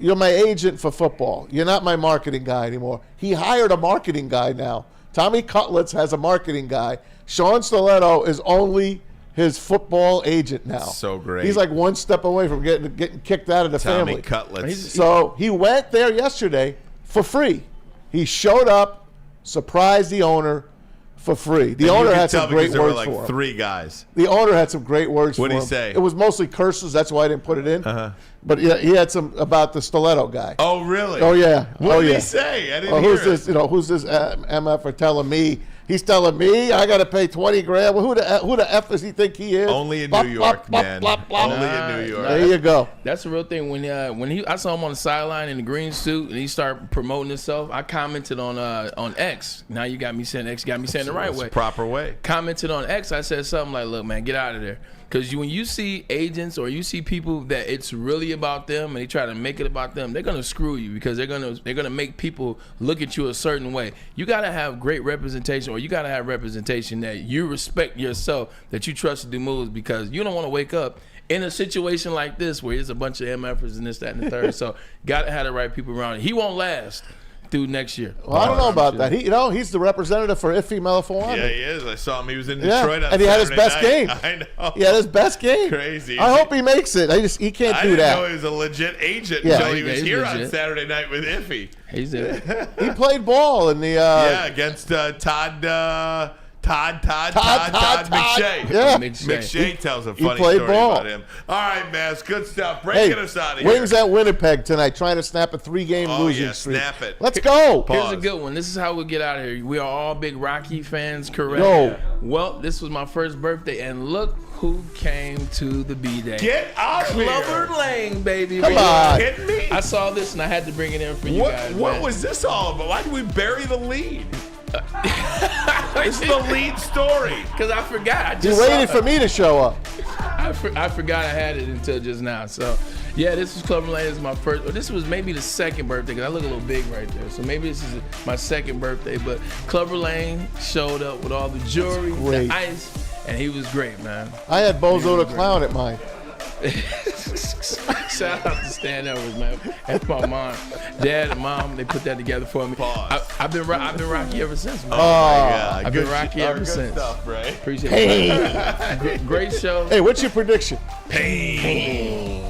S5: you're my agent for football. You're not my marketing guy anymore. He hired a marketing guy now. Tommy Cutlets has a marketing guy. Sean Stiletto is only his football agent now.
S2: So great.
S5: He's like one step away from getting kicked out of the
S2: Tommy
S5: family.
S2: Cutlets.
S5: So he went there yesterday for free. He showed up, surprised the owner for free. The owner had some great
S2: there
S5: words
S2: were like
S5: for him.
S2: 3 guys.
S5: The owner had some great words for him.
S2: What'd he say?
S5: It was mostly curses. That's why I didn't put it in. But he had some about the Stiletto guy.
S2: Oh, really?
S5: Oh, yeah.
S2: What did he say? I didn't hear
S5: who's
S2: it.
S5: this? Who's this MF telling me? He's telling me I got to pay 20 grand. Well, who the F does he think he is?
S2: Only in New York, man. Only in New York.
S5: There you go.
S3: That's the real thing. When I saw him on the sideline in the green suit and he started promoting himself, I commented on X. Now you got me saying X. You got me saying the right
S2: It's
S3: way.
S2: the proper way.
S3: Commented on X. I said something like, "Look, man, get out of there." Because when you see agents or you see people that it's really about them and they try to make it about them, they're gonna screw you because they're gonna make people look at you a certain way. You gotta have great representation, or you gotta have representation that you respect yourself, that you trust to do moves, because you don't want to wake up in a situation like this where there's a bunch of MFers and this, that, and the third. So gotta have the right people around. He won't last through next year.
S5: Well, I don't know about that. He's the representative for Iffy Melifonwu.
S2: Yeah, he is. I saw him. He was in Detroit on
S5: and he had his
S2: Saturday
S5: best
S2: night.
S5: game.
S2: I know.
S5: He had his best game.
S2: Crazy.
S5: I hope he makes it. He can't
S2: I
S5: do
S2: didn't
S5: that.
S2: know he was a legit agent
S5: Yeah.
S2: until he was
S3: He's
S2: here on
S3: legit.
S2: Saturday night with Iffy.
S3: He's there.
S5: He played ball in the
S2: against Todd McShay.
S5: Yeah.
S2: McShay tells a
S5: He
S2: funny
S5: played
S2: story
S5: ball.
S2: about him. All right, Maz, good stuff. Breaking us out of here.
S5: Wings at Winnipeg tonight, trying to snap a 3-game
S2: Oh,
S5: losing
S2: yeah,
S5: streak.
S2: snap it.
S5: Let's go.
S3: Here's a good one. This is how we get out of here. We are all big Rocky fans, correct?
S5: Yo.
S3: Well, this was my first birthday, and look who came to the B-Day.
S2: Get out of here.
S3: Clover Lane, baby.
S5: Come
S3: Are
S5: on.
S3: you kidding me? I saw this, and I had to bring it in for you guys.
S2: What
S3: man.
S2: was this all about? Why did we bury the lead? This is the lead story.
S3: Because I forgot. I
S5: You
S3: just
S5: waited
S3: saw
S5: for
S3: it.
S5: me to show up.
S3: I forgot I had it until just now. So, yeah, this was Clover Lane. This is my first. Or this was maybe the second birthday because I look a little big right there. So maybe this is my second birthday. But Clover Lane showed up with all the jewelry,
S5: great.
S3: the ice, and he was great, man.
S5: I had Bozo the Clown at mine.
S3: Shout out to Stan Edwards, man. That's my mom, dad, and mom. They put that together for me. I've been Rocky ever since, man.
S2: Oh, my God.
S3: I've been Rocky ever
S2: good
S3: since.
S2: stuff, Ray.
S3: Appreciate it. Great show.
S5: Hey, what's your prediction?
S2: Pain.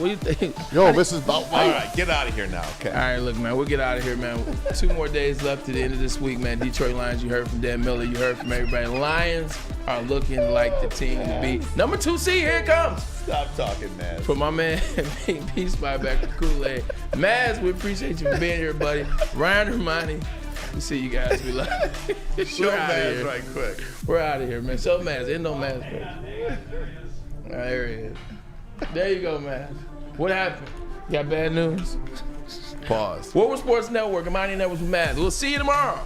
S3: What do you think?
S5: Yo, this is about
S2: All right, get out of here now. Okay.
S3: All right, look, man, we'll get out of here, man. 2 more days left to the end of this week, man. Detroit Lions, you heard from Dan Miller, you heard from everybody. Lions are looking like the team to beat. Number 2 seed, here it comes.
S2: Stop talking, Maz.
S3: For my man, Peace by back to Kool-Aid. Maz, we appreciate you for being here, buddy. Ryan Ermanni, we see you guys. We love you.
S2: Show Maz right quick.
S3: We're out of here, man. Show Maz. Ain't no Maz, bro. All right, there he is. There you go, Maz. What happened? You got bad news?
S2: Pause.
S3: Woodward Sports Network. Ermanni Networks with Maz. We'll see you tomorrow.